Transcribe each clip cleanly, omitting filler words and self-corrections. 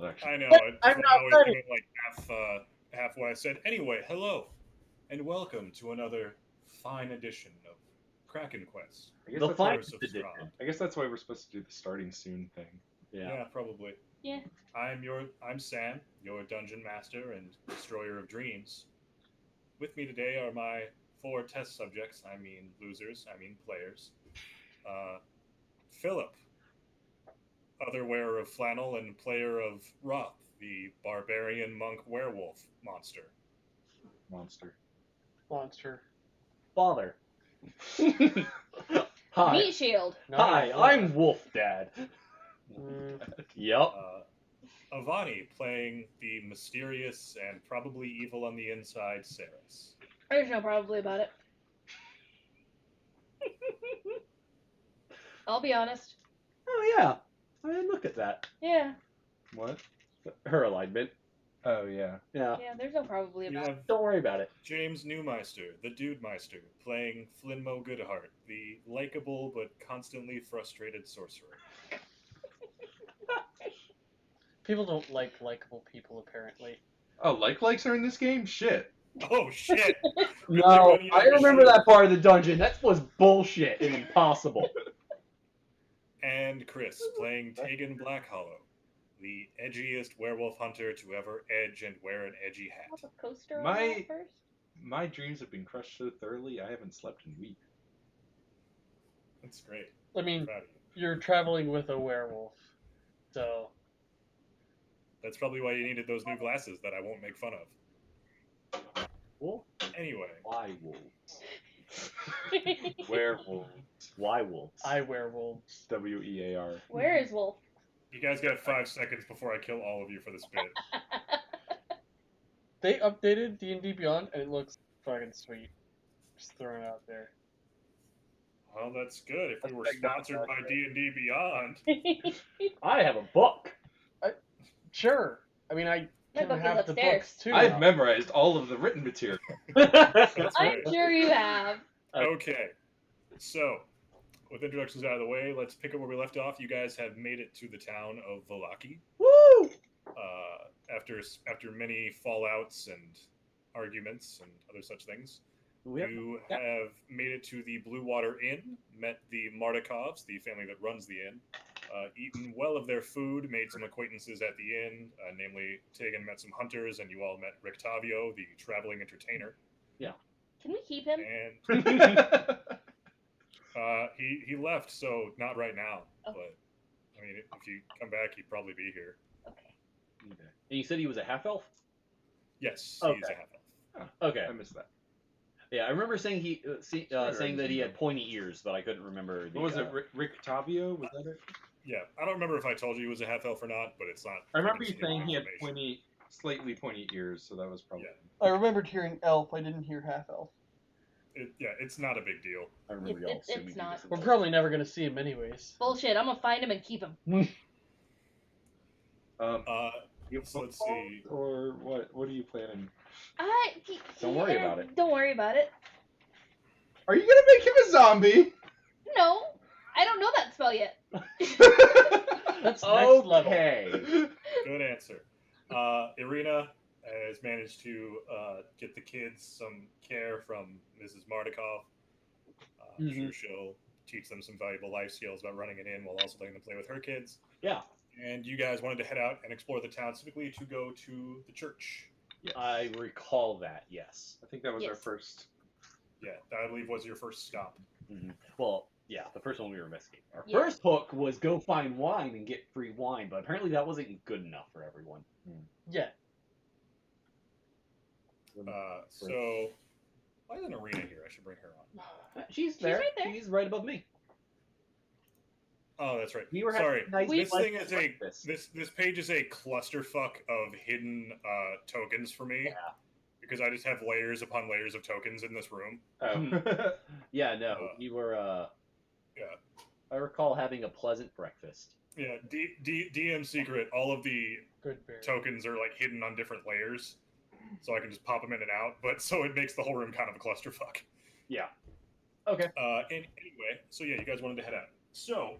introduction. I know. I'm I not always ready. give it like half what I said. Anyway, hello, and welcome to another fine edition of KrakenQuest, I guess The that's why. finest Curse of edition. Strahd. I guess that's why we're supposed to do the starting soon thing. Yeah. Yeah, probably. Yeah. I'm Sam, your dungeon master and destroyer of dreams. With me today are my four test subjects. I mean losers. I mean players. Philip, other wearer of flannel and player of Roth, the barbarian monk werewolf monster. Monster. Monster. Father. Hi. Meat shield. Hi, I'm Wolf Dad. Mm, Yep. Avani playing the mysterious and probably evil on the inside Saris. There's no probably about it. I'll be honest. Oh yeah. I mean, look at that. Yeah. What? Her alignment. Oh yeah. Yeah. Yeah, there's no probably You about it. have Don't worry about it. James Newmeister, the Dude Meister, playing Flinmo Goodheart, the likable but constantly frustrated sorcerer. people don't like likable people, apparently. Oh, likes are in this game? Shit. Oh shit! No, one you I never remember showed. that part of the dungeon. That was bullshit and impossible. And Chris playing Tegan Blackhollow, the edgiest werewolf hunter to ever edge and wear an edgy Pop hat. a coaster on My- that first. My dreams have been crushed so thoroughly I haven't slept in weeks. That's great. I mean, Proud of you. you're traveling with a werewolf, so That's probably why you needed those new glasses that I won't make fun of. Wolf? Anyway, Why wolves? Werewolves. Why wolves? I werewolves. WEAR. Where is Wolf? you guys got 5 seconds before I kill all of you for this bit. They updated D&D Beyond, and it looks fucking sweet. Just throwing it out there. Well, that's good. If we were sponsored by D&D Beyond, I have a book. Sure. I mean, I My can book is have the upstairs. books too. I've memorized all of the written material. that's I'm right. sure you have. Okay, so with introductions out of the way, let's pick up where we left off. You guys have made it to the town of Valaki. Woo! After many fallouts and arguments and other such things. You have made it to the Blue Water Inn, met the Mardikovs, the family that runs the inn, eaten well of their food, made some acquaintances at the inn, namely Tegan met some hunters, and you all met Rictavio, the traveling entertainer. Can we keep him? And he left, so not right now. Oh. But I mean, if you come back, he'd probably be here. Okay. And you said he was a half elf? Yes, Okay. he's a half elf. Okay. I missed that. Yeah, I remember saying saying that he had something. pointy ears, but I couldn't remember. The, What was it? Rick Tavio? Was that it? Yeah, I don't remember if I told you he was a half elf or not, but it's not. I remember you considered saying he had information. slightly pointy ears, so that was probably. Yeah. I remembered hearing elf. I didn't hear half elf. It's not a big deal. I remember y'all It's assuming he not. was an We're elf. probably never gonna see him anyways. Bullshit. I'm gonna find him and keep him. So let's see. Or what? What are you planning? Don't worry about it. Don't worry about it. Are you gonna make him a zombie? No, I don't know that spell yet. That's next level. Okay. Good answer. Irina has managed to get the kids some care from Mrs. Mardikov. I'm sure she'll teach them some valuable life skills about running an inn while also letting them play with her kids. Yeah. And you guys wanted to head out and explore the town, specifically to go to the church. Yes. I recall that, yes. I think that was our Yes. first. Yeah, that I believe was your first stop. Well, yeah, the first one we were investigating. Our Yeah. first hook was go find wine and get free wine, but apparently that wasn't good enough for everyone. Yeah. So, why isn't Irina here? I should bring her on. She's there. right there. She's right above me. Oh, that's right. We were Sorry, having a nice this thing is breakfast. this page is a clusterfuck of hidden tokens for me. Yeah. Because I just have layers upon layers of tokens in this room. Oh. Yeah, no, we were. Yeah. I recall having a pleasant breakfast. Yeah, DM secret. All of the Good bear. tokens are like hidden on different layers, so I can just pop them in and out. But so it makes the whole room kind of a clusterfuck. Yeah. Okay. Anyway, so yeah, you guys wanted to head out. So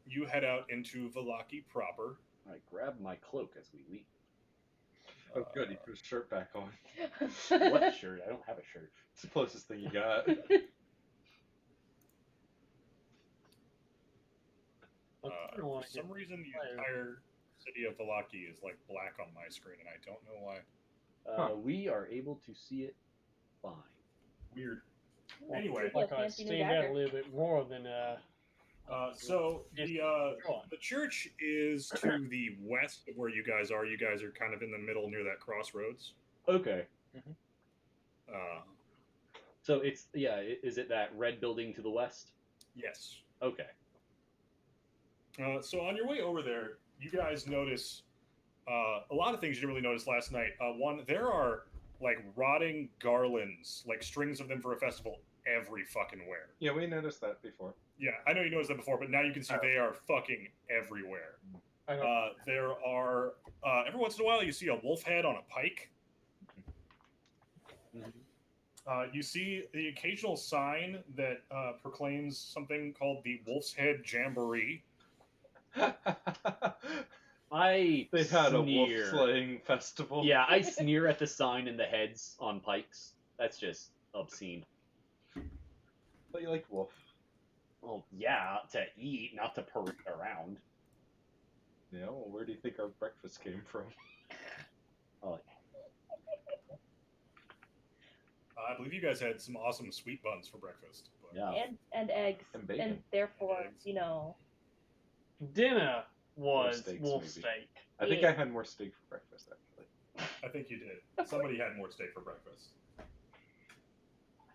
you head out into Valaki proper. I grab my cloak as we leave. Oh, good. He put his shirt back on. What shirt? I don't have a shirt. It's the closest thing you got. For some reason, the entire city of Valaki is like black on my screen, and I don't know why. We are able to see it fine. Weird. Well, Anyway, like I Fancy new stand out dagger. a little bit more than so Yes, go on. the church is to the west of where you guys are. You guys are kind of in the middle near that crossroads. Okay. Uh, So it's is it that red building to the west? yes. Okay. So on your way over there, you guys notice a lot of things you didn't really notice last night. One, there are like rotting garlands, like strings of them for a festival, every fucking where. Yeah, we noticed that before. Yeah, I know you noticed that before, but now you can see Oh. they are fucking everywhere. I don't, There are every once in a while you see a wolf head on a pike. You see the occasional sign that proclaims something called the Wolf's Head Jamboree. I They had a wolf sneer. slaying festival. Yeah, I sneer at the sign and the heads on pikes. That's just obscene. But you like wolf. Well, yeah, to eat, not to parade around. You know, well, where do you think our breakfast came from? Oh, I believe you guys had some awesome sweet buns for breakfast. But yeah. and eggs, And bacon. therefore, Eggs. you know. dinner was steaks, wolf maybe. steak. I think Yeah. I had more steak for breakfast, actually. I think you did. Somebody had more steak for breakfast. I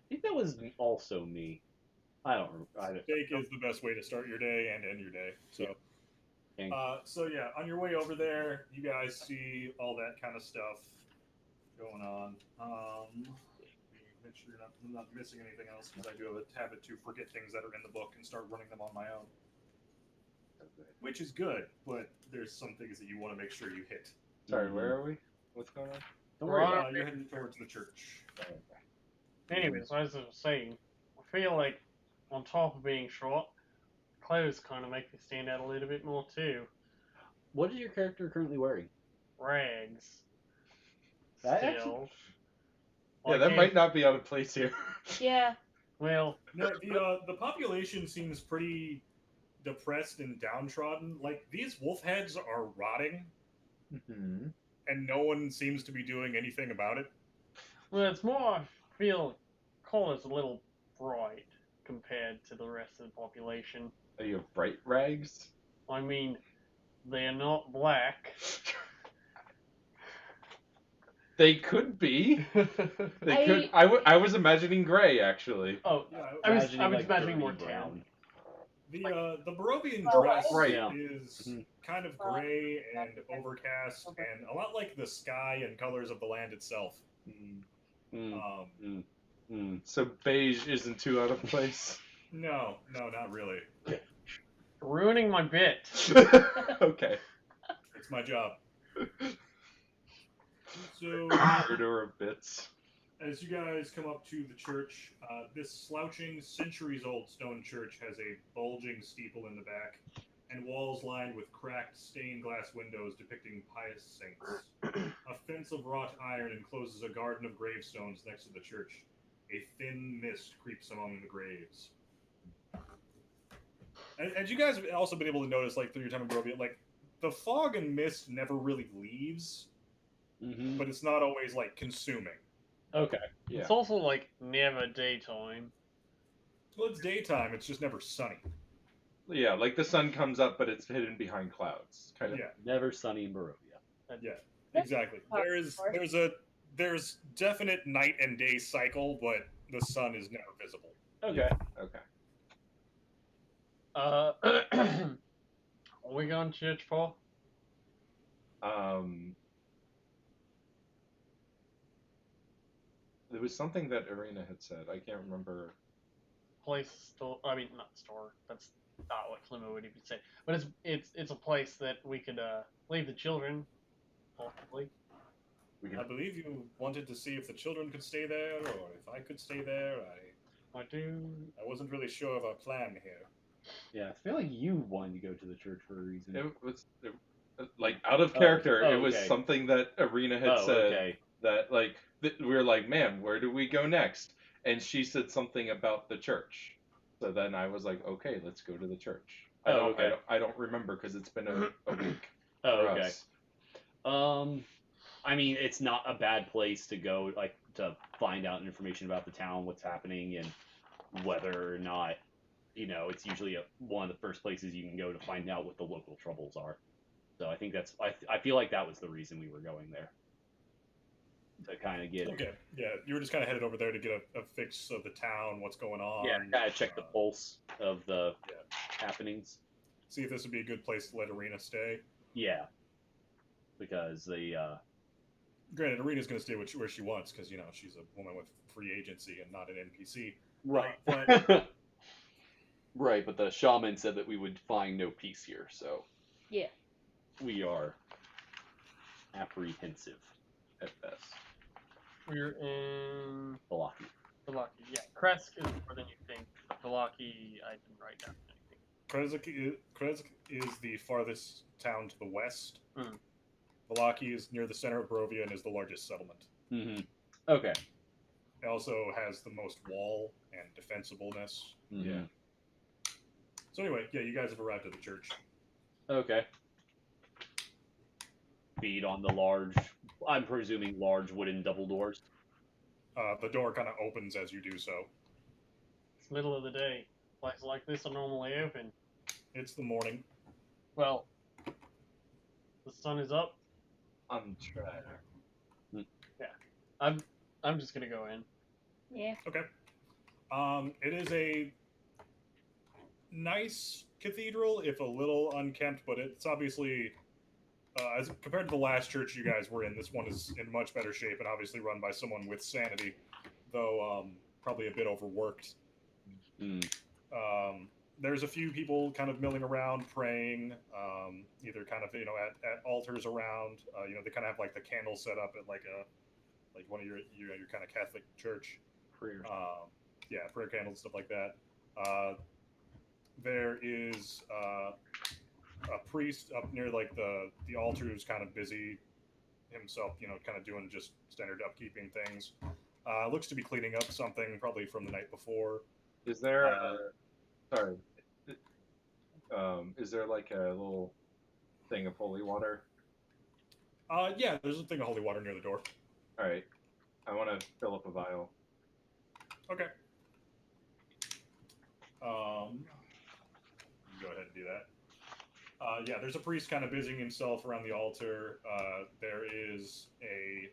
think that was also me. I don't remember. Steak is the best way to start your day and end your day. So, so yeah, on your way over there, you guys see all that kind of stuff going on. Make sure I'm not missing anything else because I do have a habit to forget things that are in the book and start running them on my own, which is good. But there's some things that you want to make sure you hit. Sorry, where are we? What's going on? Don't worry. Right. You're heading towards the church. Anyways, as I was saying, I feel like on top of being short, clothes kind of make me stand out a little bit more too. What is your character currently wearing? Rags. That Still. Yeah, that might not be out of place here. Yeah. Well, No, the population seems pretty depressed and downtrodden. Like these wolf heads are rotting, Mm-hmm. and no one seems to be doing anything about it. well, it's more, I feel, color's a little bright compared to the rest of the population. Are you have bright rags? I mean, they're not black. They could be. They could. I was imagining gray, actually. Oh, Yeah, I was like, imagining more dirty tan. the Barovian Oh, dress right. is kind of gray and overcast, and a lot like the sky and colors of the land itself. So beige isn't too out of place. No, not really. Ruining my bit. Okay. It's my job. So, Murder of bits. as you guys come up to the church, this slouching, centuries-old stone church has a bulging steeple in the back, and walls lined with cracked, stained glass windows depicting pious saints. A fence of wrought iron encloses a garden of gravestones next to the church. A thin mist creeps among the graves. And you guys have also been able to notice, like, through your time in Barovia, like, the fog and mist never really leaves, but it's not always, like, consuming. Okay. Yeah. It's also like never daytime. Well, it's daytime, it's just never sunny. Yeah, like the sun comes up, but it's hidden behind clouds. Kind of. Yeah, Never sunny in Barovia. yeah, exactly. There's definite night and day cycle, but the sun is never visible. Okay. Okay. Are we going to church for? There was something that Irina had said. I can't remember. Place store. I mean, not store. That's not what Flimo would even say. But it's a place that we could leave the children, possibly. I believe you wanted to see if the children could stay there, or if I could stay there. I do. I wasn't really sure of our plan here. Yeah, I feel like you wanted to go to the church for a reason. like out of Oh, character. oh, It was okay. something that Arena had Oh, said okay. that like we were like, man, where do we go next? And she said something about the church. So then I was like, okay, let's go to the church. Oh, okay. I don't remember because it's been a week Oh, for okay. us. I mean, it's not a bad place to go, like, to find out information about the town, what's happening, and whether or not, it's usually one of the first places you can go to find out what the local troubles are. So I think I feel like that was the reason we were going there. To kind of get, Okay, yeah, you were just kind of headed over there to get a fix of the town, what's going on. yeah, kind of check the pulse of the Yeah. happenings. See if this would be a good place to let Arena stay. Yeah, because Granted, Arena's going to stay where she wants because she's a woman with free agency and not an NPC. right, But right, but the shaman said that we would find no peace here, so Yeah. we are apprehensive at best. We're in Balaki. Velaki. Yeah, Kresk is more than you think. Velaki, I didn't write down anything. Krezk is the farthest town to the west. Hmm. Valaki is near the center of Barovia and is the largest settlement. Mm-hmm. Okay. It also has the most wall and defensibleness. Mm-hmm. Yeah. So anyway, yeah, you guys have arrived at the church. Okay. Beat on the large, I'm presuming large wooden double doors. The door kind of opens as you do so. It's middle of the day. Places like this are normally open. It's the morning. Well, the sun is up. I'm trying. I'm just gonna go in. Yeah. Okay. It is a nice cathedral, if a little unkempt, but it's obviously, as compared to the last church you guys were in, this one is in much better shape and obviously run by someone with sanity, though probably a bit overworked. Mm. There's a few people kind of milling around praying, either kind of at altars around. They kind of have like the candle set up at like one of your kind of Catholic church. Prayers. Yeah, prayer candles, stuff like that. There is a priest up near like the altar who's kind of busy himself, kind of doing just standard upkeeping things. Looks to be cleaning up something probably from the night before. Is there sorry. Is there like a little thing of holy water? Yeah, there's a thing of holy water near the door. All right. I want to fill up a vial. Okay. Go ahead and do that. Yeah, there's a priest kind of busying himself around the altar. There is a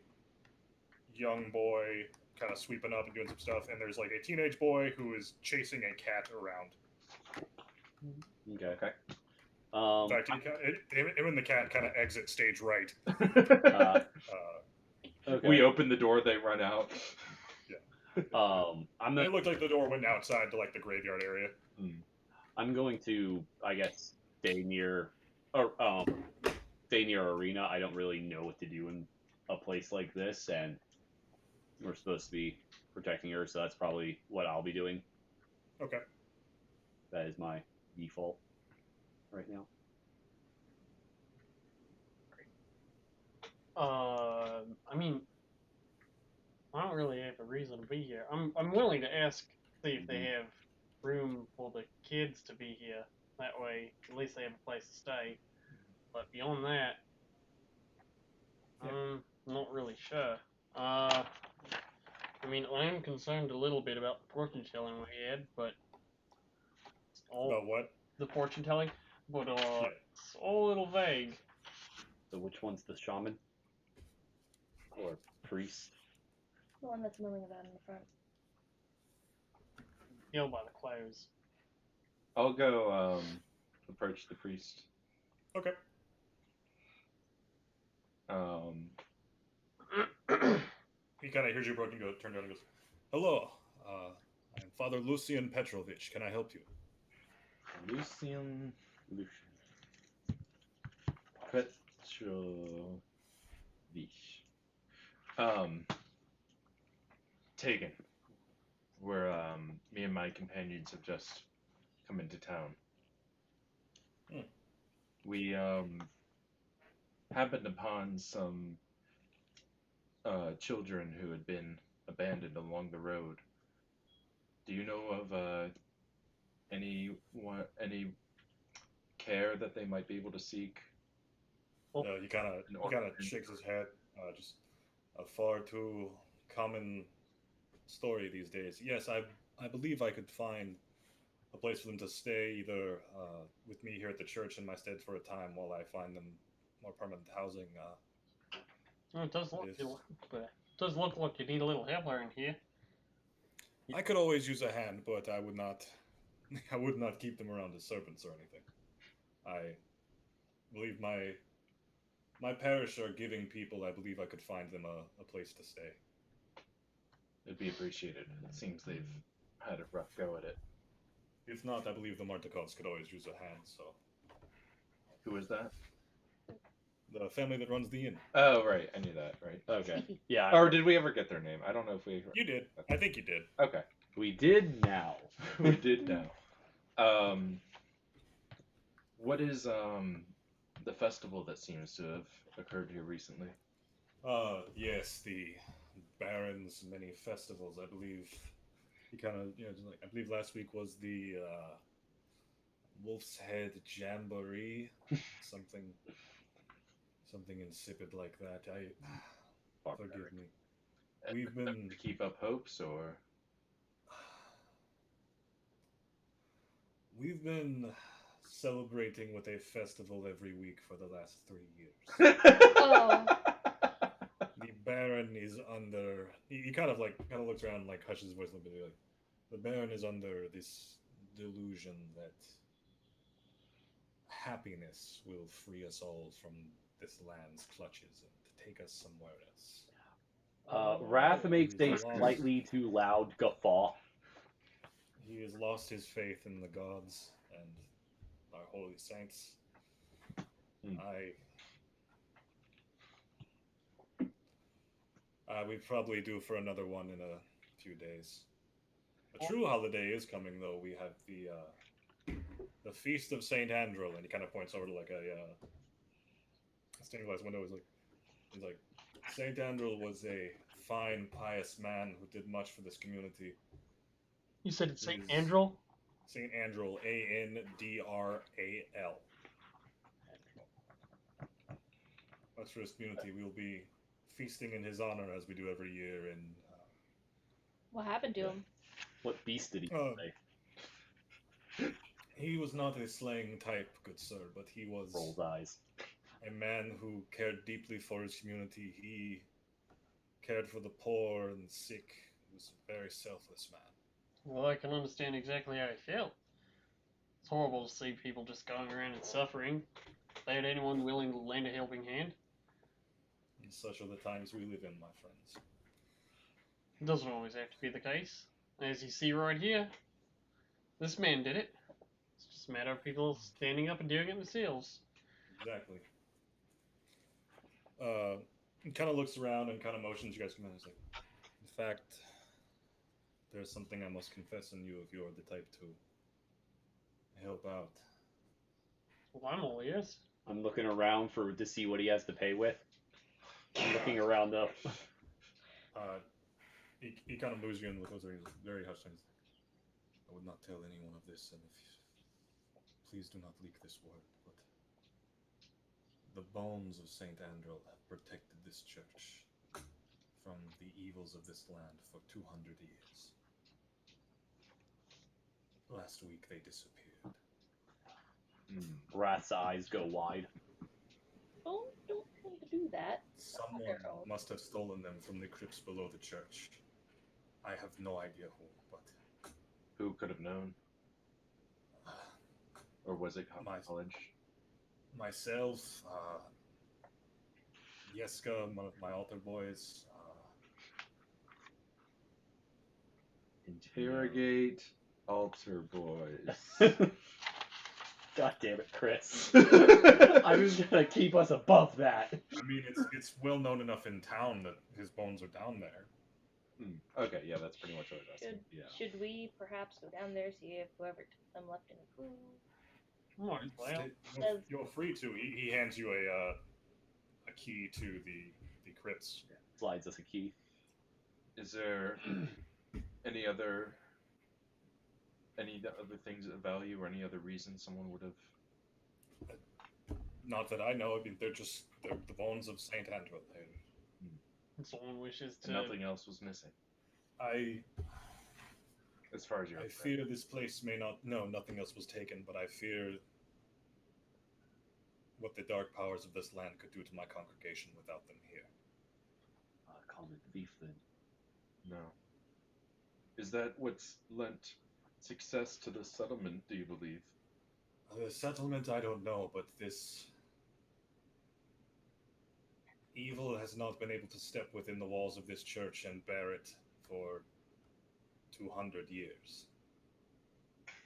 young boy kind of sweeping up and doing some stuff, and there's like a teenage boy who is chasing a cat around. Okay. Okay. In fact, him and the cat kind of exit stage right. Okay. We open the door, they run out. It looked like the door went outside to like the graveyard area. I'm going to, I guess, stay near Arena. I don't really know what to do in a place like this, and we're supposed to be protecting her, so that's probably what I'll be doing. Okay. That is my default right now. I mean, I don't really have a reason to be here. I'm willing to ask, see if they have room for the kids to be here. That way, at least they have a place to stay. But beyond that, I'm not really sure. I mean, I am concerned a little bit about the fortune telling we had, but it's all About what? the fortune telling, but it's all a little vague. So which one's the shaman? Or priest? The one that's milling about in the front. Go by the clothes. I'll go approach the priest. Okay. He kind of hears you broken, turn around and goes, "Hello, I'm Father Lucian Petrovich. Can I help you?" Lucian Petrovich. Tegan. Where me and my companions have just come into town. We happened upon some children who had been abandoned along the road. Do you know of any care that they might be able to seek? He kind of An orphan? shakes his head. Just a far too common story these days. Yes, I believe I could find a place for them to stay, either with me here at the church in my stead for a time while I find them more permanent housing. Oh, it does look If like you need a little help around here. I could always use a hand, but I would not. I would not keep them around as servants or anything. I believe my parish are giving people. I believe I could find them a place to stay. It'd be appreciated. It seems they've had a rough go at it. If not, I believe the Martikovs could always use a hand. So Who is that? the family that runs the inn. Oh, right. I knew that, right? Okay. Yeah. Or did we ever get their name? I don't know if we. You did. I think you did. Okay. We did now. We did now. What is the festival that seems to have occurred here recently? Yes, the Baron's many festivals. I believe he kind of, I believe last week was the Wolf's Head Jamboree, something, something insipid like that. Forgive me. We've been To keep up hopes, or we've been celebrating with a festival every week for the last 3 years. Oh. The Baron is under. He kind of looks around and like hushes his voice a little bit. Like, the Baron is under this delusion that happiness will free us all from this land's clutches and take us somewhere else. Wrath makes a He's lost. slightly too loud guffaw. He has lost his faith in the gods and our holy saints. We probably due for another one in a few days. A true holiday is coming, though. We have the feast of Saint Andrew, and he kind of points over to like a stained glass window. He's like, Saint Andrew was a fine, pious man who did much for this community. You said it's Saint Andrew? Saint Andrew, Andral. Much for his community. We will be feasting in his honor as we do every year. And What happened to him? What beast did he say? he was not a slaying type, good sir, but he was Rolls eyes. a man who cared deeply for his community. He cared for the poor and the sick. He was a very selfless man. Well, I can understand exactly how he felt. It's horrible to see people just going around and suffering without anyone willing to lend a helping hand. And such are the times we live in, my friends. It doesn't always have to be the case. As you see right here, this man did it. It's just a matter of people standing up and doing it themselves. Exactly. He kind of looks around and kind of motions you guys come in. He's like, in fact, there's something I must confess in you if you're the type to help out. Well, I'm all ears. I'm looking around to see what he has to pay with. I'm looking around though. He kind of moves you in with those things, very hushed. I would not tell anyone of this, and please do not leak this word. But the bones of Saint Andrew have protected this church from the evils of this land for 200 years. Last week they disappeared. Wrath's eyes go wide. Don't tell him to do that. Someone must have stolen them from the crypts below the church. I have no idea who, but Who could have known? Or was it common knowledge? myself, Yeska, one of my altar boys. Interrogate altar boys. God damn it, Chris. I was gonna keep us above that. I mean, it's well known enough in town that his bones are down there. Okay, yeah, that's pretty much what I was asking. Yeah. Should we perhaps go down there, see if whoever took them left any clue? Well, You're free to. He hands you a key to the crypts. Slides us a key. Is there any other things of value or any other reason someone would have? Not that I know. I mean, they're the bones of Saint Andrew. Someone wishes to. Nothing else was missing, I as far as you're I concerned. fear this place may not. No, nothing else was taken, but I fear what the dark powers of this land could do to my congregation without them here. Common thief then. No. Is that what's lent success to the settlement, do you believe? The settlement, I don't know, but this evil has not been able to step within the walls of this church and bear it for 200 years.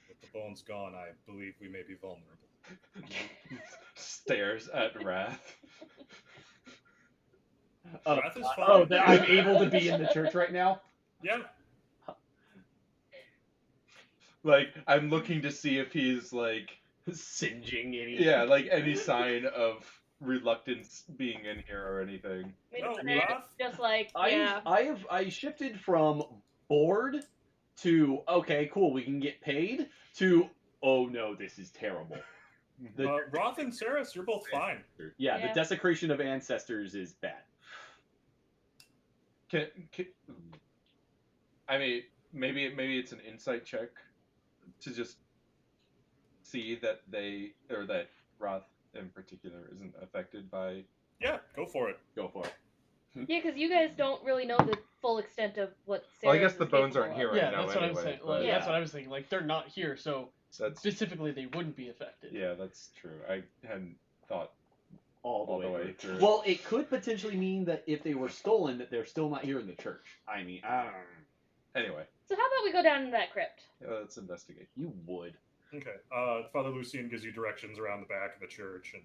With the bones gone, I believe we may be vulnerable. Stares at Wrath. Wrath is fine. Oh, that I'm able to be in the church right now? Yeah. Like, I'm looking to see if he's like, Singeing any. yeah, like any sign of reluctance being in here or anything. I mean, No, and Wrath? just like, yeah. I shifted from bored to okay, cool, we can get paid to oh no, this is terrible. Roth and Saris, you're both fine. Yeah, Yeah. the desecration of ancestors is bad. Can I mean, maybe it's an insight check to just see that that Roth in particular isn't affected by. Yeah, go for it. Go for it. Yeah, because you guys don't really know the full extent of what Well, I Sarah's guess the is bones capable aren't of. here right Yeah, now that's what anyway, I'm saying. but- Like, Yeah. That's what I was thinking. Like, they're not here, so That's specifically they wouldn't be affected. yeah, that's true. I hadn't thought. All the the way way through. Well, it could potentially mean that if they were stolen, that they're still not here in the church. I mean, Anyway, So how about we go down into that crypt? let's investigate. you would. Okay. Father Lucian gives you directions around the back of the church, and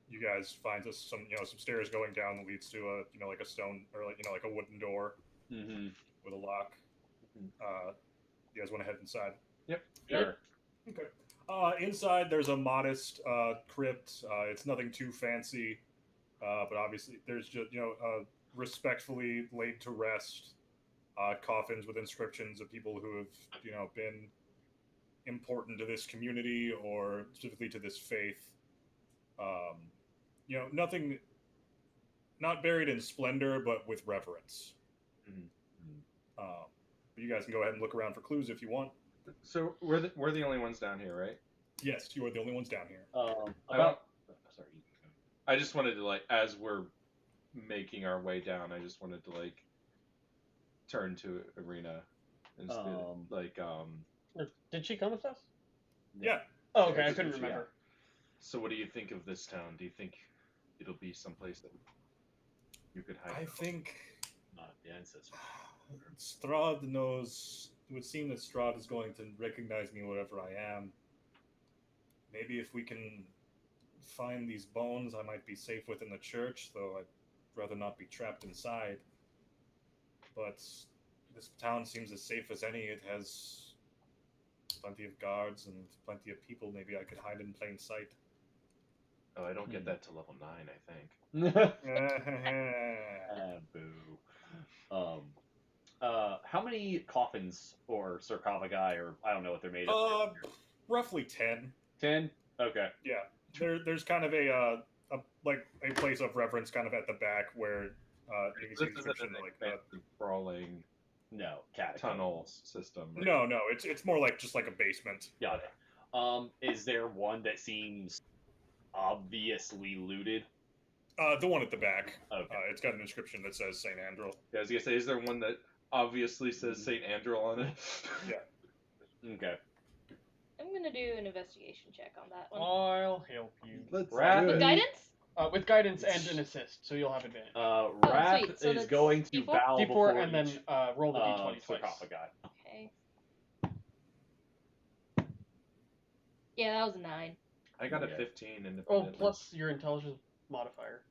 you guys find some stairs going down that leads to a like a stone or like a wooden door Mm-hmm. with a lock. Mhm. You guys want to head inside? Sure. Okay. Inside, there's a modest crypt. It's nothing too fancy, but obviously there's just respectfully laid to rest coffins with inscriptions of people who have been important to this community or specifically to this faith. Nothing, not buried in splendor, but with reverence. Mhm. But you guys can go ahead and look around for clues if you want. So we're the only ones down here, right? Yes, you are the only ones down here. About. Sorry. I just wanted to like, as we're making our way down, I just wanted to like turn to Irina and Did she come with us? Yeah. Oh, okay. Yeah, I couldn't yeah. remember. So what do you think of this town? Do you think it'll be someplace that you could hide? I think Not the ancestors. Strahd knows. It would seem that Strahd is going to recognize me wherever I am. Maybe if we can find these bones, I might be safe within the church, though I'd rather not be trapped inside. But this town seems as safe as any. It has plenty of guards and plenty of people. Maybe I could hide in plain sight. Oh, I don't get that to level 9, I think. Boo. How many coffins or sarcophagi, or I don't know what they're made of? Roughly 10. 10? Okay. Yeah. There's kind of a place of reference kind of at the back where you can see This the isn't description an like expansive crawling No, catacomb. tunnel system. Right? No, it's more like just like a basement. Got it. Is there one that seems obviously looted? The one at the back. Okay. It's got an inscription that says Saint Andrew. Yeah, I was gonna say, is there one that obviously says Saint Andrew on it? Yeah. Okay. I'm gonna do an investigation check on that one. I'll help you. Let's Wrath do With it. guidance? With guidance and an assist, so you'll have advantage. Wrath sweet. So is that's going to D4? bow D4 before and then each, roll the D20 twice. sarcophagi. Okay. Yeah, that was a 9. I got a Yeah. 15 independently. Oh, plus your intelligence modifier.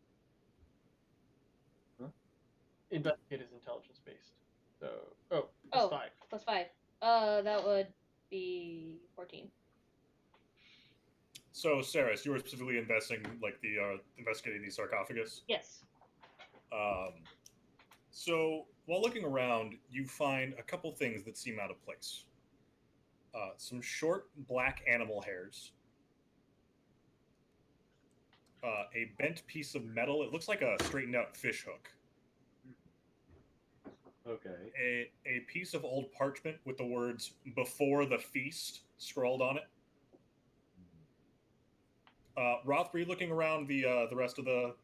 Huh? Investigate is intelligence based. So, Plus Oh. 5. Plus 5. That would be 14. So, Saris, you were specifically investigating the sarcophagus. Yes. So, while looking around, you find a couple things that seem out of place. Some short black animal hairs, a bent piece of metal. It looks like a straightened out fish hook. Okay. A piece of old parchment with the words "Before the Feast" scrawled on it. Roth, were you looking around the rest of the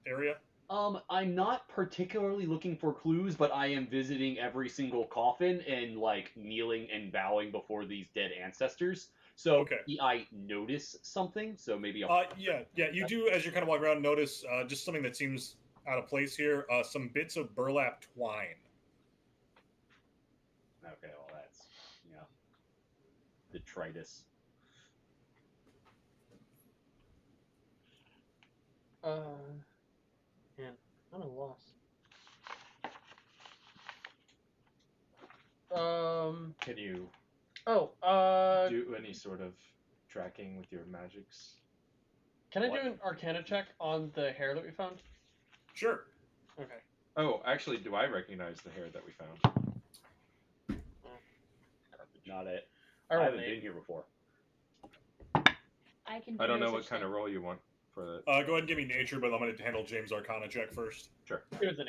area? I'm not particularly looking for clues, but I am visiting every single coffin and like kneeling and bowing before these dead ancestors. So Okay. I notice something. So maybe I'll. Yeah. You do, as you're kind of walking around, notice just something that seems out of place here. Some bits of burlap twine. Okay, well that's detritus. Man, I'm at a loss. Can you Oh, do any sort of tracking with your magics? can I do an Arcana check on the hair that we found? Sure. Okay. Oh, actually, do I recognize the hair that we found? Not it. I I rolled haven't an been 8. here before. I can. I don't know no what such kind thing. of roll you want for that. Go ahead and give me nature, but I'm going to handle James' Arcana check first. Sure. It was an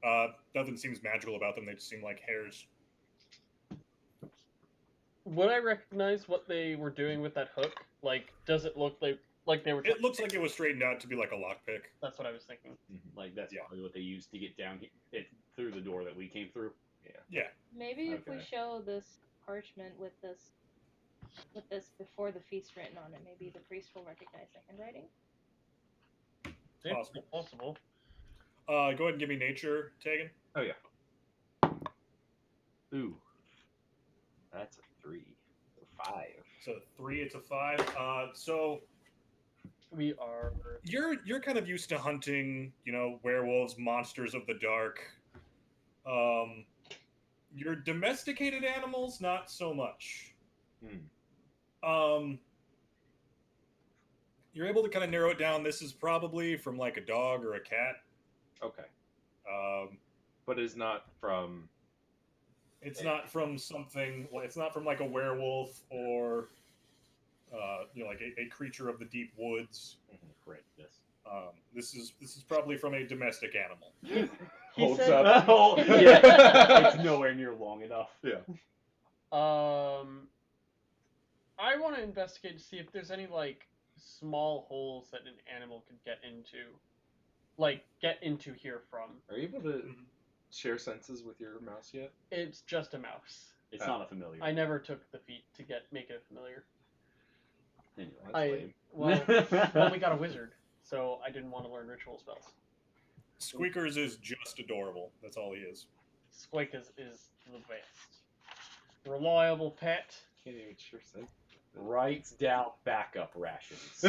8. Nothing seems magical about them. They just seem like hairs. Would I recognize what they were doing with that hook? Like, does it look like they were? It looks like it was straightened out to be like a lockpick. That's what I was thinking. Like that's Yeah. probably what they used to get down here through the door that we came through. Yeah. Maybe if we Okay. show this parchment with this before the feast written on it, maybe the priest will recognize the handwriting. Yeah, Possible. possible. Go ahead and give me nature, Tegan. Oh yeah. Ooh, that's a 3. A 5. So 3, it's a 5. So We are. you're kind of used to hunting, werewolves, monsters of the dark. Your domesticated animals, not so much. You're able to kind of narrow it down. This is probably from like a dog or a cat. Okay. But it's not from. It's not from something. It's not from like a werewolf or, like a creature of the deep woods. Great. Yes. This is probably from a domestic animal. He Holds said- up. Oh, yeah. It's nowhere near long enough. Yeah. I want to investigate to see if there's any like small holes that an animal could get into here from. Are you able to share senses with your mouse yet? It's just a mouse. It's not a familiar. I never took the feat to make it a familiar. Anyway, That's lame. Well, we got a wizard, so I didn't want to learn ritual spells. Squeakers is just adorable. That's all he is. Squeak is the best. Reliable pet. Can't even share sense. writes down backup rations.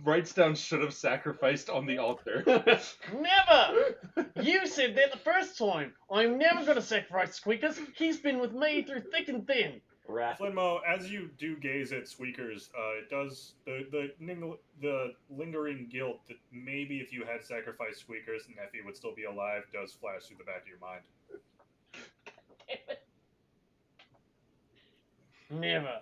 Writes down should have sacrificed on the altar. Never! You said that the first time. I'm never going to sacrifice Squeakers. He's been with me through thick and thin. Flinmo, as you do gaze at Squeakers, it does the lingering guilt that maybe if you had sacrificed Squeakers, Nephi would still be alive does flash through the back of your mind. Never.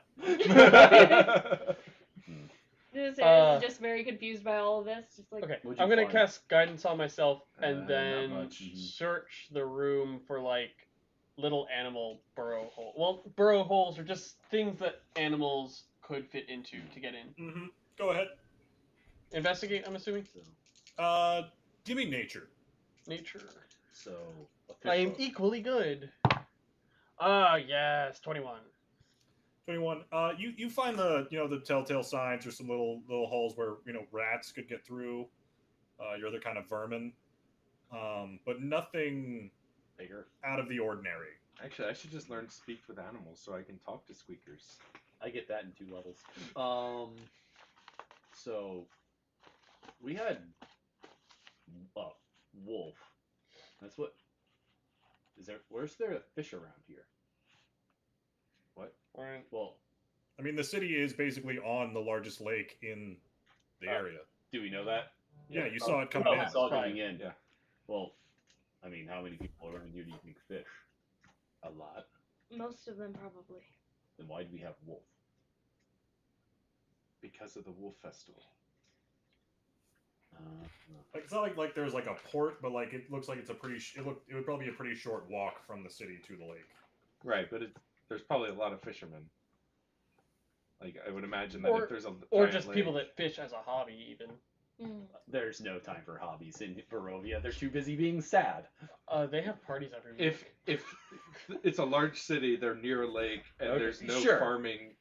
Sarah's just very confused by all of this. Just like, Okay, What'd you I'm gonna find? cast guidance on myself and Not then much. search the room for like little animal burrow holes. Well, burrow holes are just things that animals could fit into to get in. Mm-hmm. Go ahead. Investigate, I'm assuming. Give me nature. Nature. So I am official. equally good. Yes, 21. 21. You find the telltale signs or some little holes where rats could get through, your other kind of vermin, but nothing Bigger. out of the ordinary. Actually, I should just learn to speak with animals so I can talk to squeakers. I get that in 2 levels. So we had wolf. That's what. Where's there a fish around here? What? Alright. Well, I mean, the city is basically on the largest lake in the area. Do we know that? Yeah, you saw it coming Oh, in. I saw it Right. coming in. Yeah. Well, I mean, how many people around here do you think fish? A lot. Most of them probably. Then why do we have wolf? Because of the Wolf Festival. Like it's not like there's like a port, but like it looks like it's a pretty. It would probably be a pretty short walk from the city to the lake. Right, but there's probably a lot of fishermen. Like I would imagine that Or- if there's a Or giant just lake, people that fish as a hobby, even. There's no time for hobbies in Barovia. They're too busy being sad. They have parties every week. if it's a large city, they're near a lake, and Okay, there's no sure. farming,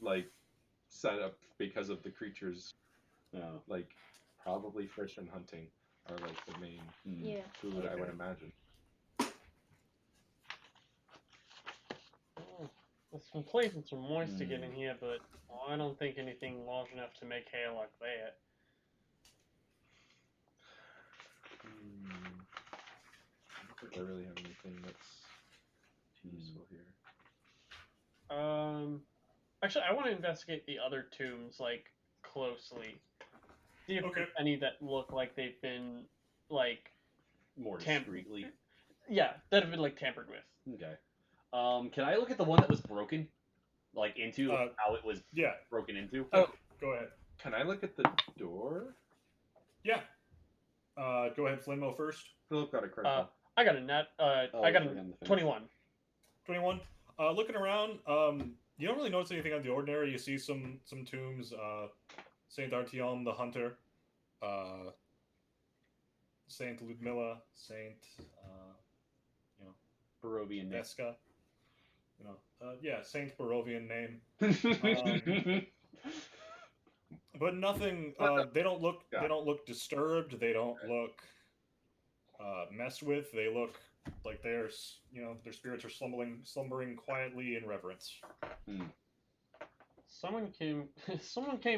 like set up because of the creatures. No. Like probably fish and hunting are like the main Yeah. food, I would Okay. imagine. Some places are moist to get in here, but I don't think anything large enough to make hair like that. I don't think I really have anything that's useful here. Actually, I want to investigate the other tombs like closely. See if there's any that look like they've been like More Tamper- discreetly. that have been like tampered with. Okay. Can I look at the one that was broken? Like into how it was Yeah. broken into? Oh. Go ahead. Can I look at the door? Yeah. Go ahead, Flinmo first. Philip got a critical. I got a net. I got a 21. 21. Looking around, you don't really notice anything out of the ordinary. You see some tombs. Saint Artyom the Hunter, Saint Ludmilla, Saint Barovian name. Veska. Saint Barovian name. But nothing. They don't look. Yeah. They don't look disturbed. They don't look messed with. They look like their spirits are slumbering quietly in reverence. Someone came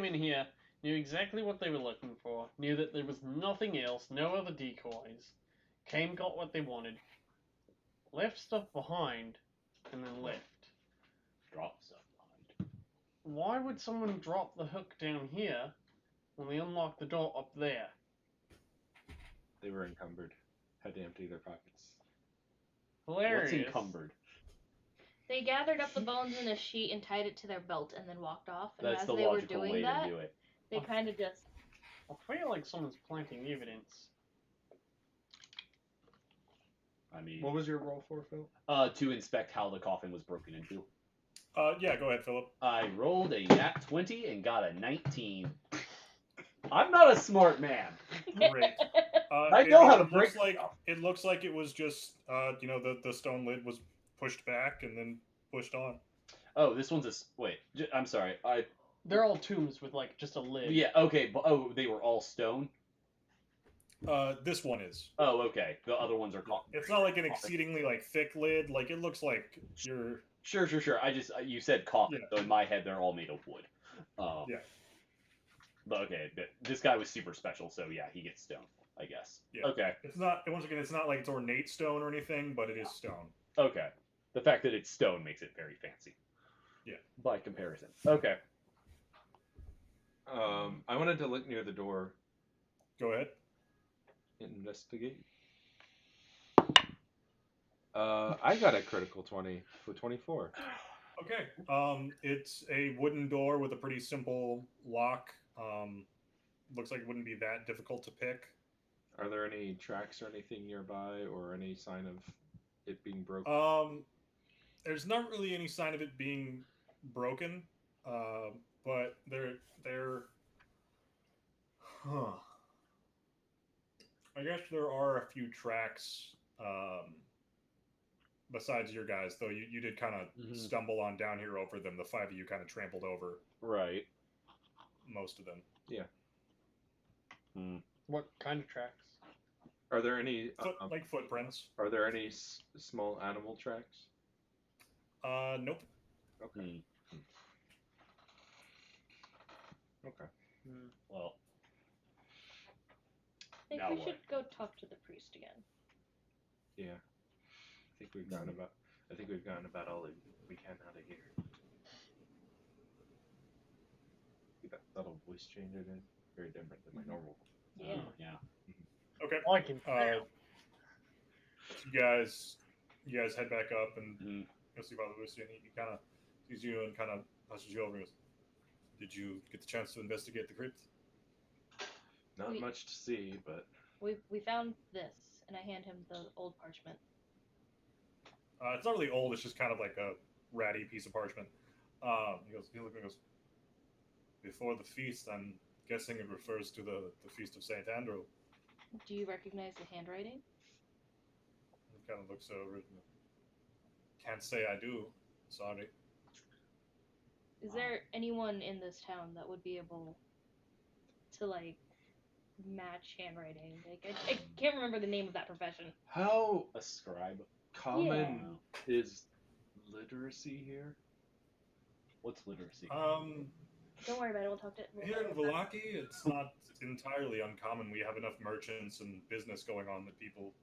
in here, knew exactly what they were looking for, knew that there was nothing else, no other decoys, came, got what they wanted, left stuff behind, and then left. Drop stuff behind. Why would someone drop the hook down here when they unlocked the door up there? They were encumbered. Had to empty their pockets. Hilarious. What's encumbered? They gathered up the bones in a sheet and tied it to their belt and then walked off. And That's as the they were logical doing way that, to do it. they kind of just. I feel like someone's planting evidence. I mean, What was your roll for, Phil? to inspect how the coffin was broken into. Yeah, go ahead, Philip. I rolled a nat 20 and got a 19. I'm not a smart man. Great. I know how to break stuff. It looks like it was just, the stone lid was pushed back and then pushed on. Oh, this one's wait. I'm sorry. They're all tombs with like just a lid. Yeah. Okay. But they were all stone. This one is. Oh, okay. The other ones are coffin. It's not like an exceedingly thick lid. Like it looks like you're. Sure. You said coffin, Yeah. so in my head they're all made of wood. Yeah. But okay, this guy was super special, so yeah, he gets stone, I guess. Yeah. Okay. It's not. Once again, it's not like it's ornate stone or anything, but it is stone. Okay. The fact that it's stone makes it very fancy. Yeah. By comparison. Okay. I wanted to look near the door. Go ahead. Investigate. I got a critical 20 for 24. Okay. It's a wooden door with a pretty simple lock. Looks like it wouldn't be that difficult to pick. Are there any tracks or anything nearby, or any sign of it being broken? There's not really any sign of it being broken, but I guess there are a few tracks besides your guys, though you did kind of stumble on down here over them. The five of you kind of trampled over Right. most of them. Yeah. What kind of tracks? Are there any like footprints? Are there any small animal tracks? Nope. Okay. Okay. Well, I think Now we what? should go talk to the priest again. Yeah. I think we've gotten about all we can out of here. that subtle voice change I did. Very different than my normal. Yeah. Yeah. Okay. I can So you guys head back up and Mhm. go see Father Lucy, and he kind of sees you and kind of pushes you over and goes, "Did you get the chance to investigate the crypt?" Not We- much to see, but We found this, and I hand him the old parchment. It's not really old. It's just kind of like a ratty piece of parchment. He looks and goes, "Before the feast, I'm guessing it refers to the feast of Saint Andrew." Do you recognize the handwriting? He kind of looks over it. And, can't say I do. Sorry. Is there anyone in this town that would be able to like match handwriting? Like I can't remember the name of that profession. how A scribe. common is literacy here? What's literacy? Don't worry about it. We'll talk to. Here in Valaki, it's not entirely uncommon. We have enough merchants and business going on that people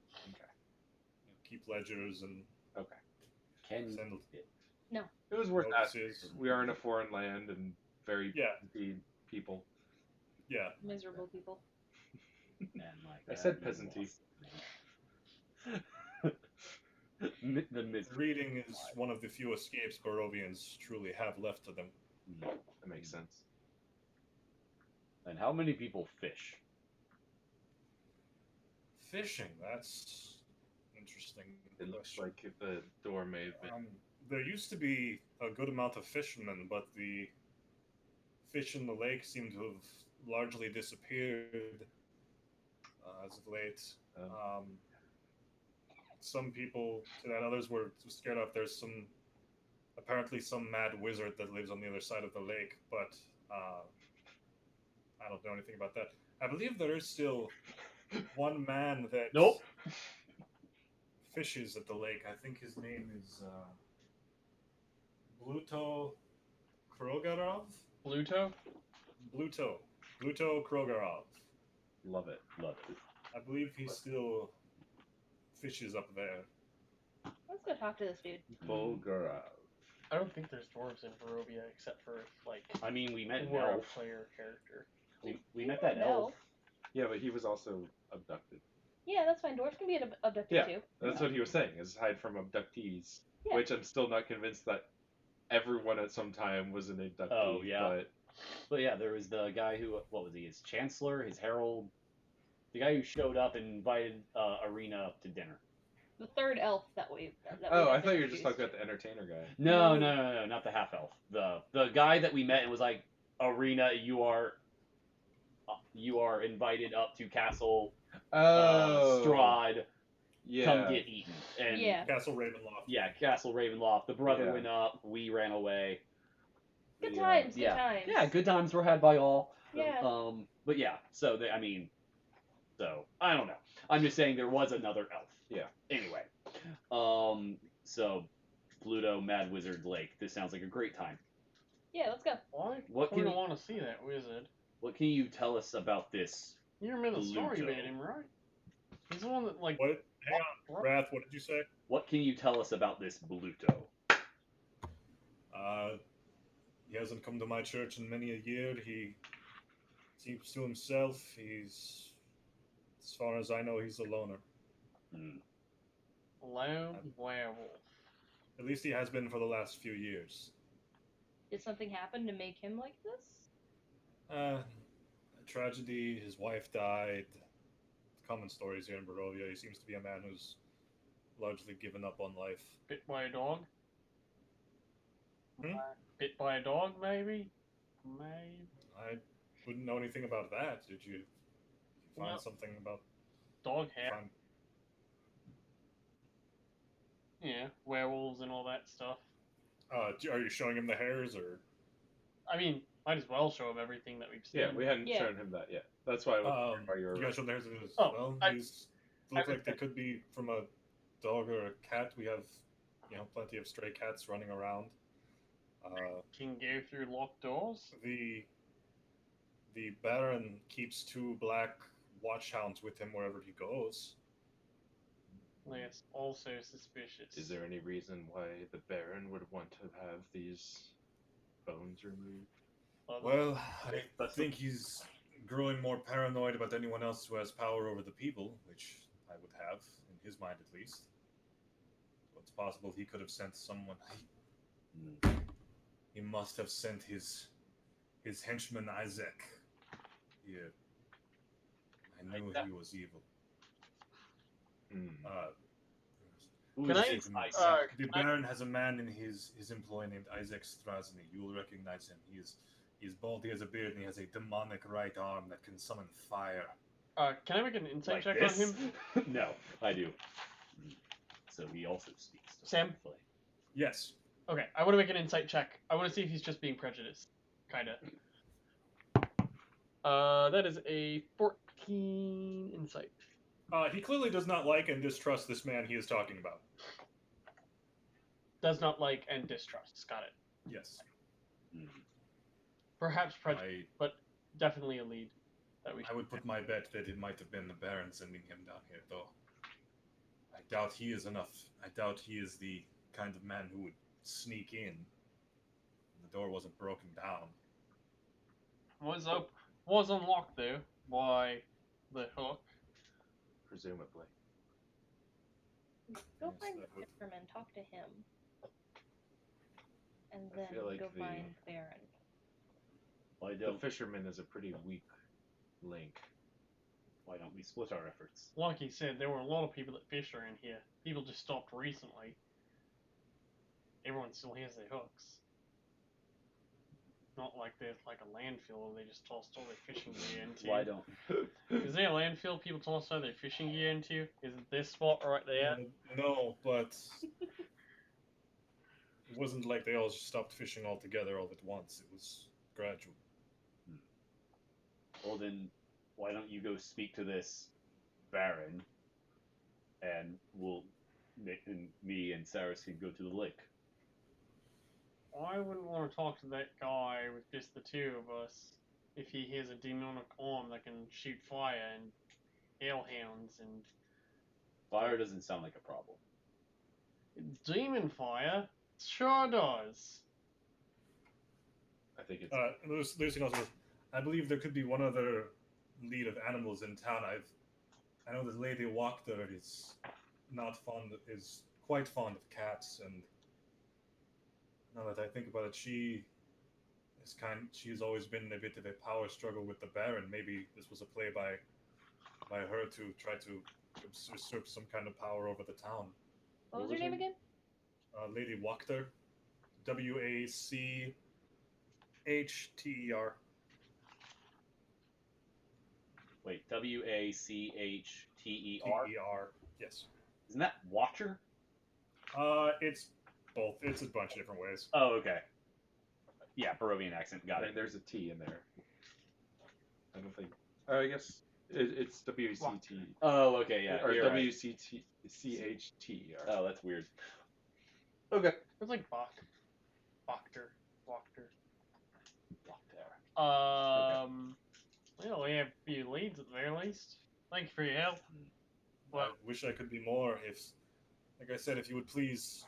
keep ledgers and Okay. Can send It was worth asking. notices. We are in a foreign land and very Yeah. busy people. Yeah. Miserable people. man like I that, said you peasanty. lost it, man. The misery. Reading is one of the few escapes Barovians truly have left to them. That makes sense. And how many people fish? Fishing, that's interesting. It looks question. like the door may have been. There used to be a good amount of fishermen, but the fish in the lake seem to have largely disappeared as of late. Some people said that, others were scared of. There's apparently some mad wizard that lives on the other side of the lake, but I don't know anything about that. I believe there is still one man that Nope. fishes at the lake. I think his name is Bluto Krogarov? Pluto. Bluto Krogarov. Love it. Love it. I believe he still fishes up there. Let's go talk to this dude. Bulgarov. I don't think there's dwarves in Barovia except for if, like, I mean, we met an we're a elf. player character. We met that elf. Yeah, but he was also abducted. Yeah, that's fine. Dwarves can be abducted Yeah. too. That's what he was saying, is hide from abductees. Yeah. Which I'm still not convinced that everyone at some time was an abductee. Oh, yeah. But But yeah, there was the guy who, what was he? His chancellor, his herald, the guy who showed up and invited Arena up to dinner. The third elf that we. That oh, we I got thought you were just introduced talking about to. the entertainer guy. No, not the half elf. The guy that we met and was like, Arena, you are invited up to Castle Strahd. Yeah. Come get eaten. And Yeah. Castle Ravenloft. Yeah, Castle Ravenloft. The brother Yeah. went up. We ran away. Good times. Good yeah. times. Yeah, good times were had by all. Yeah. But yeah, so I don't know. I'm just saying there was another elf. Yeah. Anyway, so Pluto, Mad Wizard Lake. This sounds like a great time. Yeah, let's go. Why? What We can don't you, want to see that wizard. what can you tell us about this? You remember the story Pluto. about him, right? He's the one that, like, What? Hang on, Wrath. What did you say? What can you tell us about this Pluto? He hasn't come to my church in many a year. He keeps to himself. He's, as far as I know, he's a loner. loud werewolf. At least he has been for the last few years. Did something happen to make him like this? A tragedy. His wife died. Common stories here in Barovia. He seems to be a man who's largely given up on life. Bit by a dog? Hmm? Bit by a dog, maybe? Maybe. I wouldn't know anything about that. Did you find No. something about Dog hair. find... Yeah, werewolves and all that stuff. Are you showing him the hairs or? I mean, might as well show him everything that we've seen. Yeah, we hadn't Yeah. shown him that yet. That's why I was wondering why you were. You guys showed the hairs of his. Oh, Well, I- these look I- like they could be from a dog or a cat. We have, plenty of stray cats running around. Can go through locked doors. The Baron keeps 2 black watchhounds with him wherever he goes. That's also suspicious. Is there any reason why the Baron would want to have these bones removed? Well, I That's think he's growing more paranoid about anyone else who has power over the people, which I would have, in his mind at least. So it's possible he could have sent someone. He must have sent his henchman Isaac here. I knew he was evil. Who Can is I- this The Isaac? Baron has a man in his employ named Isaac Strahd. You will recognize him. He's bald, he has a beard, and he has a demonic right arm that can summon fire. Can I make an insight Like check this? on him? No, I do. So he also speaks to Sam? Play. Yes. Okay, I want to make an insight check. I want to see if he's just being prejudiced. Kinda. That is a 14 insight. He clearly does not like and distrust this man he is talking about. Does not like and distrusts. Got it. Yes. Perhaps prejudice, but definitely a lead. That we I would put my bet that it might have been the Baron sending him down here, though. I doubt he is enough. I doubt he is the kind of man who would sneak in. The door wasn't broken down. was unlocked though by the hook. Presumably. Go Yes, find that would- Fisherman, talk to him. And I then feel like go the- find Baron. Why The don't fisherman is a pretty weak link. Why don't we split our efforts? Like he said, there were a lot of people that fish around here. People just stopped recently. Everyone still has their hooks. Not like there's like a landfill where they just tossed all their fishing gear into. Why don't Is there a landfill people toss all their fishing gear into? Is it this spot right there? No, but it wasn't like they all just stopped fishing altogether all at once. It was gradual. Well then, why don't you go speak to this Baron, and me and Cyrus can go to the lake. I wouldn't want to talk to that guy with just the two of us if he has a demonic arm that can shoot fire and hellhounds and Fire doesn't sound like a problem. demon fire. Sure does. I think it's Lucy also, I believe there could be one other lead of animals in town. I know this lady Wachter is quite fond of cats, and now that I think about it, she's always been a bit of a power struggle with the Baron. Maybe this was a play by her to try to usurp some kind of power over the town. What was her name again? Lady Wachter, Wachter. Wait, Wachter? Ter. Yes. Isn't that Watcher? It's both. It's a bunch of different ways. Oh, okay. Yeah, Barovian accent. Got it. There's a T in there. I don't think. I guess it's WCT. Oh, okay, yeah. Or you're right. WCTCHTER. Oh, that's weird. Okay. It's like Wachter. Wachter. Well, we have a few leads at the very least. Thank you for your help. I wish I could be more. Like I said, if you would please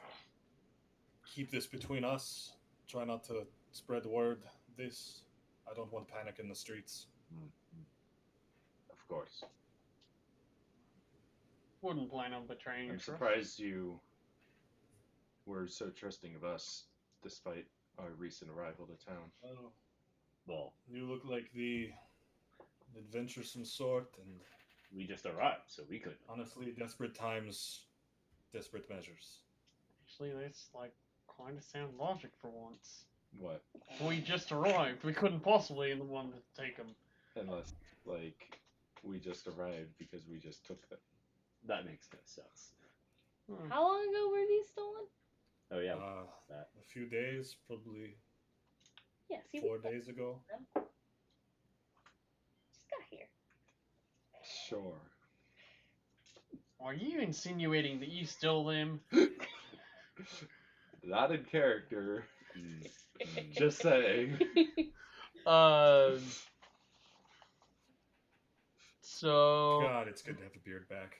keep this between us. Try not to spread word. I don't want panic in the streets. Of course. Wouldn't plan on betraying I'm your trust. surprised you were so trusting of us, despite our recent arrival to town. Oh, Well, you look like the adventuresome sort, and we just arrived, so we couldn't. honestly, desperate times, desperate measures. Actually, that's like kind of sound logic for once. What? We just arrived. We couldn't possibly be the one to take them. Unless, like, we just arrived because we just took them. That makes no sense. How long ago were these stolen? Oh yeah. A few days, probably Yeah, see, 4 days ago. Just got here. Sure. Are you insinuating that you stole them? Not in character. Just saying. So God, it's good to have the beard back.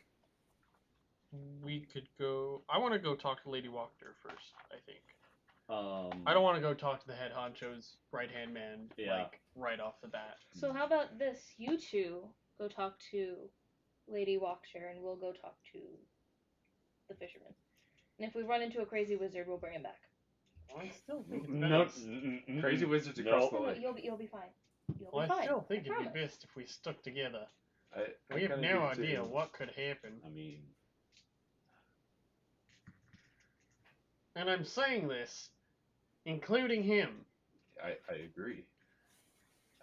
we could go. I want to go talk to Lady Wachter first. I think. I don't want to go talk to the head honcho's right-hand man, like, right off the bat. So how about this? You two go talk to Lady Walkshire, and we'll go talk to the fisherman. And if we run into a crazy wizard, we'll bring him back. I still think it's No, best. Crazy wizards across the No, lake. you'll be fine. You'll Well, be fine. I still think it'd promise. be best if we stuck together. I We have kinda no do idea too. what could happen. I mean, And I'm saying this, including him. I agree.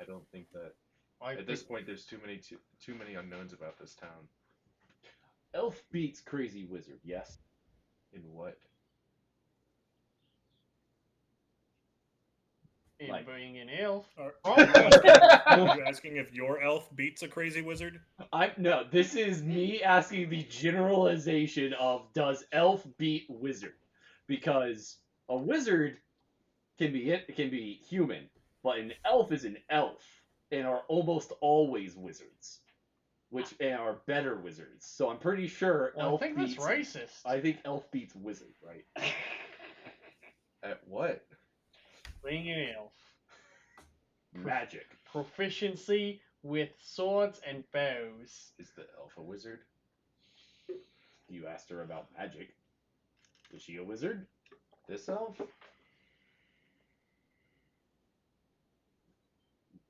I don't think that at this point there's too many unknowns about this town. elf beats crazy wizard. Yes. In what? In like- being an elf. Are you asking if your elf beats a crazy wizard? No. This is me asking the generalization of does elf beat wizard? Because a wizard can be human, but an elf is an elf and are almost always wizards, and are better wizards. So I'm pretty sure Well, elf I think beats. that's racist. I think elf beats wizard, right? At what? Being an elf. Magic. Proficiency with swords and bows. Is the elf a wizard? You asked her about magic. Is she a wizard? This elf?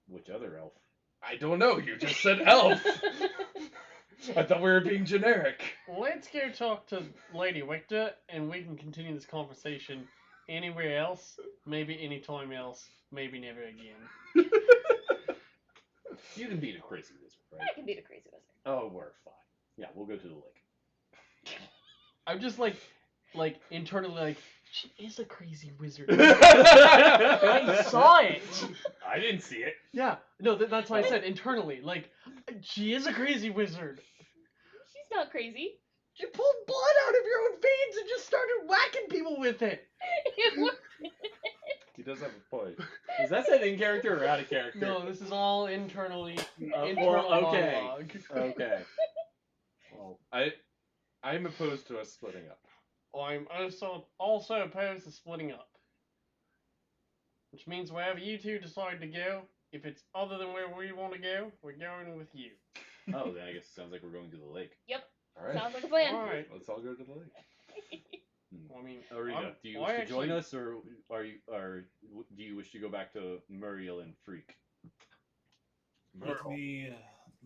Which other elf? I don't know. You just said elf. I thought we were being generic. Let's go talk to Lady Victor, and we can continue this conversation anywhere else, maybe anytime else, maybe never again. You can beat a crazy wizard, right? I can beat a crazy wizard. Oh, we're fine. Yeah, we'll go to the lake. I'm just like internally like, she is a crazy wizard. I I saw it. I didn't see it. Yeah, no, that's why I said internally. Like, she is a crazy wizard. She's not crazy. You pulled blood out of your own veins and just started whacking people with it. He does have a point. Is that said in character or out of character? No, this is all internally. Well, Internal okay. monologue. Okay. Well, I'm opposed to us splitting up. I'm also opposed to splitting up. Which means wherever you two decide to go, if it's other than where we want to go, we're going with you. oh, then I guess it sounds like we're going to the lake. All right. Sounds like a plan. Alright. Let's all go to the lake. I mean, Arena, do you wish to join us, or do you wish to go back to Muriel and Freak?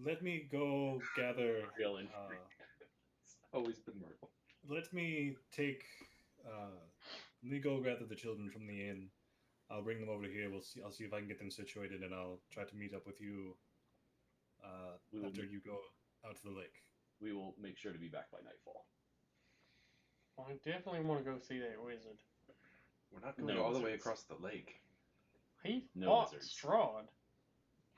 Let me go gather. Muriel and Freak. It's always been Myrtle. Let me go gather the children from the inn. I'll bring them over here. I'll see if I can get them situated, and I'll try to meet up with you after you go out to the lake. We will make sure to be back by nightfall. I definitely want to go see that wizard. We're not going No all the way wizards. across the lake. He No fought wizards. Strahd.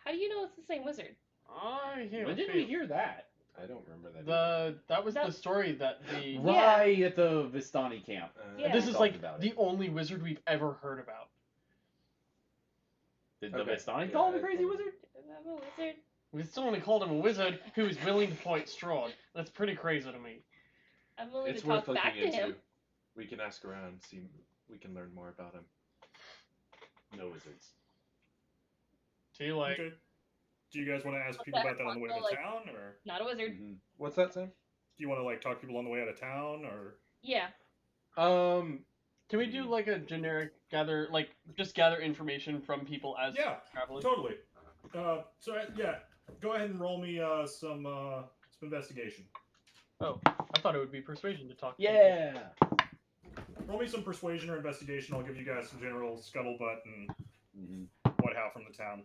How do you know it's the same wizard? I hear. When did we hear that? I don't remember that. That was the story that the. Yeah. Right at the Vistani camp. Yeah. This We is talked like about the it. only wizard we've ever heard about. Did the Okay. Vistani Yeah, call him a I crazy thought- wizard? I'm a wizard. We still only called him a wizard who was willing to fight Strahd. That's pretty crazy to me. I'm willing It's to worth talk back looking to into. him. We can ask around, see. We can learn more about him. No wizards. Too late. Okay. Do you guys want to ask What's people that about that on the way out of like- town, or Not a wizard. Mm-hmm. What's that, Sam? do you want to like talk to people on the way out of town, or Yeah. Can we do like a generic gather information from people as yeah, traveling? totally. Go ahead and roll me some investigation. Oh, I thought it would be persuasion to talk. To people. Yeah. Roll me some persuasion or investigation. I'll give you guys some general scuttlebutt and Mm-hmm. what how from the town.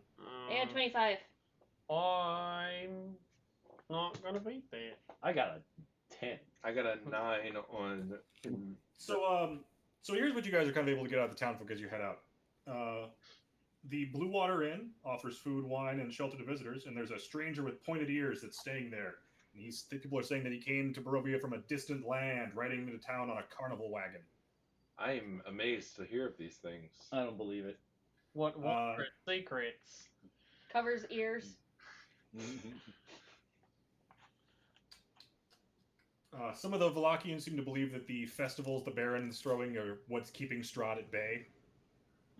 And 25. I'm not gonna beat that. I got a 10. I got a 9 on. So here's what you guys are kind of able to get out of the town for as you head out. The Blue Water Inn offers food, wine, and shelter to visitors, and there's a stranger with pointed ears that's staying there. And people are saying that he came to Barovia from a distant land, riding into town on a carnival wagon. I'm amazed to hear of these things. I don't believe it. What secrets? Covers ears. Some of the Valachians seem to believe that the festivals the Baron is throwing are what's keeping Strahd at bay.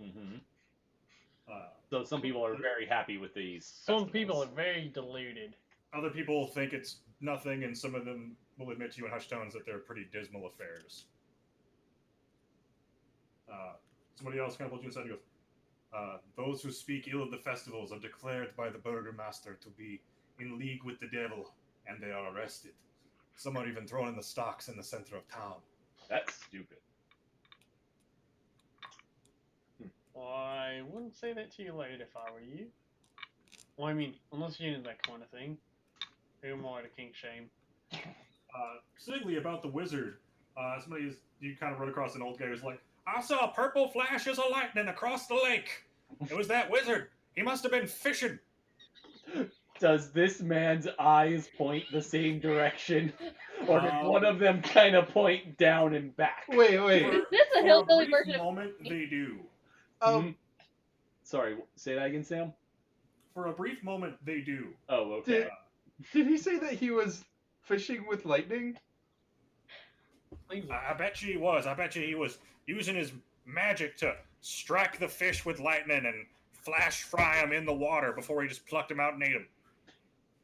Mm-hmm. Uh, So some people are very happy with these. Some people are festivals. very deluded. Other people think it's nothing, and some of them will admit to you in hushed tones that they're pretty dismal affairs. Somebody else kind of pulls you aside and goes, those who speak ill of the festivals are declared by the burgomaster to be in league with the devil, and they are arrested. Some are even thrown in the stocks in the center of town. That's stupid. I wouldn't say that to you later if I were you. Well, I mean, unless you're into that kind of thing. Who am I to kink shame? Specifically about the wizard, you kind of run across an old guy who's like, I saw purple flashes of lightning across the lake. It was that wizard. He must have been fishing. Does this man's eyes point the same direction? Or did one of them kind of point down and back? Wait. Is this a For hillbilly brief version of moment, they do. Sorry, say that again, Sam? For a brief moment, they do. Oh, okay. Did he say that he was fishing with lightning? I bet you he was. I bet you he was using his magic to strike the fish with lightning and flash fry him in the water before he just plucked him out and ate him.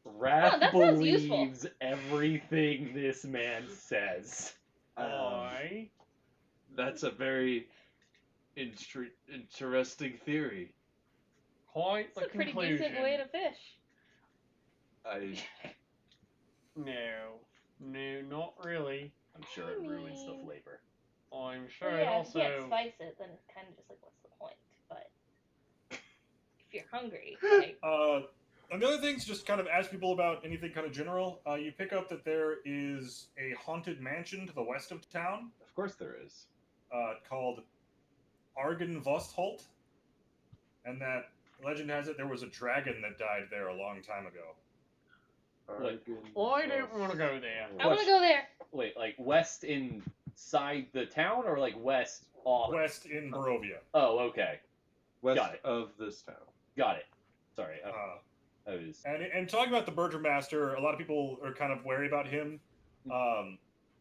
Wrath that sounds useful. believes everything this man says. Why? That's a very interesting theory. Quite the It's a pretty conclusion. decent way to fish. No, not really. I'm sure it ruins the flavor. I'm sure Well, it yeah, also. if you can't spice it, then it's kind of just like, what's the point? But if you're hungry, like, And the other things, just kind of ask people about anything kind of general. You pick up that there is a haunted mansion to the west of town. Of course there is. Called Argen Vostholt. And that legend has it there was a dragon that died there a long time ago. I don't want to go there. I want to go there. Wait, like west inside the town or like west off? West in Barovia. Oh, okay. West Got it. of this town. Got it. Sorry. I was... And talking about the Burgermaster, a lot of people are kind of wary about him.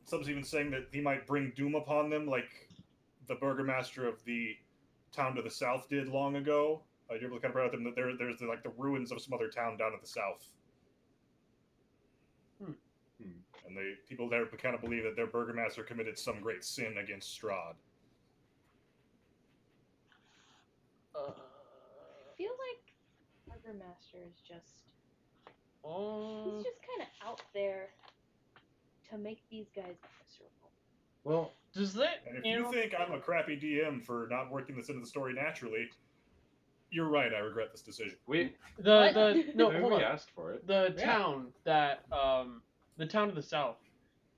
Some's even saying that he might bring doom upon them, like the Burgermaster of the town to the south did long ago. You're able to kind of bring out them that there's like the ruins of some other town down to the south. And people there kind of believe that their Burgermaster committed some great sin against Strahd. I feel like Burgermaster is just... he's just kind of out there to make these guys miserable. Well, does that... And if you think I'm a crappy DM for not working this into the story naturally, you're right, I regret this decision. no, hold on. we asked for it. The town that, the town to the south,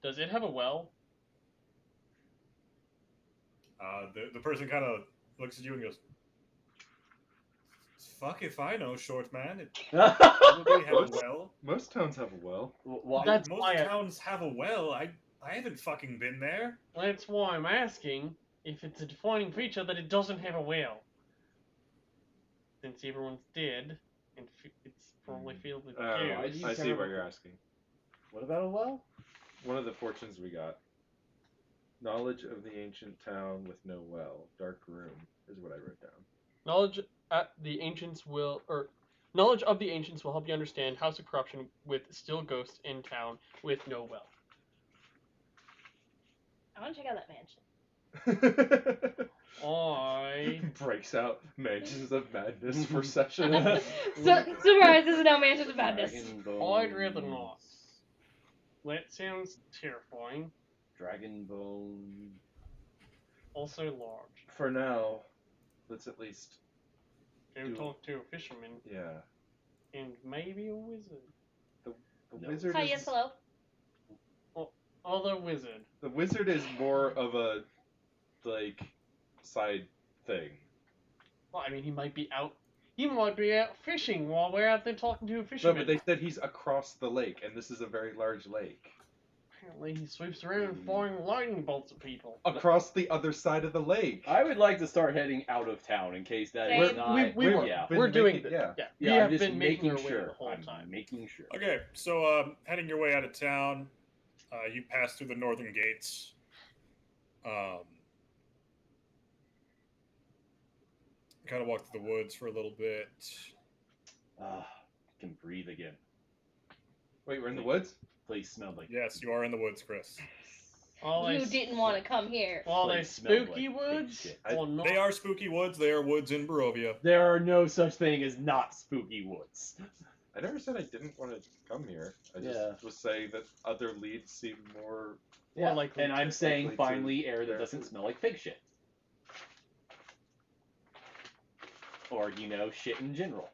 does it have a well? The person kind of looks at you and goes, fuck if I know, short man. It probably have a well. Most towns have a well. That's Most why towns have a well. I haven't fucking been there. That's why I'm asking if it's a defining feature that it doesn't have a well. Since everyone's dead, and it's probably filled with ghosts. I see what you're asking. What about a well? One of the fortunes we got. Knowledge of the ancient town with no well. Dark room is what I wrote down. Knowledge of the ancients will help you understand House of Corruption with still ghosts in town with no well. I want to check out that mansion. Breaks out Mansions of Madness for session. Surprise, this is now Mansions of Madness. I'd rather not. That sounds terrifying. Dragonbone. Also large. For now, let's at least Go talk to a fisherman. Yeah. And maybe a wizard. The wizard Hi, is... yes, hello. Other wizard. The wizard is more of a, like, side thing. Well, I mean, he might be out fishing while we're out there talking to a fisherman. No, but they said he's across the lake, and this is a very large lake. Apparently he sweeps around firing lightning bolts at people. Across the other side of the lake. I would like to start heading out of town in case that is not... We're doing this. Yeah. We I'm have just been making our way sure. the whole I'm time. making sure. Okay, so heading your way out of town, You pass through the northern gates. Kind of walk through the woods for a little bit. Can breathe again. Wait, we're in the woods? Place smelled like. Yes, you are in the woods, Chris. You didn't want to come here. All they Place smelled spooky like pig woods? shit. Or not? They are spooky woods. They are woods in Barovia. There are no such thing as not spooky woods. I never said I didn't want to come here. I just Yeah. was saying that other leads seem more. More likely and I'm to- saying likely to finally air that bear doesn't fruit. smell like pig shit. Or, shit in general.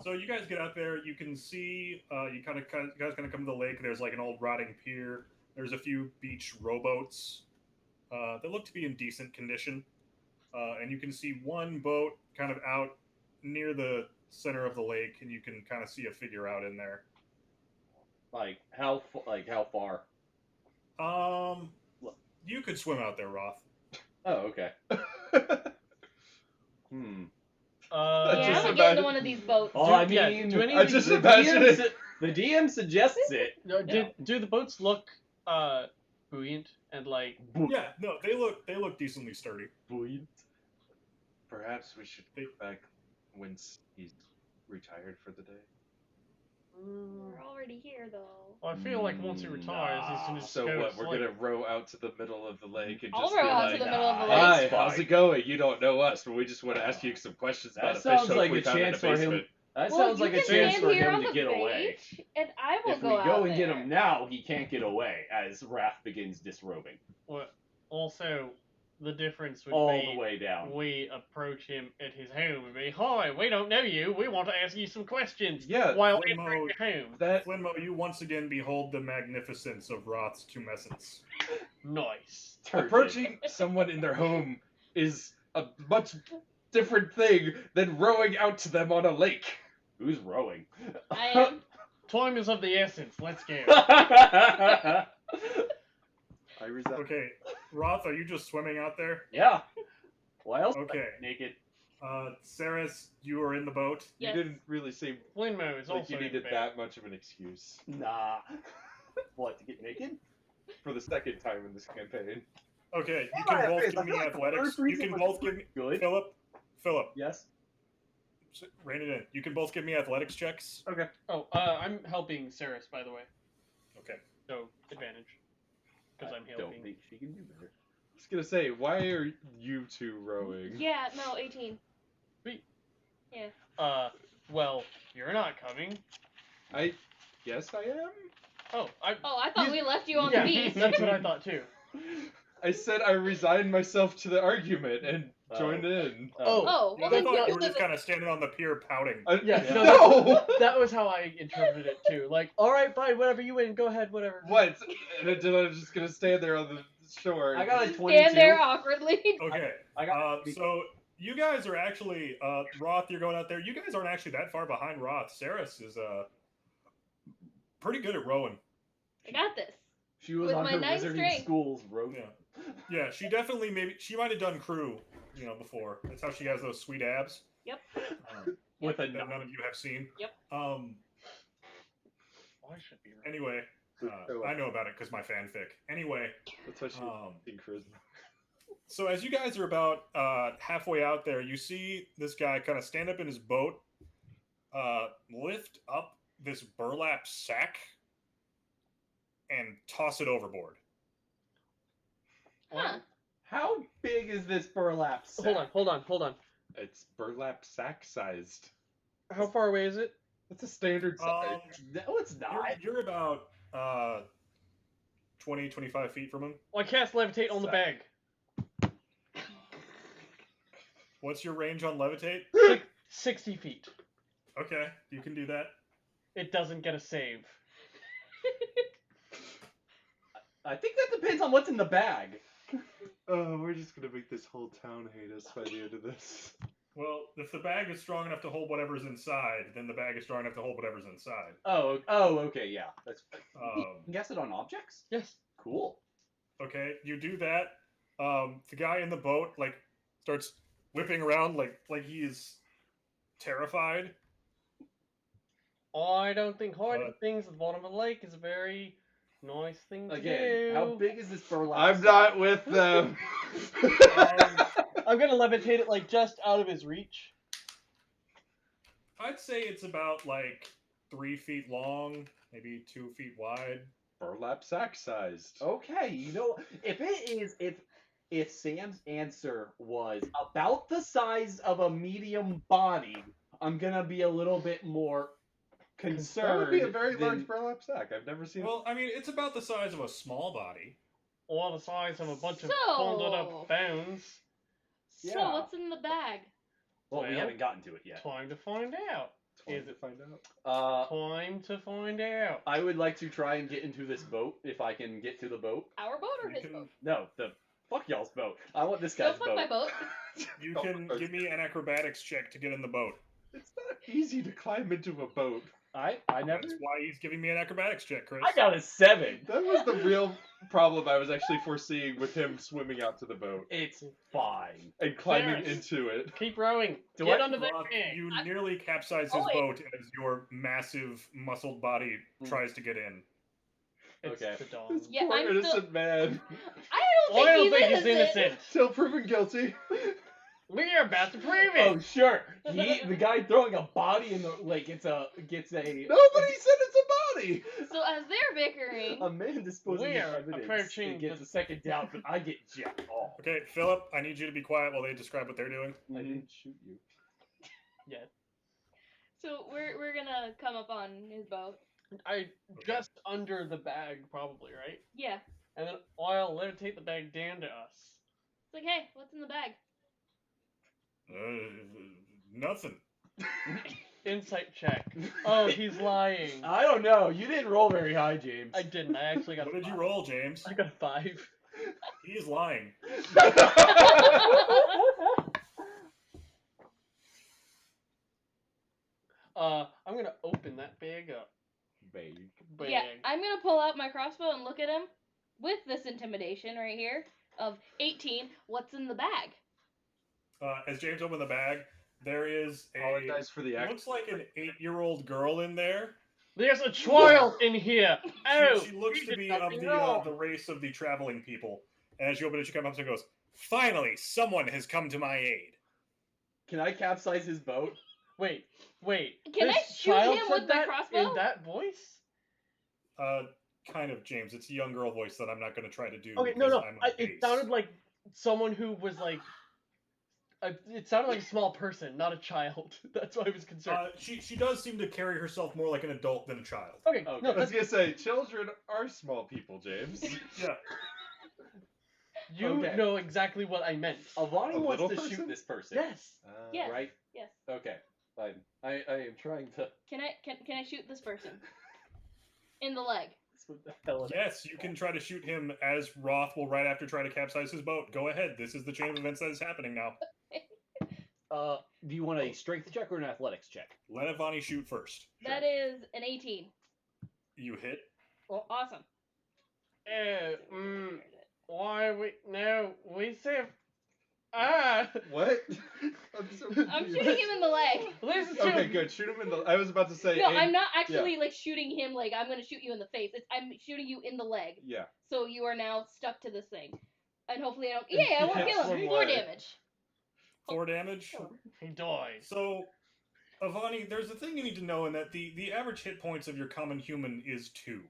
So you guys get out there. You can see. You guys kind of come to the lake. There's like an old rotting pier. There's a few beach rowboats that look to be in decent condition. And you can see one boat kind of out near the center of the lake, and you can kind of see a figure out in there. Like how far? You could swim out there, Roth. Oh, okay. Hmm. Yeah, just I'm gonna get imagine- into one of these boats. Well, I yeah, mean, do any I of just these, imagine it. The DM suggests it. no, do the boats look buoyant and like? Yeah, no, they look decently sturdy. Perhaps we should go back once he's retired for the day. We're already here, though. Well, I feel like once he retires, he's gonna just So go what? to We're sleep. gonna row out to the middle of the lake and I'll just row be out like, to the middle of the lake. "Hi, That's how's fine. it going? You don't know us, but we just want to ask you some questions That about a sounds fish hook like we a found in chance the for him. basement." That Well, sounds you like a can chance stand for here him on to the get away. beach, and I will If go we out go and there. get him now, he can't get away. As Wrath begins disrobing Well, also, the difference would all be the way down. we approach him at his home and be, "Hi, we don't know you. We want to ask you some questions." Yeah, While Flynn entering mode. your home. that Flinmo, you once again behold the magnificence of Roth's tumescence. Nice. Turgid. approaching someone in their home is a much different thing than rowing out to them on a lake. Who's rowing? I am. Time is of the essence. Let's go. I resent. Okay, Roth, are you just swimming out there? Yeah. Why else? Okay. Naked. Saris, you are in the boat. You Yes. didn't really seem Flinmo is like also you in needed bed. that much of an excuse Nah. What, to get naked? for the second time in this campaign. Okay, you Yeah, can both I give me feel like the athletics. first You reason can was both give me Good. Philip. Yes. Rein it in. You can both give me athletics checks. Okay. Oh, I'm helping Saris, by the way. Okay. So, advantage. Because I'm Don't helping. think she can do better. I was gonna say, why are you two rowing? Yeah, no, 18. Well, you're not coming. Yes, I am. Oh, Oh, I thought we left you on yeah, the beach. that's what I thought too. I said I resigned myself to the argument and Oh. joined in. Oh, Yeah, well I then thought you you were just kind of standing on the pier pouting. Yeah, Yeah. no, No! that was how I interpreted it too. Like, all right, fine, whatever you win, go ahead, whatever. What? And then I was just gonna stand there on the shore. I got a 22. stand there awkwardly. Okay. I got So you guys are actually Roth. You're going out there. You guys aren't actually that far behind Roth. Saris is pretty good at rowing. I got this. She was with on my her 9 wizarding strength. school's road. Yeah. Yeah, she definitely she might have done crew, before. That's how she has those sweet abs. Yep. With a That none of you have seen. Yep. Oh, I should be right. Anyway, I know about it because my fanfic. Anyway, That's why she in charisma. so as you guys are about halfway out there, you see this guy kind of stand up in his boat, lift up this burlap sack, and toss it overboard. Huh. How big is this burlap sack? Hold on. It's burlap sack sized. How far away is it? That's a standard size. No, it's not. You're about 20, 25 feet from him. Well, I cast levitate on the bag. What's your range on levitate? 60 feet. Okay, you can do that. It doesn't get a save. I think that depends on what's in the bag. Oh, we're just gonna make this whole town hate us by the end of this. Well, if the bag is strong enough to hold whatever's inside, then the bag is strong enough to hold whatever's inside. Oh, okay, yeah. That's. You can guess it on objects. Yes. Cool. Okay, you do that. The guy in the boat starts whipping around like he is terrified. I don't think hiding things at the bottom of the lake is a very nice thing to Again, do. how big is this burlap? I'm not with them. I'm gonna levitate it like just out of his reach. I'd say it's about like 3 feet long, maybe 2 feet wide. Burlap sack sized. Okay, you know, if Sam's answer was about the size of a medium body, I'm gonna be a little bit more concerned. That would be a very than- large burlap sack. I've never seen. Well, I mean, it's about the size of a small body. Or the size of a bunch of So- bundled up bones. So Yeah. what's in the bag? Well, we Well, haven't gotten to it yet. Time to find out. Time Is to it find out? time to find out? I would like to try and get into this boat if I can get to the boat. Our boat or You his can- boat? No, the fuck y'all's boat. I want this Don't guy's fuck boat. my boat. You Oh, can give me an acrobatics check to get in the boat. It's not easy to climb into a boat. I never. That's why he's giving me an acrobatics check, Chris. I got a 7. That was the real problem I was actually foreseeing with him swimming out to the boat It's fine. and climbing Ferris. into it. Keep rowing. Do Get I- under the Roth, thing. you nearly capsize his Oh, wait. boat as your massive muscled body tries to get in. It's Okay. the dawn. Yeah, Poor I'm still- innocent man. I don't think he's innocent. Still proven guilty. We are about to prove it. Oh sure, the guy throwing a body in the lake gets a. Nobody said it's a body. So as they're bickering, A man disposing We of are evidence. approaching It gets the- a second doubt, but I get jacked off. Okay, Philip, I need you to be quiet while they describe what they're doing. I didn't shoot you. Yeah. so we're gonna come up on his boat. Just under the bag, probably, right? Yeah. And then I'll levitate the bag down to us. It's like, hey, what's in the bag? Nothing. Insight check. Oh, he's lying. I don't know. You didn't roll very high, James. I didn't. I actually got What a did you 5. roll, James? I got a 5. He's lying. I'm gonna open that bag up. Bag. Bag. Yeah, I'm gonna pull out my crossbow and look at him with this intimidation right here of 18. What's in the bag? As James opened the bag, there is Apologize for the it act. looks like an 8-year-old girl in there. There's a child in here. Oh, She looks we to did be of nothing the wrong. race of the traveling people. And as you open it, she comes up and goes, "Finally, someone has come to my aid." Can I capsize his boat? Wait. Can I This shoot child him said with my that crossbow? in that voice? Kind of, James. It's a young girl voice that I'm not going to try to do. Okay, because no. I'm on It base. sounded like someone who was like. It sounded like a small person, not a child. That's why I was concerned. She does seem to carry herself more like an adult than a child. Okay, okay. no, I was gonna say, children are small people, James. Yeah. you Okay. know exactly what I meant. Avani A wants little to person? shoot this person. Yes. Yes. Right? Yes. Okay. Fine. I am trying to. Can I shoot this person in the leg? What the hell is Yes, you can try to shoot him as Roth will right after try to capsize his boat. Go ahead. This is the chain of events that is happening now. Do you want a strength check or an athletics check? Let Avani shoot first. That is an 18. You hit. Awesome. Why we said What? I'm so confused. I'm shooting him in the leg. Listen to Okay, good. Shoot him in the. I was about to say. No, aim- I'm not actually like shooting him like I'm gonna shoot you in the face. I'm shooting you in the leg. Yeah. So you are now stuck to this thing. And hopefully I don't And I he won't hits kill him. one 4 way. damage. 4 damage. he died. So, Avani, there's a thing you need to know in that the average hit points of your common human is 2.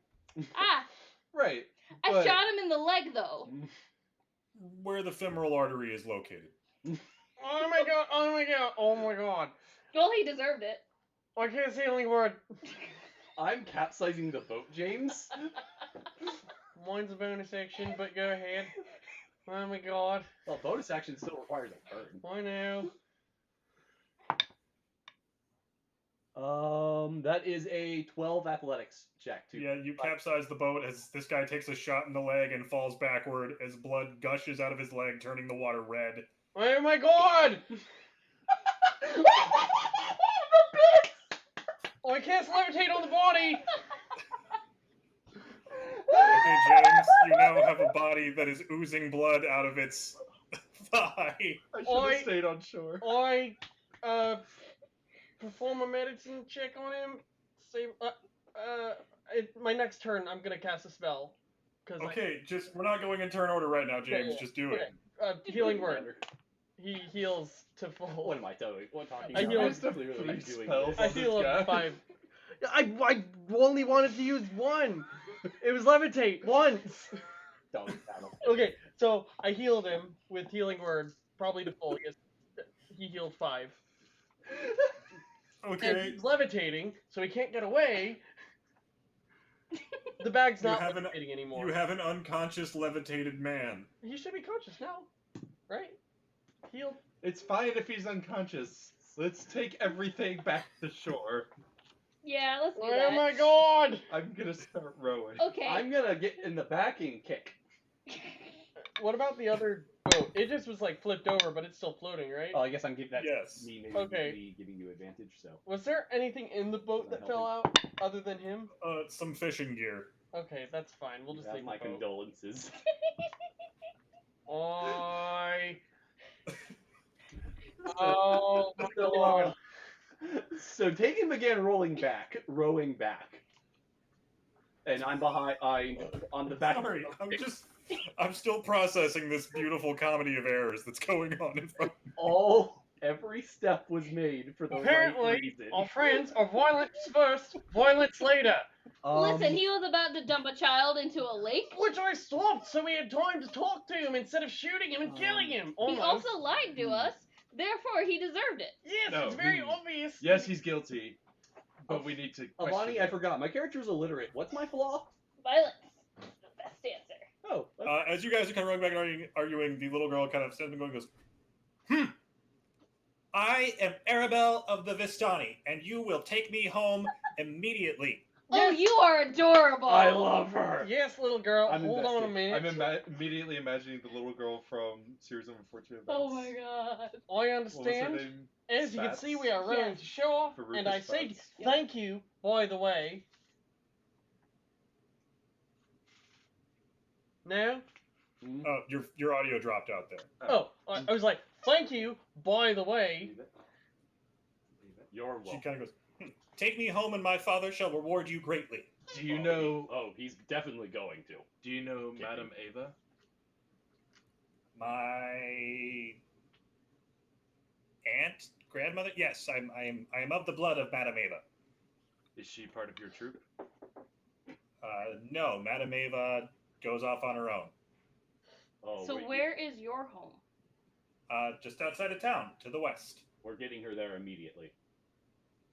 Ah! Right. I But- shot him in the leg though. Where the femoral artery is located. Oh my god! Oh my god! Oh my god! Well, he deserved it. I can't say only word. I'm capsizing the boat, James. Mine's a bonus action, but go ahead. Oh my god! Well, bonus action still requires a burn. I know. That is a 12 athletics check. Yeah, you capsize the boat as this guy takes a shot in the leg and falls backward as blood gushes out of his leg, turning the water red. Oh my god! Oh, I can't levitate on the body! Okay, James, you now have a body that is oozing blood out of its thigh. I should Oi. have stayed on shore. I perform a medicine check on him. save. My next turn, I'm gonna cast a spell. Okay, we're not going in turn order right now, James. Yeah. Just do it. Healing word. He heals to full. What am I telling? What talking I about? heal- I'm clearly doing spells. this. I heal this guy. up 5. I only wanted to use 1. It was levitate once. Don't battle. Okay, so I healed him with healing word, probably to full. He healed 5. And Okay. he's levitating, so he can't get away. The bag's You not have levitating anymore. You have an unconscious levitated man. He should be conscious now, right? Healed. It's fine if he's unconscious. Let's take everything back to shore. Yeah, let's do Oh that. my god! I'm gonna start rowing. Okay. I'm gonna get in the back and kick. What about the other boat? It just was like flipped over, but it's still floating, right? Oh, I guess I'm giving that Yes. me Okay. maybe giving you advantage. So Was there anything in the boat Does that that fell out other than him? Some fishing gear. Okay, that's fine. We'll you just have leave my the boat. condolences. Oh my god. So Tegan began rowing back, and I'm on the back. Sorry, I'm still processing this beautiful comedy of errors that's going on in front of me. Every step was made for the Apparently, right reason. our friends are violence first, violence later. Listen, he was about to dump a child into a lake. Which I stopped so we had time to talk to him instead of shooting him and killing him. He Almost. also lied to us, therefore he deserved it. Yes, No, it's very obvious. Yes, he's guilty, but we need to. Avani, question I him. forgot. My character's illiterate. What's my flaw? Violence. The best answer. Oh, As you guys are kind of rowing back and arguing, the little girl kind of stands and going, goes, I am Arabelle of the Vistani, and you will take me home immediately. Oh, you are adorable. I love her. Yes, little girl. I'm Hold on a invested. minute. I'm immediately imagining the little girl from Series of Unfortunate Events. Oh my god. I What was her understand. name? As you can see, we are Spats? rowing to shore, Veruca and I say Spats. thank you, by the way. Now? Oh, your audio dropped out there. Oh, I was like, thank you, by the way. You're She welcome. kind of goes, take me home and my father shall reward you greatly. Do you know? He's definitely going to. Do you know Kidding. Madame Ava? My aunt, grandmother? Yes, I am of the blood of Madame Ava. Is she part of your troop? No, Madame Ava goes off on her own. Oh, So wait, where is your home? Just outside of town, to the west. We're getting her there immediately.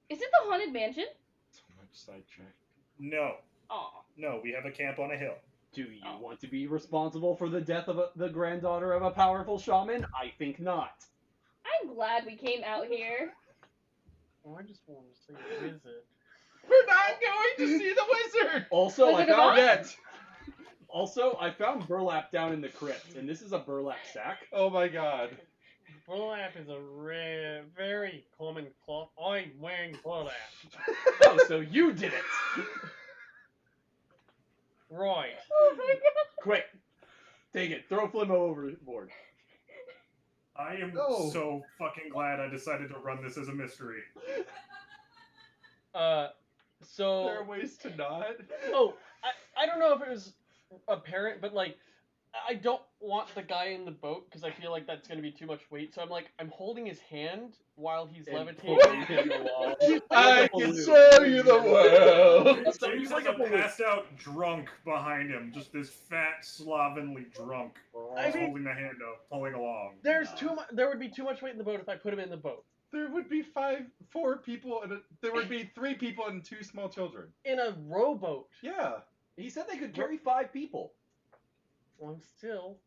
Is it the haunted mansion? So much sidetrack. No, Aw. no, we have a camp on a hill. Do you Oh. want to be responsible for the death of the granddaughter of a powerful shaman? I think not. I'm glad we came out here. Oh, I just wanted to see a wizard. We're not going to see the wizard. Also, Wizard I of found Oz? Yet. Also, I found burlap down in the crypt, and this is a burlap sack. Oh my god. Burlap is a rare, very common cloth. I'm wearing burlap. Oh, so you did it! Right. Oh my god. Quick, take it. Throw Flimmo overboard. I am No. so fucking glad I decided to run this as a mystery. So. There are ways to not. Oh, I don't know if it was apparent, but like, I don't want the guy in the boat because I feel like that's going to be too much weight. So I'm holding his hand while he's And levitating. pulling him along. I can show you the world. So he's like a passed out drunk behind him, just this fat, slovenly drunk, I just mean- holding the hand up, pulling along. There's there would be too much weight in the boat if I put him in the boat. There would be 4 people, and there would be 3 people and 2 small children. In a rowboat. Yeah. He said they could carry 5 people. Well, I'm still.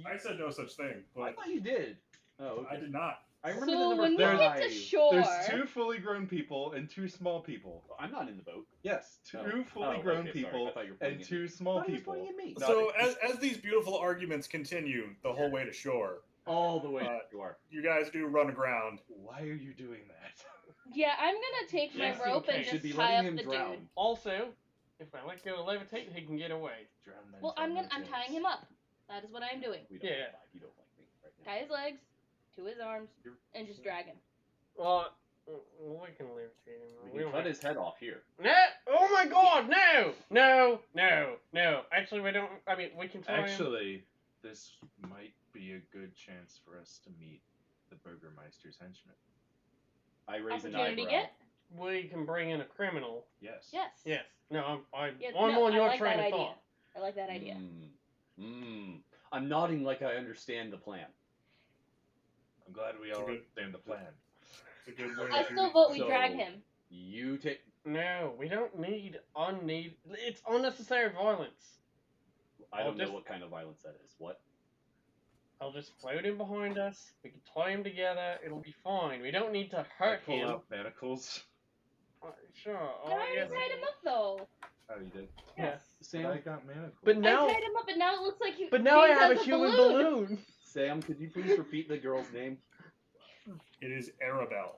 I said no such thing, I but thought you did. Oh, I okay. did not. I remember So the number when we 5. get to shore, There's 2 fully grown people and 2 small people. I'm not in the boat. Yes, 2 Oh. fully Oh, grown okay, sorry. people I thought you were pointing and at me. 2 small Why are you people. pointing at me? Not So inclusive. as these beautiful arguments continue the whole way to shore, All the way to Uh, shore. you guys do run aground. Why are you doing that? yeah, I'm gonna take my Just in rope and case. Should be just tie letting up him the drown. dude. Also, if I let go of levitate, he can get away. Drown them Well, from I'm their tying sins. him up. That is what I'm doing. We don't Yeah. like you don't like me right now. Tie his legs to his arms and just drag him. We can levitate him. We can cut his head off here. No! Oh my God! No! No! No! No! Actually, we don't. I mean, we can try. Actually, this might be a good chance for us to meet the Burgermeister's henchman. I raise an Opportunity eyebrow. get? We can bring in a criminal. Yes. Yes. Yes. No, I'm Yeah, on no, your I like train that of idea. thought. I like that idea. I'm nodding like I understand the plan. I'm glad we all understand the plan. It's a good way I to- still vote we So- drag him. You take. No, we don't need It's unnecessary violence. I don't know just- what kind of violence that is. What? I'll just float him behind us. We can tie him together. It'll be fine. We don't need to I hurt pull him. out manacles. Sure. I already tied him up though. Oh, you did? Yeah. But I got manacles. But now, I tied him up, and now it looks like he. but now I he's have a as human balloon. Sam, could you please repeat the girl's name? It is Arabelle.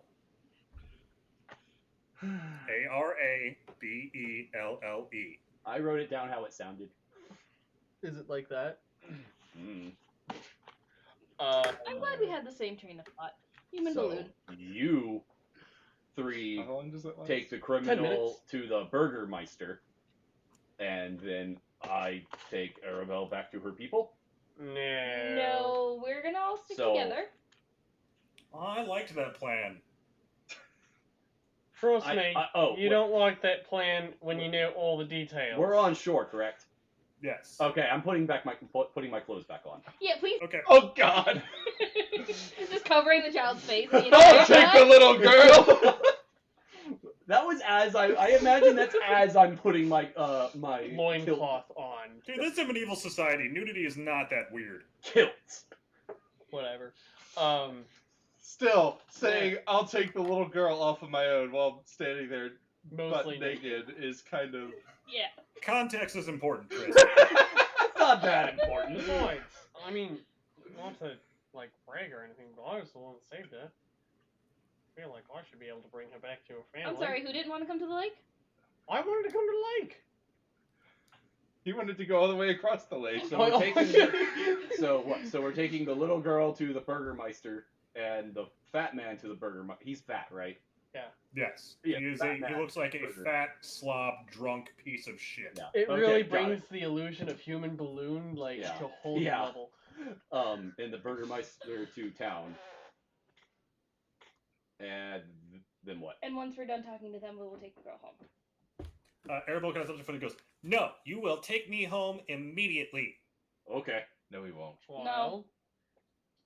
Arabelle. I wrote it down how it sounded. Is it like that? Mm. I'm glad we had the same train of thought. Human So balloon. you three How long does that last? take the 10 criminal minutes. to the Burgermeister, and then I take Arabelle back to her people. No. No, we're gonna all stick So- together. I liked that plan. Trust me, oh, you wait. don't like that plan when you know all the details. We're on shore, correct? Yes. Okay, I'm putting my clothes back on. Yeah, please. Okay. Oh God! Just covering the child's face. You know, Don't take the little girl. That was as I imagine that's as I'm putting my my loincloth on. Dude, this is a medieval society. Nudity is not that weird. kilts. Whatever. Still saying I'll take the little girl off of my own while standing there Mostly butt naked is kind of. Yeah. Context is important, Chris. It's not that important. Besides, I mean, not to like brag or anything, but I was the one that saved her. I feel like I should be able to bring her back to her family. I'm sorry, who didn't want to come to the lake? I wanted to come to the lake. He wanted to go all the way across the lake. So we're taking so what? So we're taking the little girl to the Burgermeister and the fat man to the Burgermeister. He's fat, right? Yes. Yeah, He fat man. looks like a Burger. fat, slob, drunk piece of shit. Yeah. It Okay, really got brings the illusion of human balloon like Yeah. to a whole new Yeah. level. And the Burgermeister to town. And then what? And once we're done talking to them, we will take the girl home. Arabelle kind of stops her foot and goes, "No, you will take me home immediately." Okay, No, he won't. Well,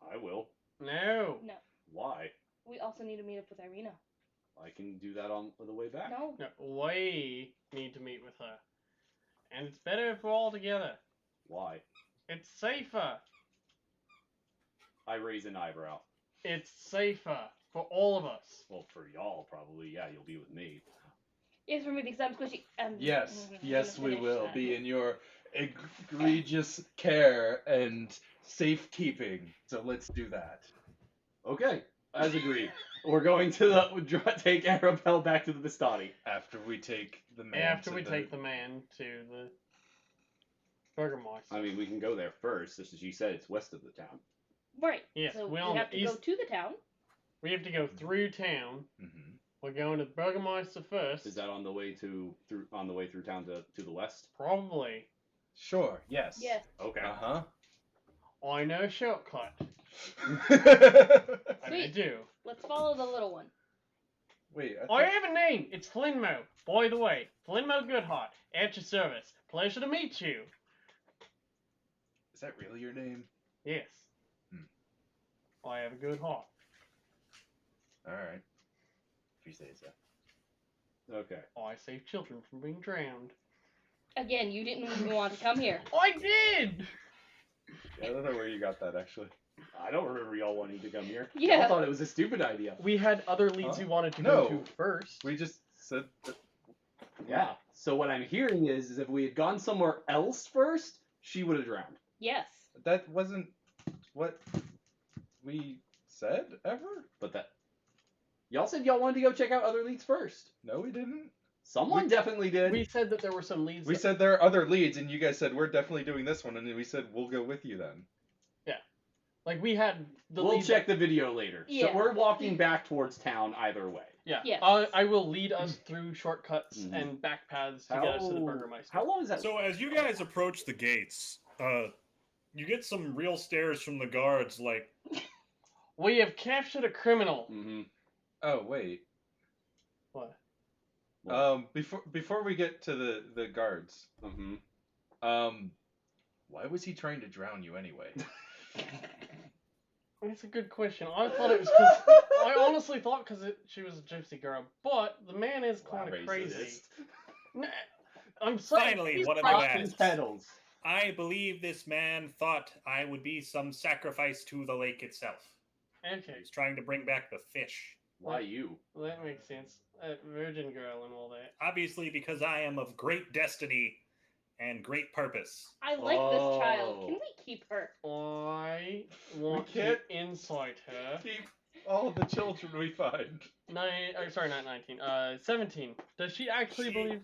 I will. no. No. Why? We also need to meet up with Irina. I can do that on the way back. No. No, we need to meet with her. And it's better if we're all together. Why? It's safer. I raise an eyebrow. It's safer for all of us. Well, for y'all, probably. Yeah, you'll be with me. Yes, for me because I'm squishy. Yes, I'm yes, gonna we finish will that. be in your egregious care and safekeeping. So let's do that. Okay, as agreed. We're going to take Arabelle back to the Bastani. After we take the man. After to we take the man to the Burgermeister. I mean, we can go there first. Just as you said, it's west of the town. Right. Yes, So we we on have the to go east- to the town. We have to go through town. Mm-hmm. We're going to the Burgermeister first. Is that on the way through town to the west? Probably. Sure. Yes. Yes. Okay. Uh I know a shortcut. huh. I Sweet. do. Let's follow the little one. Wait. I have a name. It's Flinmo. By the way, Flinmo Goodheart. At your service. Pleasure to meet you. Is that really your name? Yes. I have a good heart. All right. If you say so. Okay. I save children from being drowned. Again, you didn't even want to come here. I did! Yeah, I don't know where you got that actually. I don't remember y'all wanting to come here. Yeah. Y'all thought it was a stupid idea. We had other leads Huh? we wanted to No. go to first. We just said that. Yeah. So what I'm hearing is if we had gone somewhere else first, she would have drowned. Yes. That wasn't what we said ever. But that y'all said y'all wanted to go check out other leads first. No, we didn't. Someone definitely did. We said that there were some leads. We said there are other leads, and you guys said we're definitely doing this one, and then we said we'll go with you then. Like, we had the We'll leads check the video later. Yeah. So we're walking back towards town either way. Yeah. Yes. I will lead us through shortcuts and back paths to get us to the Burgermeister. How long is that? So as you guys approach the gates, you get some real stares from the guards, like, We have captured a criminal. Mm-hmm. Oh wait. What? Before we get to the guards, Mm-hmm. why was he trying to drown you anyway? That's a good question. I thought it was because I honestly thought because she was a gypsy girl, but the man is kind of crazy. Nah, I'm saying finally, one of you asks, pedals. I believe this man thought I would be some sacrifice to the lake itself. Okay, He's trying to bring back the fish. Why you? well, that makes sense. Virgin girl and all that. Obviously, because I am of great destiny and great purpose. I like this child. Can we keep her? I want can't to incite her. Keep all the children we find. Sorry, not 19. 17. Does she actually believe?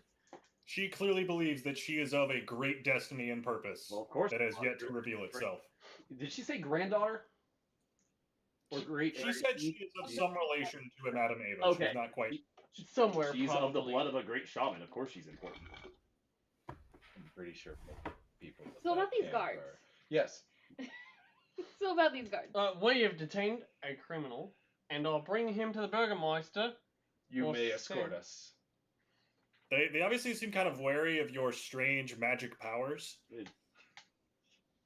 She clearly believes that she is of a great destiny and purpose. Well, of course. That has yet to reveal itself. Did she say granddaughter? Or great? She said she is of some relation to Madame Ava. Okay. She's not quite. Somewhere, She's probably. of the blood of a great shaman. Of course, she's important. I'm pretty sure people. with So that about these camp guards. are- Yes. So about these guards. We have detained a criminal, and I'll bring him to the Burgermeister. You Well, may same. escort us. They obviously seem kind of wary of your strange magic powers.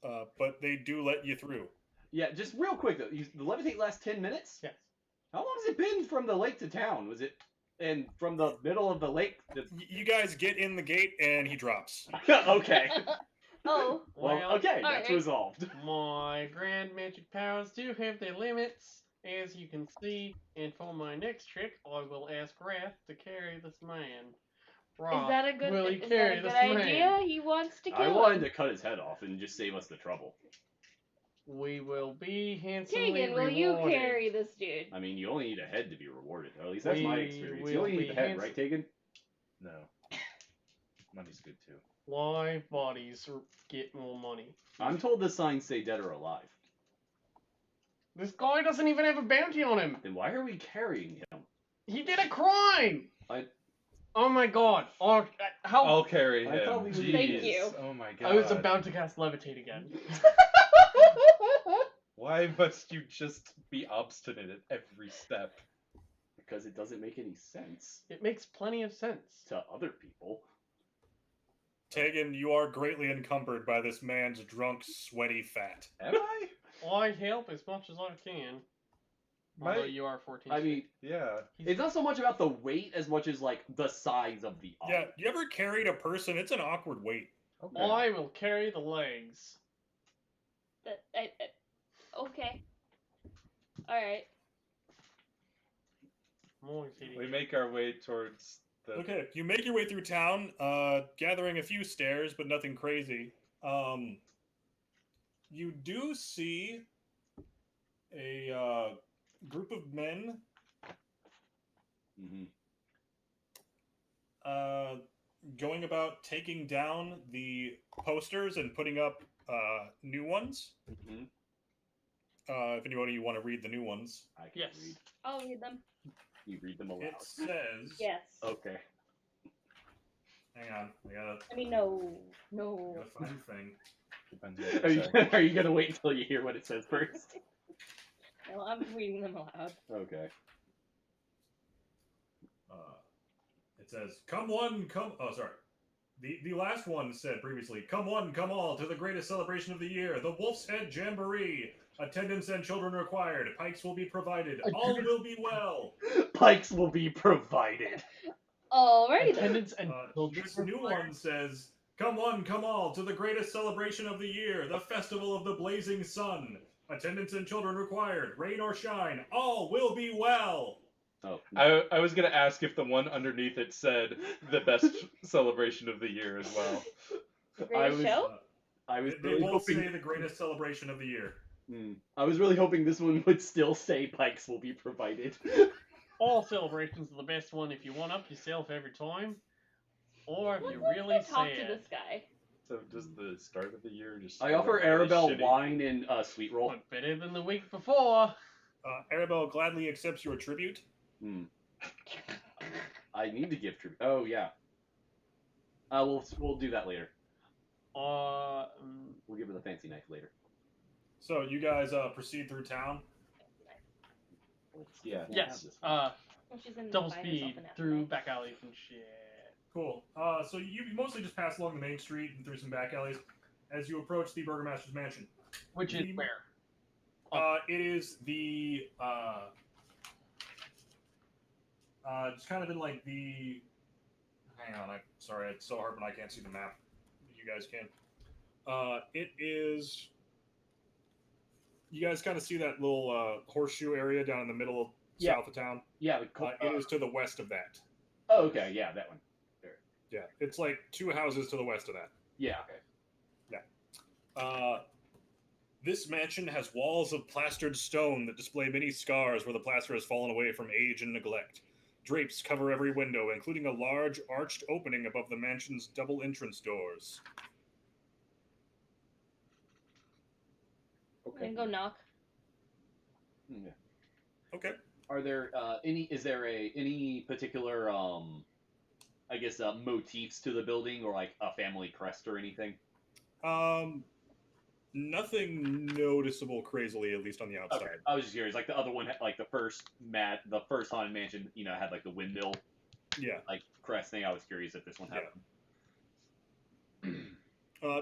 But they do let you through. Yeah, just real quick though. The levitate lasts 10 minutes. Yes. How long has it been from the lake to town? Was it, and from the middle of the lake? You guys get in the gate and he drops. Okay. Oh. Well, okay, that's alright. resolved. My grand magic powers do have their limits, as you can see, and for my next trick, I will ask Wrath to carry this man. Is that a good, will he is that carry a good this idea? man? He wants to kill I him. wanted to cut his head off and just save us the trouble. We will be handsomely Kagan, will rewarded. you carry this dude? I mean, you only need a head to be rewarded. Or at least that's my We experience. will You only need be the head, handsome. right, Tegan? No. Money's good too. Live bodies get more money. I'm told the signs say dead or alive. This guy doesn't even have a bounty on him. Then why are we carrying him? He did a crime. I- Oh my god. Oh, how? I'll carry him. I thought we were- Jeez. Thank you. Oh my god. I was about to cast levitate again. Why must you just be obstinate at every step? Because it doesn't make any sense It makes plenty of sense. to other people. Tegan, you are greatly encumbered by this man's drunk, sweaty fat. Am I? I help as much as I can. My- Although you are 14. I mean, Yeah. it's not so much about the weight as much as like the size of the arm. Yeah, you ever carried a person? It's an awkward weight. Okay. I will carry the legs. Okay. Alright. We make our way towards the. Okay, you make your way through town, gathering a few stairs, but nothing crazy. You do see a group of men Mm-hmm. going about taking down the posters and putting up new ones. Mm-hmm. If anybody want to read the new ones, I can Yes. read. I'll read them. You read them aloud. it says. Yes. Okay. Hang on, I gotta I mean, no. No. find the thing. Depends on what Are you you, say. are you gonna wait until you hear what it says first? No, I'm reading them aloud. Okay. It says, "Come one, come." Oh, sorry. The last one said previously, "Come one, come all to the greatest celebration of the year, the Wolf's Head Jamboree. Attendance and children required. Pikes will be provided. All will be well." Pikes will be provided. Alrighty then. Attendance and This new one says, "Come one, come all to the greatest celebration of the year, the Festival of the Blazing Sun. Attendance and children required. Rain or shine, all will be well." Oh. I was gonna ask if the one underneath it said the best celebration of the year as well. Greatest show? I was They really both hoping. say the greatest celebration of the year. I was really hoping this one would still say pikes will be provided. all celebrations are the best one if you one up yourself every time, or if Let's you're really talk sad. to this guy. So does the start of the year just? I offer really Arabelle shitty? wine and sweet roll. But better than the week before. Arabelle gladly accepts your tribute. I need to give tribute. Oh yeah. We'll do that later. We'll give her the fancy knife later. So you guys proceed through town. Yeah. Yes. She's gonna Double buy herself speed an apple through knife. back alleys and shit. Cool. So you mostly just pass along the main street and through some back alleys as you approach the burgomaster's mansion. Which is where? It is the it's kind of in like the. Hang on, sorry, it's so hard when I can't see the map. You guys can. It is. You guys kind of see that little horseshoe area down in the middle of south of town? Yeah. It is to the west of that. Oh, okay. Yeah, that one. There. Yeah, it's like 2 houses to the west of that. Yeah. Okay. This mansion has walls of plastered stone that display many scars where the plaster has fallen away from age and neglect. Drapes cover every window, including a large arched opening above the mansion's double entrance doors. Okay. I'm gonna go knock. Yeah. Okay. Are there any particular I guess motifs to the building or like a family crest or anything? Nothing noticeable crazily, at least on the outside. Okay. I was just curious. Like the other one, like the first haunted mansion, had like the windmill, like crest thing. I was curious if this one had them.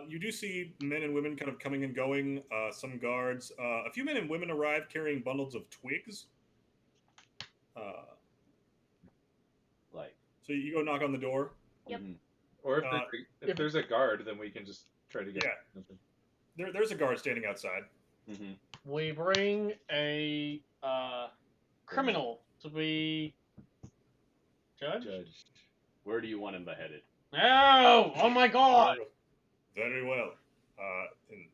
You do see men and women kind of coming and going. Some guards. A few men and women arrive carrying bundles of twigs. So you go knock on the door. Yep. Mm-hmm. Or if there's a guard, then we can just try to get something. There's a guard standing outside. Mm-hmm. We bring a criminal to be judged. Where do you want him beheaded? No! Oh my god! Very well. And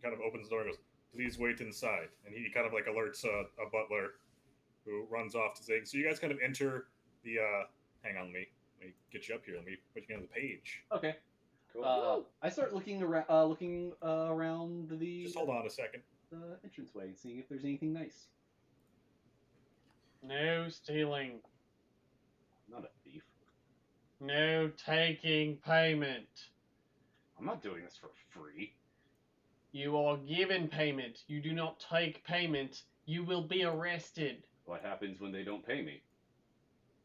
kind of opens the door and goes, "Please wait inside." And he kind of like alerts a butler who runs off to say, so you guys kind of enter the, hang on, let me get you up here. Let me put you on the page. Okay. Cool. I start looking around the. Just hold on a second. The entranceway, seeing if there's anything nice. No stealing. I'm not a thief. No taking payment. I'm not doing this for free. You are given payment. You do not take payment. You will be arrested. What happens when they don't pay me?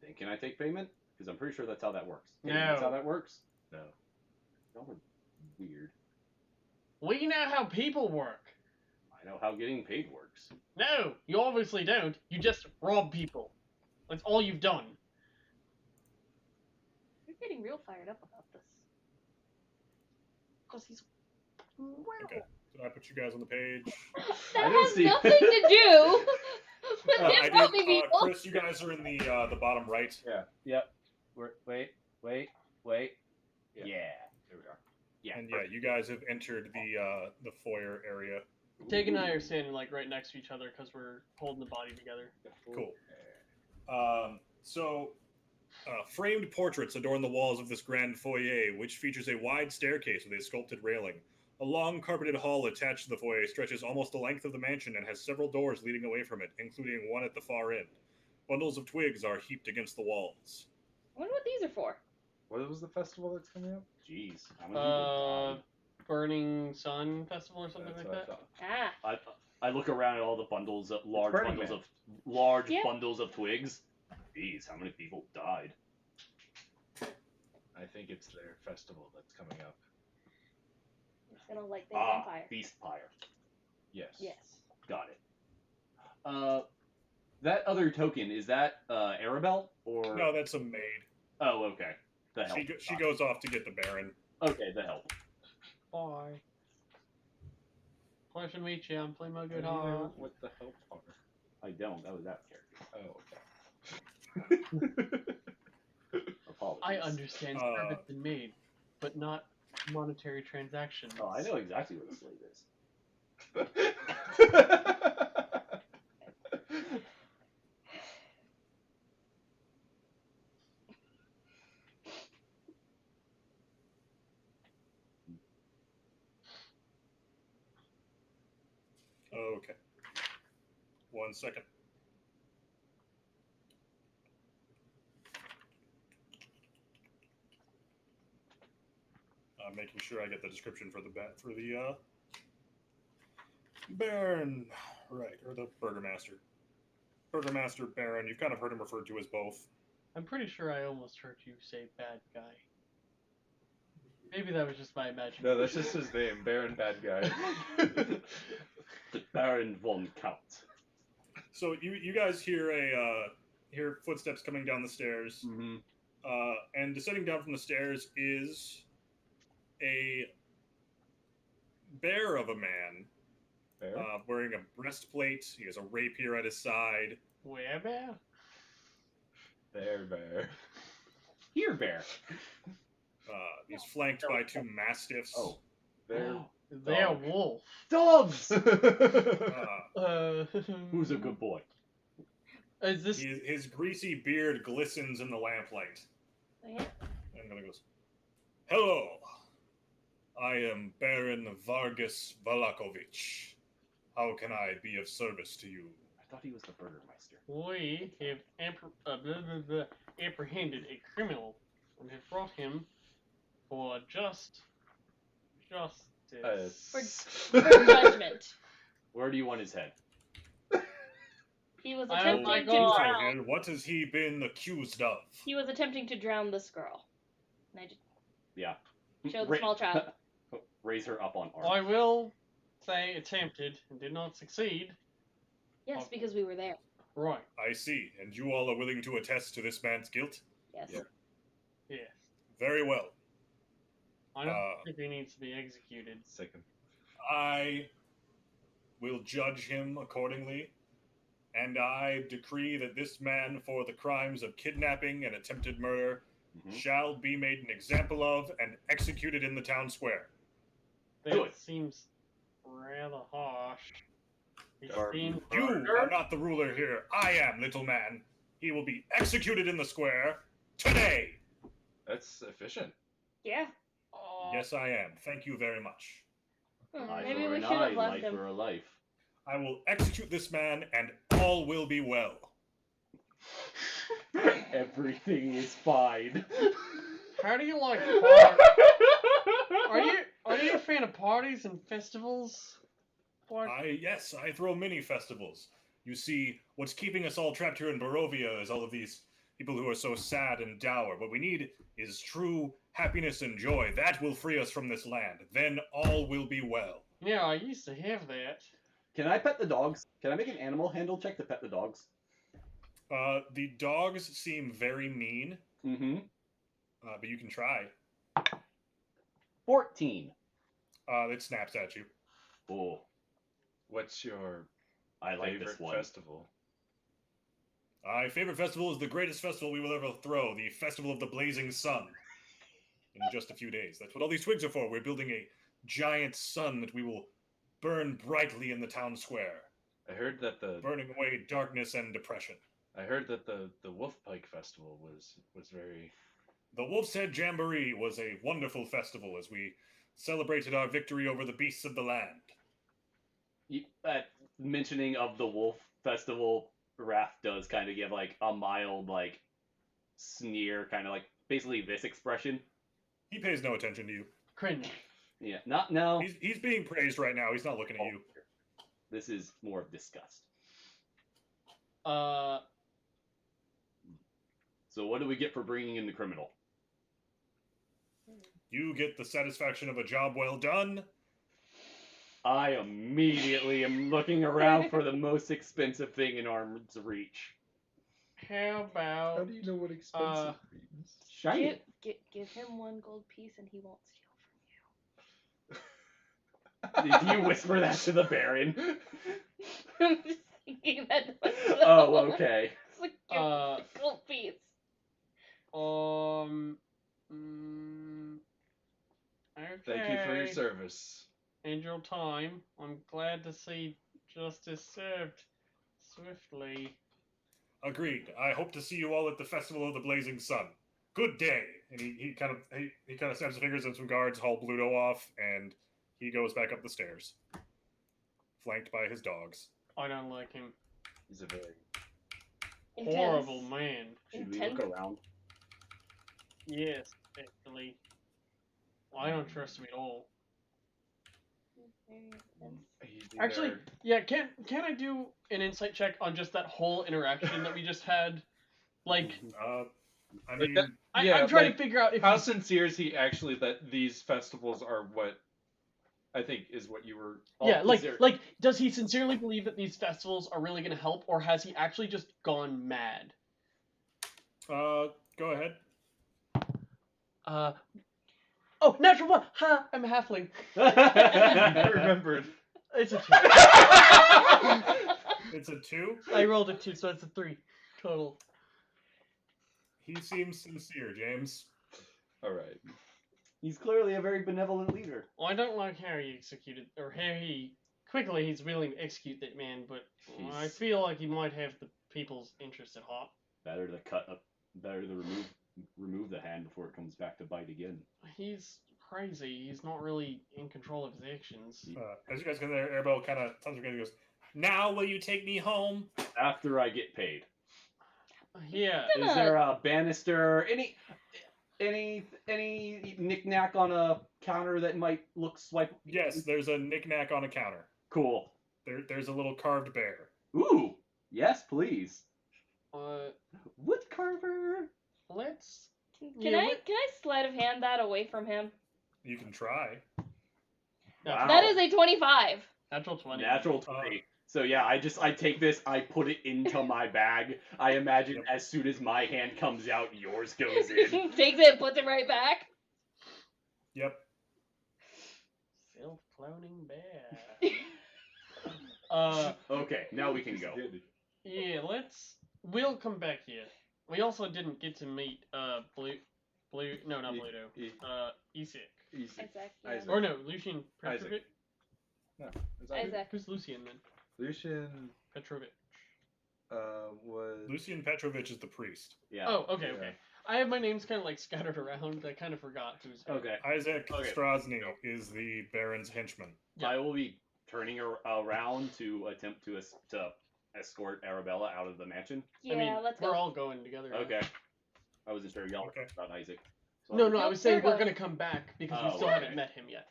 Then can I take payment? Because I'm pretty sure that's how that works. No. That's how that works? No. Y'all are weird. We know how people work. I know how getting paid works. No, you obviously don't. You just rob people. That's all you've done. You're getting real fired up about this. Because he's... Okay. Did I put you guys on the page? That has nothing to do with him helping people. Chris, you guys are in the bottom right. Yeah. Yep. Wait. Yeah. There we are. Yeah. And yeah, you guys have entered the foyer area. Tig and I are standing like right next to each other because we're holding the body together. Cool. Framed portraits adorn the walls of this grand foyer, which features a wide staircase with a sculpted railing. A long carpeted hall attached to the foyer stretches almost the length of the mansion and has several doors leading away from it, including one at the far end. Bundles of twigs are heaped against the walls. I wonder what these are for. What was the festival that's coming up? Jeez. How many people died? Burning Sun Festival or something like that. I look around at all the bundles, large bundles of twigs. Jeez, how many people died? I think it's their festival that's coming up. It's gonna light things on fire. Feast pyre. Yes. Yes. Got it. That other token, is that Arabelle or? No, that's a maid. Oh, okay. The help. She goes off to get the Baron. Okay, the help. Bye. Pleasure to meet you. I'm playing my good I don't know heart. what the help are. I don't. That was that character. Oh, okay. Apologies. I understand service and maid, but not monetary transactions. Oh, I know exactly what a slave is. Okay. 1 second. Making sure I get the description for the Baron, right, or the Burgermaster. Burgermaster, Baron, you've kind of heard him referred to as both. I'm pretty sure I almost heard you say bad guy. Maybe that was just my imagination. No, that's just his name, Baron Bad Guy. The Baron von Count. So you guys hear hear footsteps coming down the stairs, Mm-hmm. and descending down from the stairs is a bear of a man. Bear? Wearing a breastplate. He has a rapier at his side. Where bear? Bear. Here, bear. He's flanked by 2 mastiffs. Oh. Bear. They're Dog. wolf. Dogs! Who's a good boy? Is this? His greasy beard glistens in the lamplight. Yeah. And then he goes, "Hello, I am Baron Vargas Valakovich. How can I be of service to you?" I thought he was the Burgermeister. We have apprehended a criminal and have brought him for justice. For judgment. Where do you want his head? He was Oh attempting my to God. drown. Here, what has he been accused of? He was attempting to drown this girl. And I just Yeah. showed the small child. Raise her up on arm. I will say attempted and did not succeed. Yes, because we were there. Right. I see, and you all are willing to attest to this man's guilt? Yes. Yeah. Yes. Very well. I don't think he needs to be executed. Second. I will judge him accordingly, and I decree that this man, for the crimes of kidnapping and attempted murder, shall be made an example of and executed in the town square. That Good. seems rather harsh. He's Or- been You murdered. are not the ruler here. I am, little man. He will be executed in the square today. That's efficient. Yeah. Yes, I am. Thank you very much. Eye Maybe for we an should eye, have left life him. for a life. I will execute this man, and all will be well. Everything is fine. How do you like parties? Are you a fan of parties and festivals? What? Yes, I throw many festivals. You see, what's keeping us all trapped here in Barovia is all of these people who are so sad and dour. What we need is true happiness and joy. That will free us from this land. Then all will be well. Yeah, I used to have that. Can I pet the dogs? Can I make an animal handle check to pet the dogs? The dogs seem very mean, Mm-hmm. but you can try. 14. It snaps at you. Oh, What's your I like favorite this one. festival? My favorite festival is the greatest festival we will ever throw, the Festival of the Blazing Sun. In just a few days. That's what all these twigs are for. We're building a giant sun that we will burn brightly in the town square, I heard that the burning away darkness and depression. Wolf Pike Festival was very. The Wolf's Head Jamboree was a wonderful festival as we celebrated our victory over the beasts of the land. Mentioning of the wolf festival, Raph does kind of give like a mild like sneer, kind of like basically this expression. He pays no attention to you. Cringe. Yeah, not no. He's being praised right now. He's not looking at you. This is more of disgust. So what do we get for bringing in the criminal? You get the satisfaction of a job well done. I immediately am looking around for the most expensive thing in arm's reach. How about? How do you know what expensive means? Shiny. Give him 1 gold piece and he won't steal Did you whisper that to the Baron? from you. I'm just thinking that to myself. Oh, okay. It's like, give him a gold piece. Okay. Thank you for your service. And your time. I'm glad to see justice served swiftly. Agreed. I hope to see you all at the Festival of the Blazing Sun. Good day. And he kind of snaps his fingers and some guards haul Bluto off, and he goes back up the stairs, flanked by his dogs. I don't like him. He's a very Intense. Horrible man. Should we look around? Yes, actually. Well, I don't trust him at all. Very intense. Actually, yeah, can I do an insight check on just that whole interaction that we just had? Like, I Like mean, that- I'm trying to figure out if how he's... sincere is he actually that these festivals are what I think is what you were. Yeah, like, does he sincerely believe that these festivals are really going to help, or has he actually just gone mad? go ahead. Oh, natural one! Ha! I'm a halfling. I remembered. It's a 2. It's a 2. I rolled a 2, so it's a 3 total. He seems sincere, James. All right. He's clearly a very benevolent leader. Well, I don't like how he executed, or how quickly he's willing to execute that man, but I feel like he might have the people's interest at heart. Better to remove the hand before it comes back to bite again. He's crazy. He's not really in control of his actions. As you guys get there, Arabelle kind of turns around and goes, "Now will you take me home?" After I get paid. Yeah. Is there a banister? Any knick-knack on a counter that might look swipe? Yes, there's a knick-knack on a counter. Cool. There's a little carved bear. Ooh, yes, please. Wood carver. Let's. Can I sleight of hand that away from him? You can try. Wow. That is a 25. Natural 20. Natural 20. So yeah, I take this, I put it into my bag. I imagine as soon as my hand comes out, yours goes in. Takes it and puts it right back. Yep. Self-cloning bear. Okay, now we can go. Yeah, we'll come back here. We also didn't get to meet not Bluto. Isaac. Isaac. Isaac. Or no, Lucian Petrovic. No, Isaac. Who's Lucian then? Lucian Petrovic. was Lucian Petrovich is the priest. Yeah. Oh, okay. I have my names kind of like scattered around. I kind of forgot who's who. Okay. Isaac Strahd is the Baron's henchman. Yeah. I will be turning around to attempt to escort Arabella out of the mansion. Yeah, let's go. We're all going together. Okay. I wasn't sure y'all about Isaac. So No, I was saying we're going. gonna come back because we still haven't met him yet.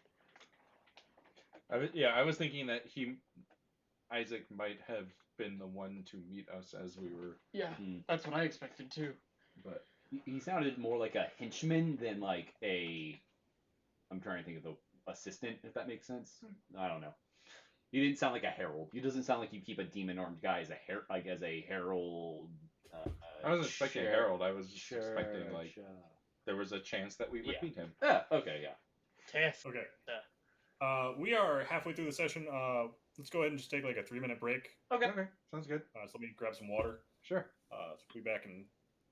I was thinking that Isaac might have been the one to meet us as we were. Yeah, that's what I expected too. But he sounded more like a henchman than like a. I'm trying to think of the assistant, if that makes sense. I don't know. He didn't sound like a herald. He doesn't sound like you keep a demon-armed guy as a herald. I wasn't expecting a herald. I was just expecting there was a chance that we would meet him. Yeah. Okay. Yeah. Test. Okay. We are halfway through the session. Let's go ahead and just take like a 3-minute break. Okay. Sounds good. So let me grab some water. Sure. So we'll be back in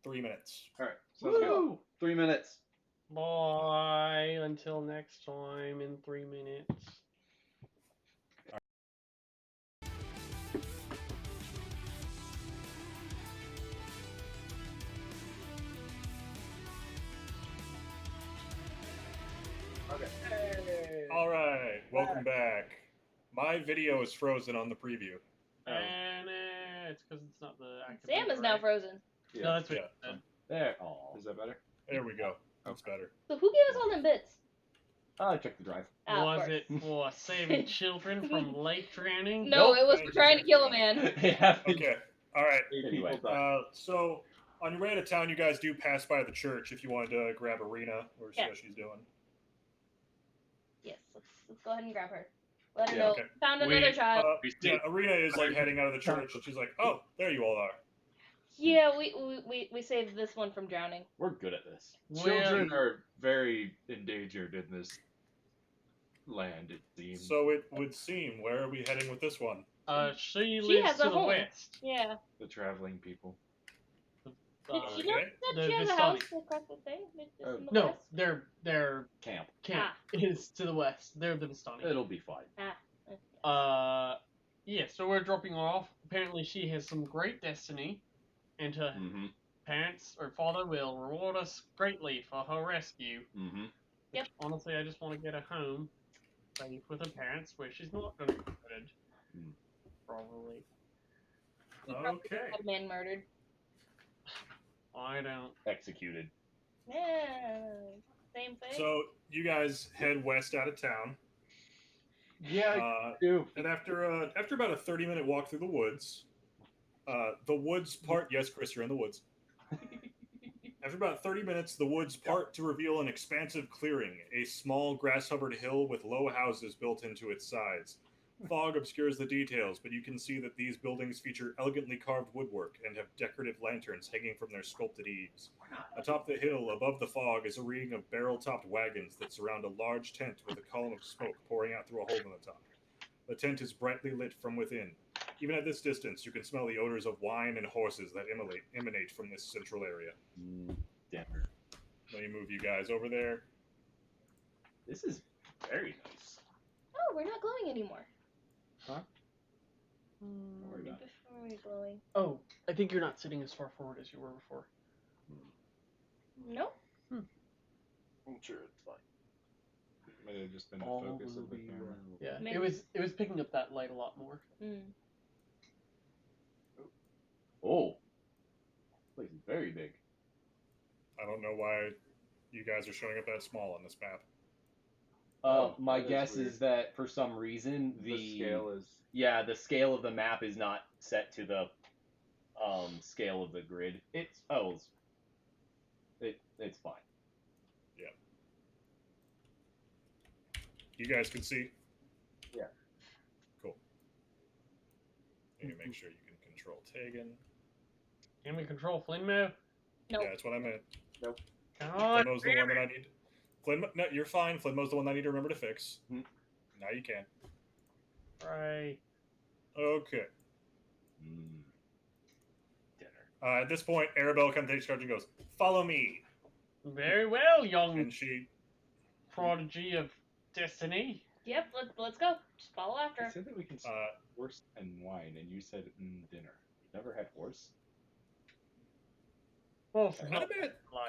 3 minutes. All right. Sounds good. 3 minutes. Bye. Until next time in 3 minutes. All right, welcome back. My video is frozen on the preview. And it's because it's not the active. Sam is now frozen. Yeah. No, that's what. Yeah. There. Oh. Is that better? There we go. That's better. So who gave us all them bits? Check the drive. Was it for saving children from lake drowning? No, Nope. it was for trying to kill a man. Okay. All right. Anyway. So on your way out of town, you guys do pass by the church if you wanted to grab Arena or see how she's doing. Yes, let's go ahead and grab her. Let her Yeah, know. okay. Found another child. Arena is like heading out of the church. She's like, "Oh, there you all are." Yeah, we saved this one from drowning. We're good at this. Children are very endangered in this land, it seems. So it would seem. Where are we heading with this one? She She lives has to a the home. west. Yeah. The traveling people. You know Okay. that The she has a Vistani. house across the thing? It's in the No, west? their Camp. camp is to the west. They're the Vistani. It'll be fine. Yeah, so we're dropping her off. Apparently she has some great destiny, and her parents or father will reward us greatly for her rescue. Yep. Honestly, I just want to get her home, safe with her parents, where she's not going to be murdered. Probably. He probably Okay. had a man murdered. I don't. Executed. Yeah. same thing? So you guys head west out of town. Yeah, I do. And after about a 30-minute walk through the woods part. Yes, Chris, you're in the woods. After about 30 minutes, the woods part to reveal an expansive clearing, a small grass-covered hill with low houses built into its sides. Fog obscures the details, but you can see that these buildings feature elegantly carved woodwork and have decorative lanterns hanging from their sculpted eaves. Atop the hill, above the fog, is a ring of barrel-topped wagons that surround a large tent with a column of smoke pouring out through a hole in the top. The tent is brightly lit from within. Even at this distance, you can smell the odors of wine and horses that emanate from this central area. Denver. Let me move you guys over there. This is very nice. Oh, we're not glowing anymore. Huh? Don't worry about it. Before we glowing. Oh, I think you're not sitting as far forward as you were before. Nope. I'm sure it's fine. It may have just been the All focus will of the be camera. well. Yeah, Maybe. it was picking up that light a lot more. Oh. This place is very big. I don't know why you guys are showing up that small on this map. My that is guess weird. is that for some reason The scale is. Yeah, the scale of the map is not set to the scale of the grid. It's fine. Yeah. You guys can see? Yeah. Cool. Let me make sure you can control Tegan. Can we control Flinmo? Nope. Yeah, that's what I meant. Nope. Come on. Flinmo's the one that I need. No, you're fine. Flinmo's the one I need to remember to fix. Hmm. Now you can. Right. Okay. Dinner. At this point, Arabelle kind of takes charge and goes, "Follow me." Very well, young And she prodigy of destiny. Yep, let's go. Just follow after. I said that we can horse and wine, and you said dinner. You never had horse? Well,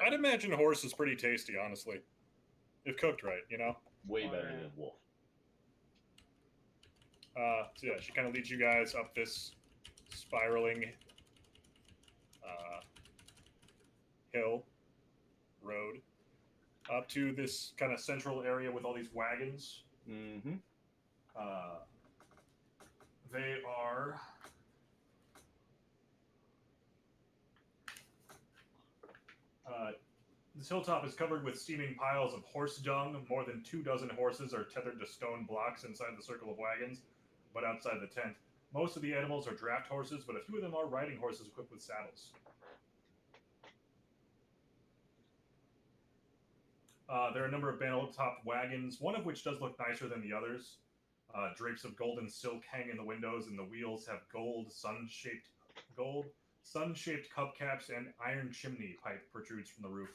I'd imagine horse is pretty tasty, honestly. If cooked right, you know? Way Oh, better yeah. than wolf. So yeah, she kind of leads you guys up this spiraling hill road up to this kind of central area with all these wagons. Mm-hmm. They are this hilltop is covered with steaming piles of horse dung. More than 24 horses are tethered to stone blocks inside the circle of wagons, but outside the tent. Most of the animals are draft horses, but a few of them are riding horses equipped with saddles. There are a number of barrel-topped wagons, one of which does look nicer than the others. Drapes of golden silk hang in the windows, and the wheels have sun-shaped cup caps, and iron chimney pipe protrudes from the roof.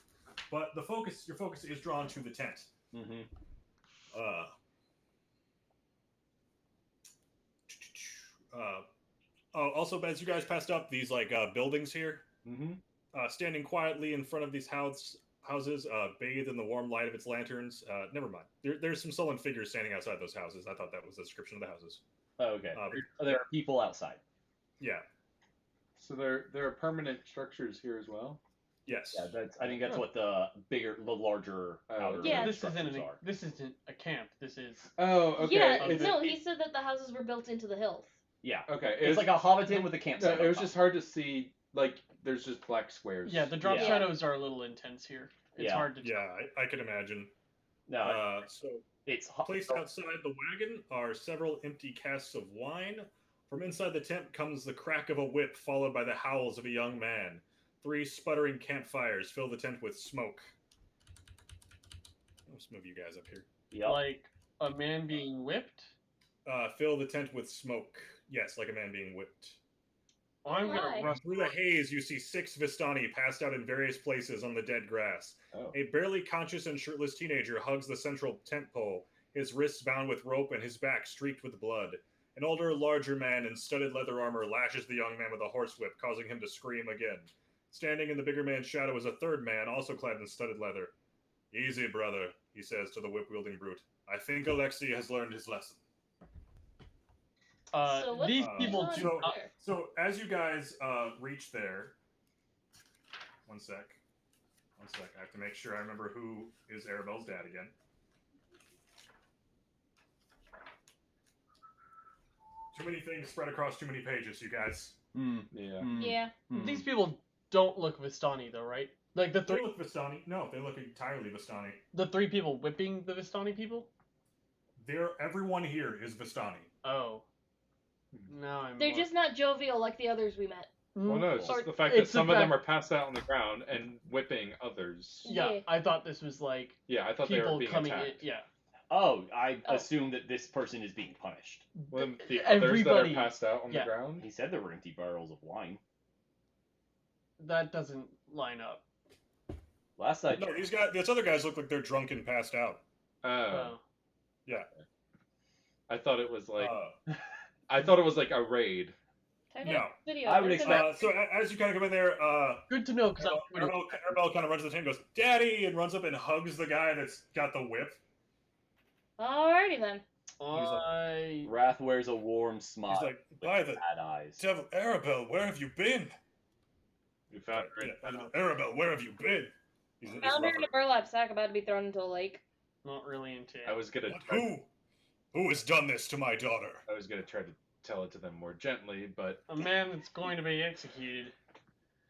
But your focus is drawn to the tent. Mm-hmm. Also, as you guys passed up these buildings here, standing quietly in front of these houses, bathed in the warm light of its lanterns. Never mind. There's some sullen figures standing outside those houses. I thought that was the description of the houses. Oh, okay. There are people outside. Yeah. So there are permanent structures here as well? Yes. Yeah, I think that's what the larger outer Yeah. structures are. This isn't a camp. This is. Oh, okay. Yeah, no, he said that the houses were built into the hills. Yeah. Okay. It's like a hobbiton with a campsite. No, it was just hard to see. Like, there's just black squares. Yeah, the drop Yeah. shadows are a little intense here. It's hard to tell. Yeah, I can imagine. No, So it's placed outside the wagon are several empty casks of wine. From inside the tent comes the crack of a whip, followed by the howls of a young man. 3 sputtering campfires fill the tent with smoke. Let's move you guys up here. Yep. Like a man being whipped. Fill the tent with smoke. Yes, like a man being whipped. I'm Why? gonna run Through the haze, you see 6 Vistani passed out in various places on the dead grass. Oh. A barely conscious and shirtless teenager hugs the central tent pole, his wrists bound with rope and his back streaked with blood. An older, larger man in studded leather armor lashes the young man with a horsewhip, causing him to scream again. Standing in the bigger man's shadow is a third man, also clad in studded leather. "Easy, brother," he says to the whip-wielding brute. "I think Alexei has learned his lesson." So what's These going people on do so- not. here? So, as you guys reach there... One sec. One sec. I have to make sure I remember who is Arabelle's dad again. Too many things spread across too many pages, you guys. Yeah. Yeah. These people don't look Vistani, though, right? Like the They three, look Vistani. No, they look entirely Vistani. the three people whipping the Vistani people. Everyone here is Vistani. Oh. No, I'm. They're just not jovial like the others we met. Well, no, it's Or- just the fact that it's the some of them fact- are passed out on the ground and whipping others. Yeah, Yeah. I thought this was like Yeah, I thought they were people being coming attacked. in. Yeah. Oh, I Oh. assume that this person is being punished. Well, the others that are Everybody- passed out on yeah. the ground. He said there were empty barrels of wine. That doesn't line up. Last I No, these other guys look like they're drunk and passed out. Oh. I thought it was like Uh, I thought it was like a raid. Check No. out video. I would There's a- expect- so as you kind of come in there, Good to know because Arabelle kind of runs to the table and goes, "Daddy," and runs up and hugs the guy that's got the whip. Alrighty then. I Wrath wears a warm smile He's like, with "By the sad eyes. devil, Arabelle, where have you been?" We found her. Yeah, Arabelle, where have you been? He's Found her in a rougher. burlap sack about to be thrown into a lake. not really into it. I was gonna But who has done this to my daughter? try to tell it to them more gently, but A man that's going to be executed.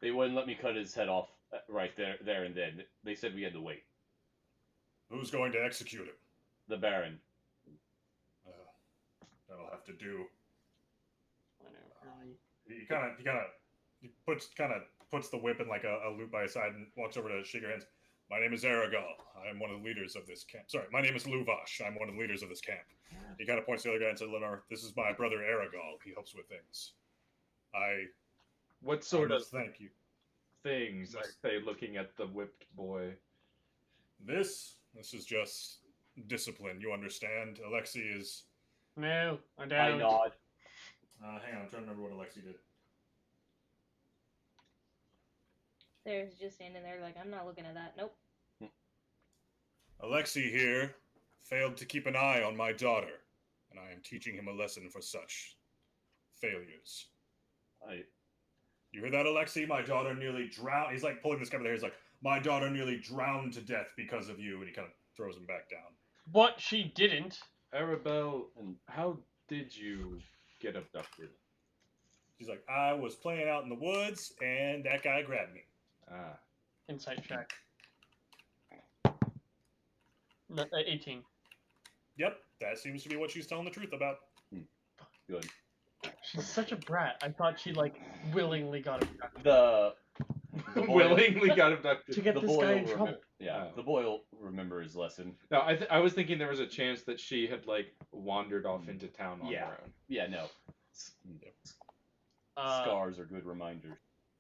They wouldn't let me cut his head off right there and then. They said we had to wait. Who's going to execute him? The Baron. That'll have to do. I know, really. He puts the whip in like a loop by his side and walks over to shake your hands. My name is Aragal. I am one of the leaders of this camp. Sorry, my name is Luvash. I'm one of the leaders of this camp. He kind of points to the other guy and says, "Lenore, this is my brother Aragal. He helps with things. what sort I of must thank you. things are they looking at the whipped boy? This is just discipline. You understand? Alexi is. No, I I don't. nod. Hang on, I'm trying to remember what Alexi did. There's just standing there like, I'm not looking at that. Nope. Alexi here failed to keep an eye on my daughter, and I am teaching him a lesson for such failures. You hear that, Alexi? My daughter nearly drowned. He's like pulling this guy by the hair. He's like, my daughter nearly drowned to death because of you, and he kind of throws him back down. But she didn't. Arabelle, how did you get abducted? He's like, I was playing out in the woods, and that guy grabbed me. Ah, Insight check. No, 18. Yep, that seems to be what she's telling the truth about. Good. She's such a brat. I thought she like willingly got abducted. The boy- willingly got To abducted. get the this boy guy will in trouble. remember. Yeah, Oh. the boy will remember his lesson. No, I was thinking there was a chance that she had like wandered off into town on Yeah. her own. Yeah, no. Scars are good reminders.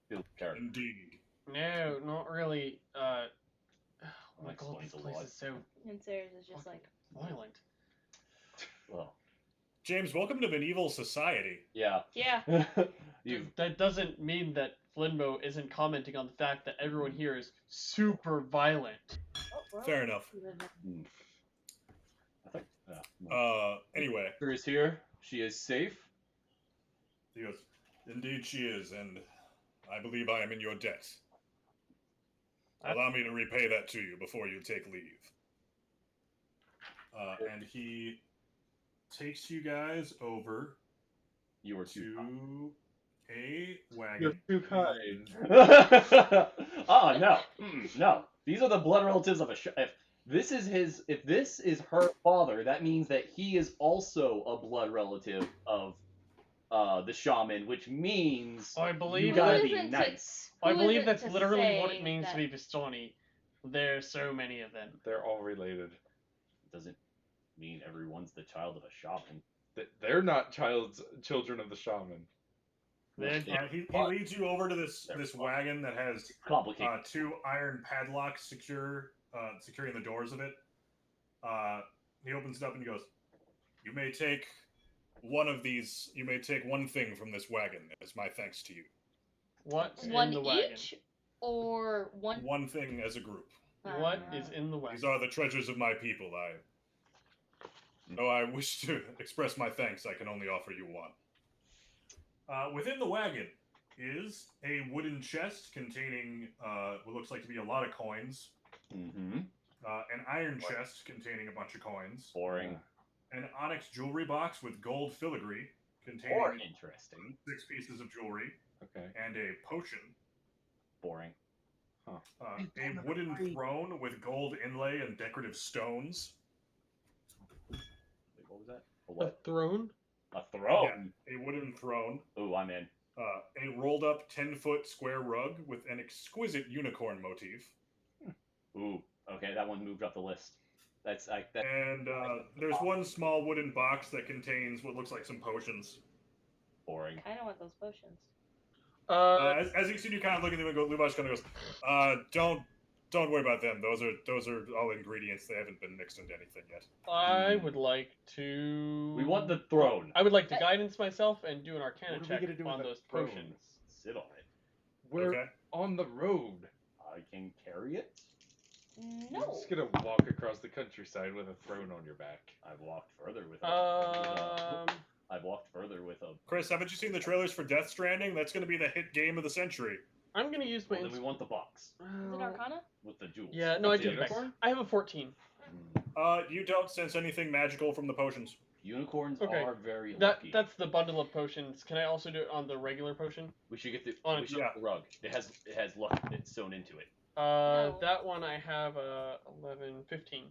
Build character. Indeed. No, not really. Oh my That god, this explains a place lot. is so And Sarah's is just like, violent. Well, James, welcome to Medieval Society. yeah. yeah. You That doesn't mean that Flinbo isn't commenting on the fact that everyone here is super violent. Oh, well, Fair enough. I think. Yeah. Anyway, Her is here. She is safe. he goes, indeed she is, and I believe I am in your debt. Allow me to repay that to you before you take leave. And he takes you guys over You were too. to a You're wagon. too kind. Oh no, no. These are the blood relatives of a. If this is her father, that means that he is also a blood relative of the shaman, which means I you believe gotta that, be isn't nice. I Who believe is it that's to literally what say it means to that- be Vistani. There's so many of them. They're all related. Doesn't mean everyone's the child of a shaman. They're not children of the shaman. They're He leads you over to this wagon that has Complicated. 2 iron padlocks securing the doors of it. He opens it up and he goes, "You may take one of these. You may take one thing from this wagon as my thanks to you. what's in One the wagon? each? Or one? One thing as a group. What is in the wagon? These are the treasures of my people. Though I wish to express my thanks, I can only offer you one. Within the wagon is a wooden chest containing what looks like to be a lot of coins. Mm-hmm. An iron chest containing a bunch of coins. Boring. An onyx jewelry box with gold filigree containing Or interesting. 6 pieces of jewelry. Okay. And a potion. Boring. Huh. A wooden throne with gold inlay and decorative stones. Wait, what was that? A A what? throne? A throne? Yeah, a wooden throne. Ooh, I'm in. A rolled up 10-foot square rug with an exquisite unicorn motif. Ooh, okay, that one moved up the list. And there's one small wooden box that contains what looks like some potions. Boring. I don't want those potions. As you see, you kind of look at them and go. Lubash kind of goes, "Don't worry about them. Those are all ingredients. They haven't been mixed into anything yet." I would like to. We want the throne. I would like to guidance myself and do an Arcana What are we check gonna do with on the those throne? potions. Sit on it. We're Okay. on the road. I can carry it. No. You're just gonna walk across the countryside with a throne on your back. I've walked further with I've walked further with a. Chris, haven't you seen the trailers for Death Stranding? That's going to be the hit game of the century. I'm gonna use my. Well, then we want the box Is it Arcana? with the jewels. Yeah, no, I What's do. the unicorn? I have a 14. You don't sense anything magical from the potions. Unicorns Okay. are very lucky. That's the bundle of potions. Can I also do it on the regular potion? We should get the. On We should yeah. get the rug. It has luck that's sewn into it. No. That one I have 11, 15.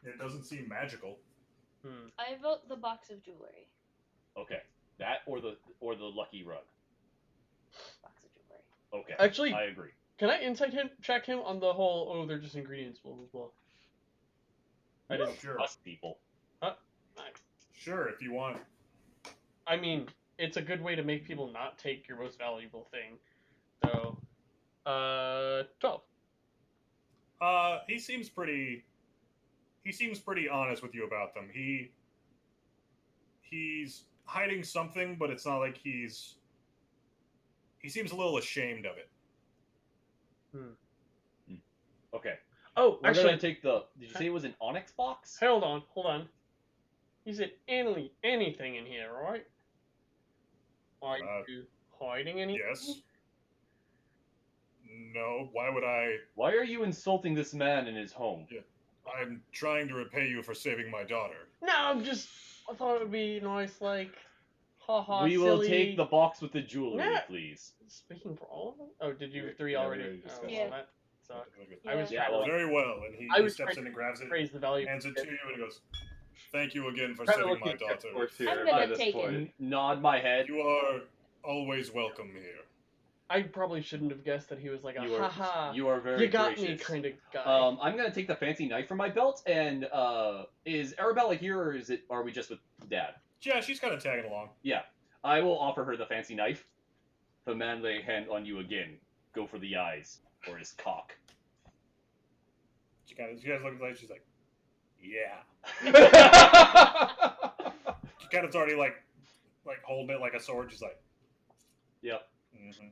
It doesn't seem magical. I vote the box of jewelry. Okay, that or the lucky rug. Box of jewelry. Okay. Actually, I agree. Can I insight check him on the whole? Oh, they're just ingredients. Blah blah blah. I didn't. Sure. Trust people. Sure, if you want. I mean, it's a good way to make people not take your most valuable thing. So, 12. He seems pretty honest with you about them. He's hiding something, but it's not like he seems a little ashamed of it. Okay. Oh, We're actually, gonna take the. Did you say it was an onyx box? hold on. You said anything in here, right? Are you hiding anything? Yes. No, why would I? Why are you insulting this man in his home? Yeah. I'm trying to repay you for saving my daughter. No, I thought it would be nice, like, haha, We will silly. take the box with the jewelry, Yeah. please. Speaking for all of them? Oh, did you Yeah, three yeah, we already? already discussed Oh, that. well, that sucks. Yeah. I was Yeah, trying to, well, Very well, and he was steps trying in and grabs it, praise the value. hands it to you, and he goes, "Thank you again for Kinda saving my looking at daughter. Force here I'm by gonna this take it. point. Nod my head. You are always welcome here." I probably shouldn't have guessed that he was like a You are, haha. you are very You got gracious. me kind of guy. I'm gonna take the fancy knife from my belt, and is Arabella here, or are we just with Dad? Yeah, she's kind of tagging along. Yeah, I will offer her the fancy knife. If a man lay a hand on you again, go for the eyes or his cock. She guys look at like she's like, "Yeah." She kind of's already like holding it like a sword. She's like, Yep. mm-hmm.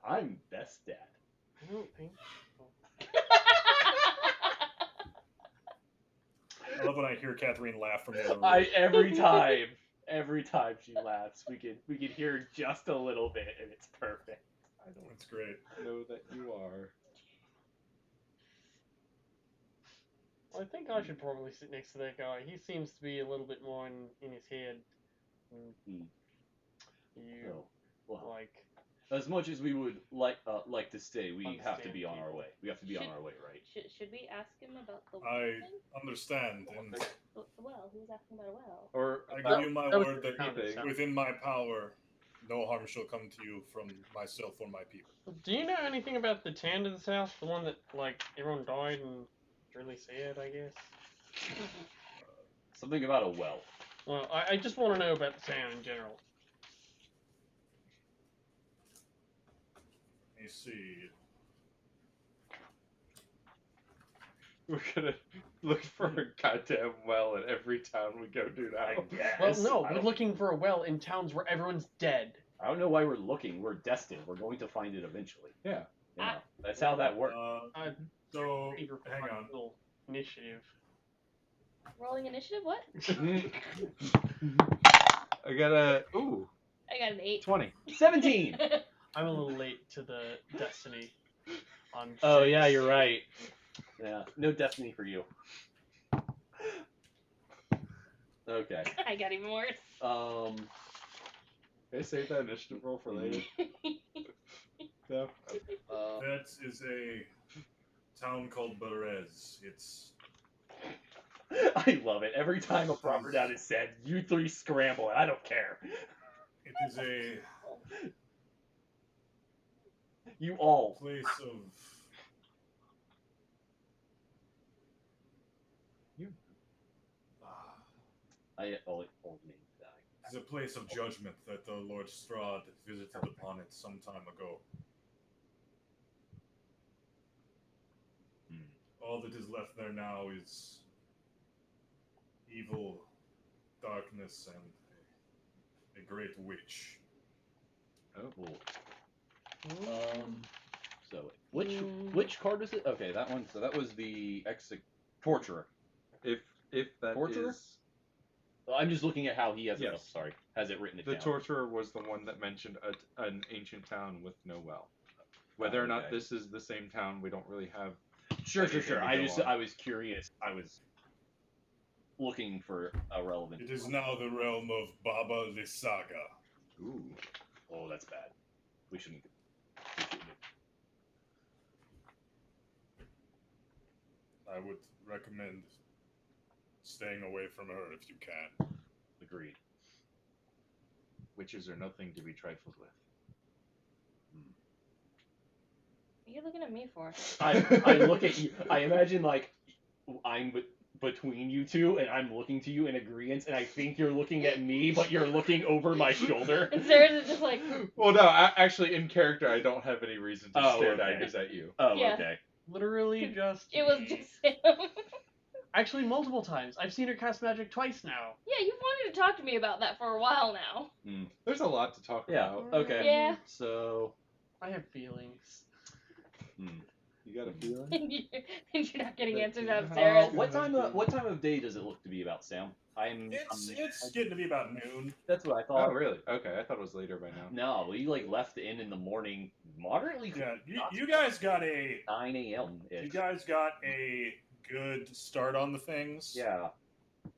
I'm best dad. I don't think I love when I hear Catherine laugh from the other room. Every time she laughs, we can hear just a little bit, and it's perfect. I don't That's great. know that you are. Well, I think I should probably sit next to that guy. He seems to be a little bit more in his head. You So, well, like as much as we would like to stay, we have to Understand be on our people. way. We have to be on our way, right? Should we ask him about the well I thing? understand, and The well. He was asking about a well. Or I about give you my that was word that anything. within my power, no harm shall come to you from myself or my people. Do you know anything about the town to this house? The one that like everyone died and really sad, I guess. Something about a well. Well, I just want to know about the town in general. Let me see. we're gonna look for a goddamn well in every town we go to now. Well, no, we're looking for a well in towns where everyone's dead. I don't know why we're looking. We're destined. We're going to find it eventually. Yeah. You know, that's how that works. So Favor hang for on. little initiative. Rolling initiative. What? I got a 8. 20. 17. I'm a little late to the destiny on. Oh ships. yeah, you're right. Yeah, no destiny for you. Okay. I got even worse. Can I save that initiative roll for later? No. That is a town called Berez. It's I love it. Every time a proper noun is said, you three scramble. I don't care. it is a You all. place of All names die. it's a place of judgment that the Lord Strahd visited upon it some time ago. All that is left there now is evil, darkness, and a great witch. Oh. Cool. So which card is it? Okay, that one. So that was the torturer. If that Torturer? is Well, I'm just looking at how he has it. Yes. Oh, sorry, has it written it the down. torturer was the one that mentioned an ancient town with no well. Whether or not Okay. this is the same town, we don't really have. Sure. anything to I go on. was curious. I was looking for a relevant. It is now the realm of Baba Lysaga. Ooh. Oh, that's bad. We shouldn't. I would recommend staying away from her if you can. Agreed. Witches are nothing to be trifled with. What are you looking at me for? I look at you. I imagine like I'm between you two, and I'm looking to you in agreement, and I think you're looking at me, but you're looking over my shoulder. And Sarah's just like, Well, no, actually, in character, I don't have any reason to Oh, stare okay. daggers at you. Oh, Yeah. okay. Literally just. it was just him. Actually, multiple times. I've seen her cast magic twice now. Yeah, you've wanted to talk to me about that for a while now. There's a lot to talk Yeah. about. Okay. Yeah. So. I have feelings. You got a feeling? And you're not getting answers out of Uh, Sarah's. What time of day does it look to be about, Sam? It's getting to be about noon. That's what I Oh, thought. really? Okay, I thought it was later by now. No, we like left the inn in the morning, moderately. Yeah, you guys got a 9 a.m. You guys got a good start on the things. Yeah.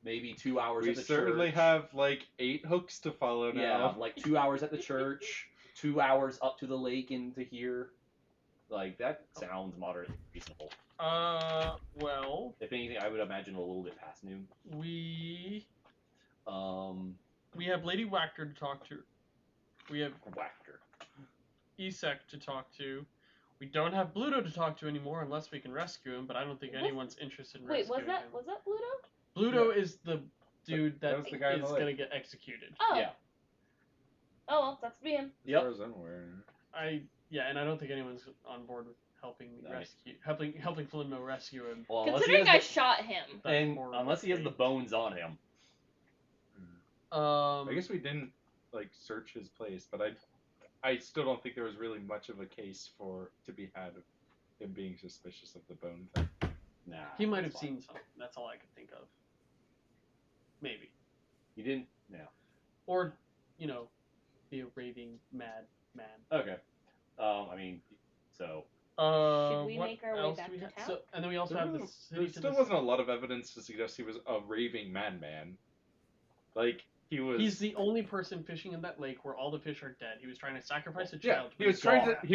Maybe 2 hours We at the certainly church. have like 8 hooks to follow now. Yeah, like 2 hours at the church, 2 hours up to the lake into here. Like, that sounds moderately reasonable. Well. If anything, I would imagine a little bit past noon. We We have Lady Whacker to talk to. We have Whacker. Isek to talk to. We don't have Bluto to talk to anymore unless we can rescue him, but I don't think anyone's interested in Wait, rescuing him. was that Pluto? Bluto is the dude That that was the guy in the is lake. gonna get executed. Oh. Yeah. Oh well, sucks to be him. As far as I'm aware. And I don't think anyone's on board with helping me Nice. helping Flinmo rescue him. Well, Considering I shot him. and horrible unless he has the thing. bones on him. I guess we didn't like search his place, but I still don't think there was really much of a case to be had of him being suspicious of the bone thing. Nah. He might have that's fine. seen something. That's all I could think of. Maybe. He didn't. Yeah. Or, be a raving mad man. Okay. I mean, so. Should we what make our way else back do we to have? town? So, and then we also have the city There to still the wasn't a lot of evidence to suggest he was a raving madman. Like he was. He's the only person fishing in that lake where all the fish are dead. He was trying to sacrifice a Yeah, child. he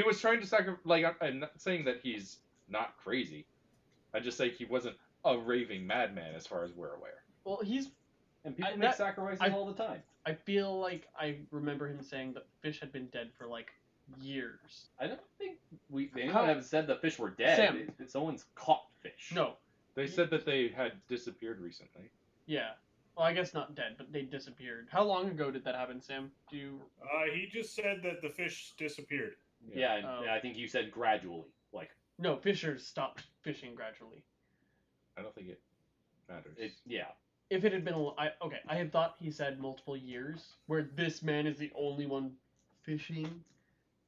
was trying to sacrifice. Like I'm not saying that he's not crazy. I just say he wasn't a raving madman as far as we're aware. Well, he's. And people I- make that- sacrifices I- all the time. I feel like I remember him saying that fish had been dead for like years. I don't think anyone How- have said the fish were dead. Sam. Someone's caught fish. No. They said that they had disappeared recently. Yeah. Well, I guess not dead, but they disappeared. How long ago did that happen, Sam? Do you? He just said that the fish disappeared. Yeah, and Oh. I think you said gradually. Like No, fishers stopped fishing gradually. I don't think it matters. yeah. If it had been, I had thought he said multiple years, where this man is the only one fishing.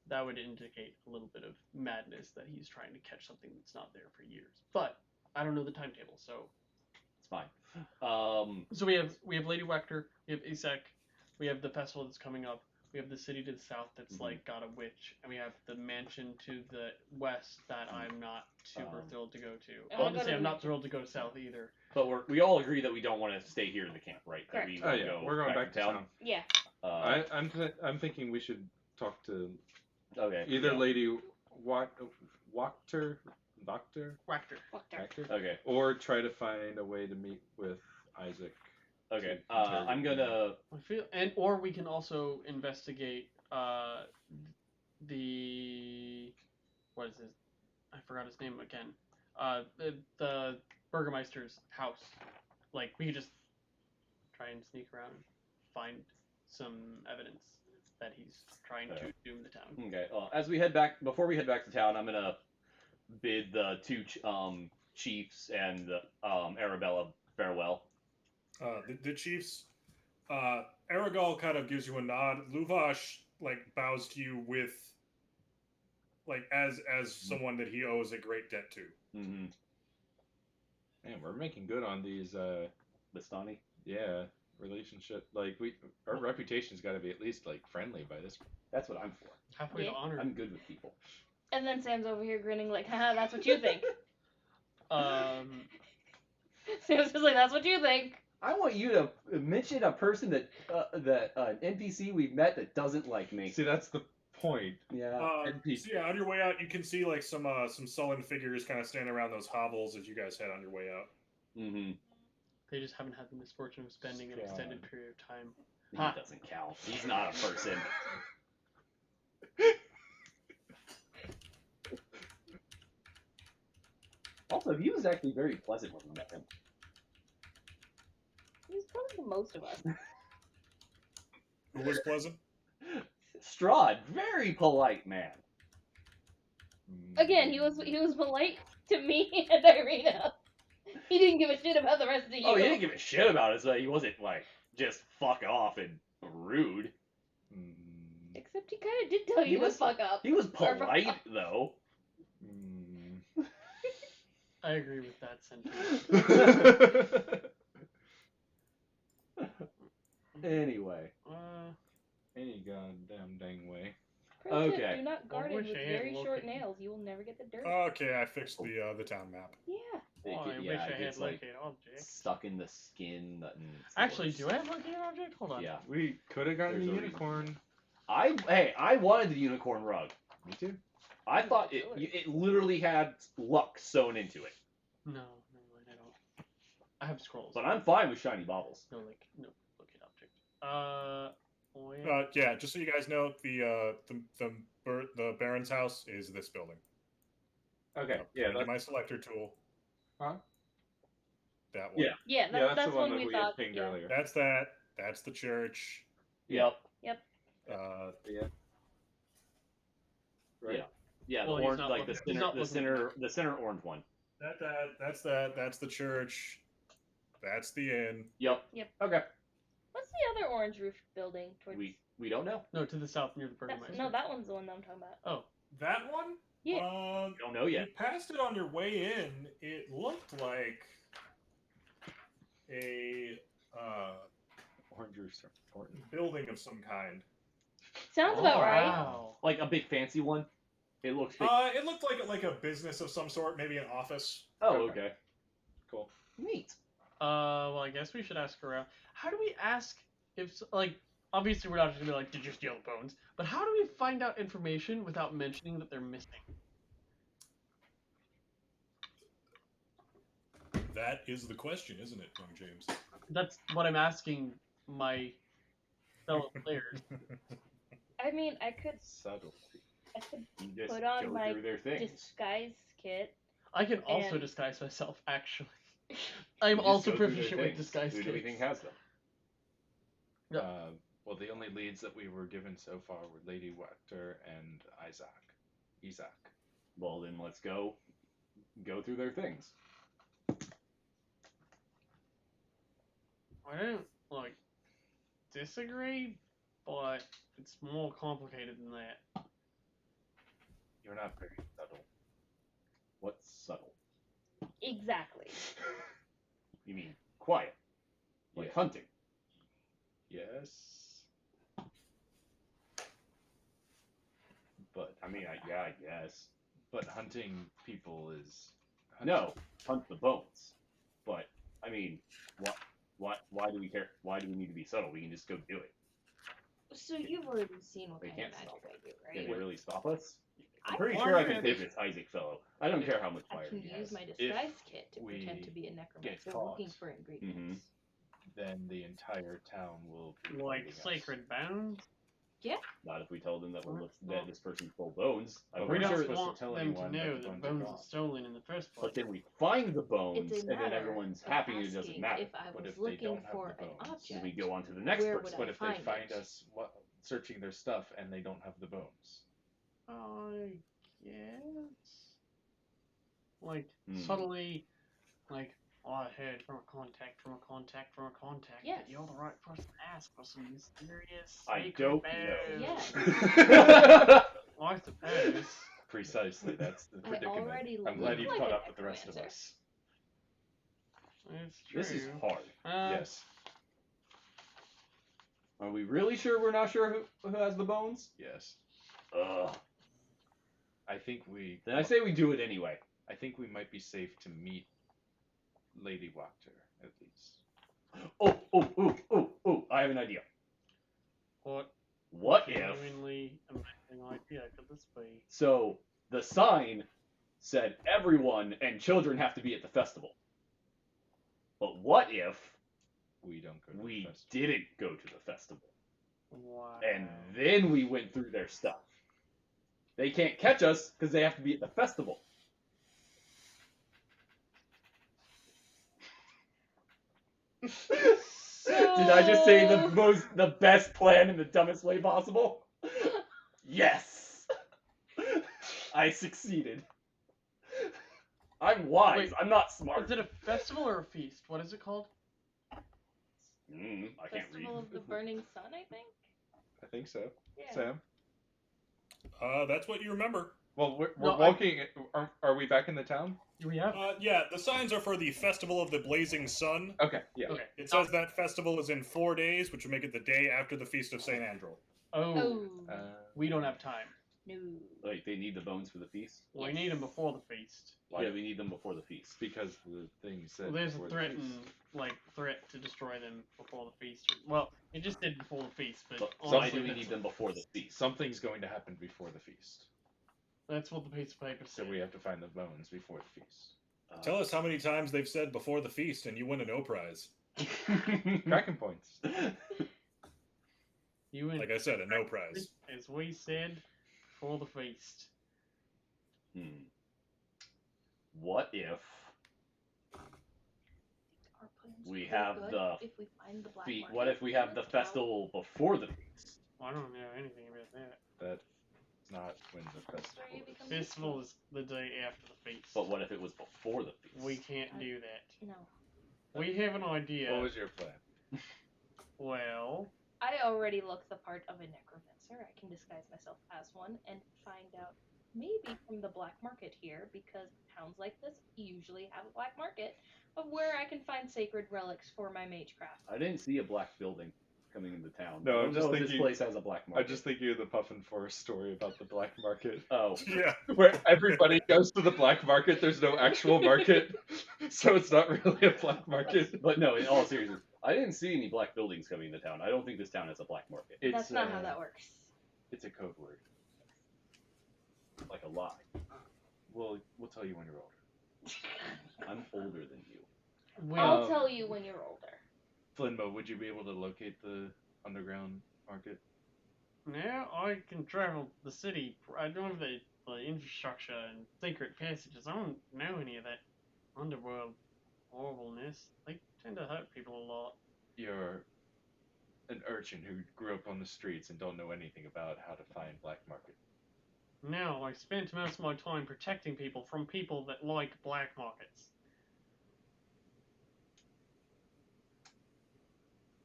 That would indicate a little bit of madness that he's trying to catch something that's not there for years. But I don't know the timetable, so. It's fine. So we have Lady Wector, we have Isek, we have the festival that's coming up. We have the city to the south that's like got a witch, and we have the mansion to the west that I'm not super thrilled to go to. Obviously, I'm not thrilled to go south either. But we all agree that we don't want to stay here in the camp, right? Correct. We're going back to town. Yeah. I'm thinking we should talk to either Lady Wachter, okay, or try to find a way to meet with Isaac. Okay, I'm gonna. Or we can also investigate the what is his? I forgot his name again. The Burgermeister's house. Like we could just try and sneak around and find some evidence that he's trying to doom the town. Okay. Well, as we head back, before we head back to town, I'm gonna bid the two chiefs and Arabella farewell. The chiefs. Aragal kind of gives you a nod. Luvash bows to you with as someone that he owes a great debt to. Mm-hmm. Man, we're making good on these Bastani. Yeah, relationship. Our reputation's got to be at least friendly by this. That's what I'm for. Halfway to honor. I'm good with people. And then Sam's over here grinning haha, that's what you think. Sam's just that's what you think. I want you to mention a person that an NPC we've met that doesn't like me. See, that's the point. Yeah. So yeah, on your way out, you can see some sullen figures kind of standing around those hovels as you guys head on your way out. Mm-hmm. They just haven't had the misfortune of spending an extended period of time. He doesn't count. He's not a person. Also, he was actually very pleasant when we met him. He's probably the most of us. Who was pleasant? Strahd, very polite man. Again, he was polite to me and Irina. He didn't give a shit about the rest of you. Oh, he didn't give a shit about us, but he wasn't just fuck off and rude. Except he kind of did tell you to fuck up. He was polite, though. I agree with that sentiment. Anyway. Any goddamn dang way. Okay. Do not garden with very short nails. You will never get the dirt. Okay, I fixed the town map. Yeah. I wish I had locate object. Stuck in the skin. Actually, do I have locate object? Hold on. Yeah. We could have gotten the unicorn. I wanted the unicorn rug. Me too. I thought it literally had luck sewn into it. No, I don't. I have scrolls. But I'm fine with shiny baubles. No locate object. Yeah, just so you guys know, the Baron's house is this building. Okay. Yeah. That's my selector tool. Huh? That one. Yeah. That's the one that we we thought. had pinged earlier. That's that. That's the church. Yep. Right. Yeah. Well, the he's orange, not like looking- the center orange one. That's the church. That's the inn. Yep. Okay. What's the other orange roof building towards? We don't know. No, to the south near the Burgermeister. No, that one's the one I'm talking about. Oh. That one? Yeah. Don't know yet. You passed it on your way in. It looked like a Orange roofs are important. building of some kind. Sounds about right. Wow. Like a big fancy one. It looks big. It looked like a business of some sort, maybe an office. Oh, okay. Cool. Neat. Well, I guess we should ask around. How do we ask if, obviously we're not just gonna be did you steal the bones? But how do we find out information without mentioning that they're missing? That is the question, isn't it, young James? That's what I'm asking my fellow players. I mean, I could Subtle. You just put on go my through their things. disguise kit. I can also And- disguise myself, actually. I'm You just also go through their proficient with things. disguise Who do we think kits. has them? Yeah. Well, the only leads that we were given so far were Lady Wachter and Isaac. Well, then let's go through their things. I don't, disagree, but it's more complicated than that. You're not very subtle. What's subtle? Exactly. You mean quiet? Like Yeah. hunting? Yes. I mean, yeah, I guess. But hunting people is No, hunt the bones. But I mean, why do we care? Why do we need to be subtle? We can just go do it. So you've already seen what They kind of can't magic stop I it. do, Can right? they really stop us? I'm I pretty Why sure I do can they- save this Isaac fellow. I don't care how much I fire can he use has. my disguise kit to we pretend to be a necromancer caught, looking for ingredients. then the entire town will be Like fighting us. sacred bones? Not if we tell them that we're Well, that this person stole bones. But We we're not don't supposed to want tell them to anyone that know the that bones are bones gone. are stolen in the first place. But then we find the bones, It's a and then matter everyone's of happy and it doesn't asking matter. if I What was if they looking don't have for the an bones? object. Then we go on to the next Where would person. What I if they find find it? us searching their stuff and they don't have the bones? I guess. Like, Hmm. subtly, like, oh, I heard from a contact, Yes. that you're the right person to ask for some mysterious I sacred don't bones. Yeah. I suppose. Precisely, that's the I predicament. already I'm glad look you've like caught a up with the rest of necromancer. us. It's true. This is hard. Yes, Are we really sure we're not sure who has the bones? yes. Ugh. I think we. Then I say we do it anyway. I think we might be safe to meet Lady Wachter at least. Oh! I have an idea. What What if? genuinely amazing idea could this be? So the sign said everyone and children have to be at the festival. But what if We don't go to the we festival. didn't go to the festival Wow. and then we went through their stuff? They can't catch us because they have to be at the festival. Did I just say the best plan in the dumbest way possible? Yes! I succeeded. I'm wise. Wait, I'm not smart. Is it a festival or a feast? What is it called? I can't read. Festival of the Burning Sun, I think. I think so. Yeah. Sam? That's what you remember. Well, we're No, walking. Are we back in the town? Do we have? Yeah, the signs are for the Festival of the Blazing Sun. Okay, yeah. Okay. It says that festival is in 4 days, which would make it the day after the Feast of St. Andrew. Oh, Oh. we don't have time. No. Wait, they need the bones for the feast? We Yes. need them before the feast. Why do we need them before the feast? Because the thing said. Well, there's a before the threat to destroy them before the feast. Well, it just did before the feast, but But why honestly, do we that's- need them before the feast? Something's going to happen before the feast, That's what the piece of paper so said. we have to find the bones before the feast. Tell us how many times they've said before the feast, and you win a no prize. Kraken points. You and Like I said, a no prize. as we said before the feast. What if Our plan's We pretty have good the if we find the black feet? market What if we have the in town. festival before the feast? I don't know anything about that. That's not when the That's where you festival become is. Festival is the day after the feast. But what if it was before the feast? We can't do that. No. We have an idea. What was your plan? Well, I already look the part of a necromancer. I can disguise myself as one and find out maybe from the black market here, because towns like this usually have a black market of where I can find sacred relics for my magecraft. I didn't see a black building coming into town. No, I I'm don't just know if this thinking- place has a black market. I'm just thinking of the Puffin Forest story about the black market, Oh, Yeah. where everybody goes to the black market. There's no actual market, so it's not really a black market. but no, in all seriousness, I didn't see any black buildings coming into town. I don't think this town has a black market. It's, That's not how that works. It's a code word. Like a lie. We'll tell you when you're older. I'm older than you. I'll Um, tell you when you're older. Flinmo, would you be able to locate the underground market? now I can travel the city. I don't have the infrastructure and secret passages. I don't know any of that underworld horribleness. They tend to hurt people a lot. You're an urchin who grew up on the streets and don't know anything about how to find black market. Now, I spent most of my time protecting people from people that like black markets.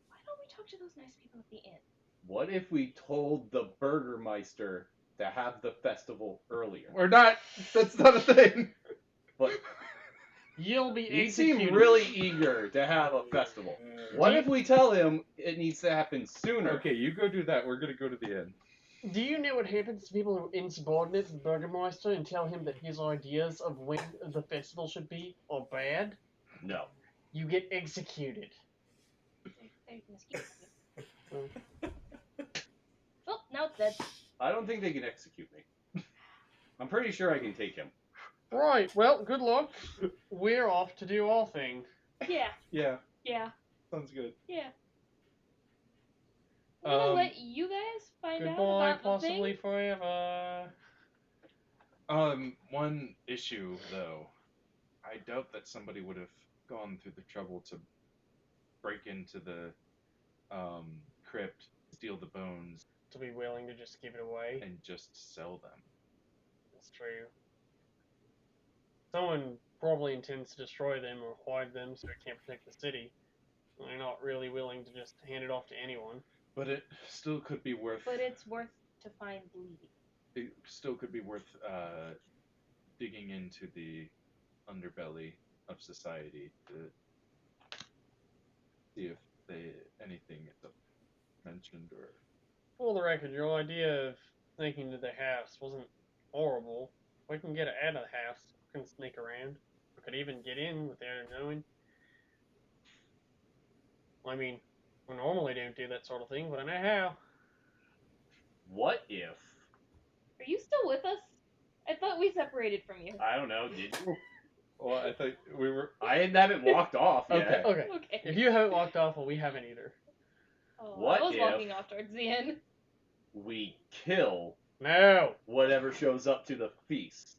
Why don't we talk to those nice people at the inn? What if we told the Burgermeister to have the festival earlier? We're not. That's not a thing. But You'll be he executed. seemed really eager to have a festival. What if we tell him it needs to happen sooner? Okay, you go do that. We're gonna go to the inn. Do you know what happens to people who insubordinate the Burgermeister and tell him that his ideas of when the festival should be are bad? No. You get executed. There's a mosquito. Oh, now it's dead. I don't think they can execute me. I'm pretty sure I can take him. Right, well, good luck. We're off to do our thing. Yeah. Yeah, Yeah. sounds good. Yeah. I'm gonna let you guys find out Goodbye, about the possibly thing. forever. One issue though, I doubt that somebody would have gone through the trouble to break into the crypt, steal the bones, To be willing to just give it away. and just sell them. That's true. Someone probably intends to destroy them or hide them so it can't protect the city. They're not really willing to just hand it off to anyone. But it still could be worth. But it's worth to find bleeding. It still could be worth digging into the underbelly of society to see if anything is mentioned or. For the record, your idea of sneaking to the house wasn't horrible. We can get it out of the house. We can sneak around. We could even get in without knowing. I mean, we normally don't do that sort of thing, but I know how. What if? Are you still with us? I thought we separated from you. I don't know. Did you? Well, I thought we were. I haven't walked off yet. Okay. Okay. If you haven't walked off, well, we haven't either. Oh, What I was if- walking off towards the end. We kill No. whatever shows up to the feast.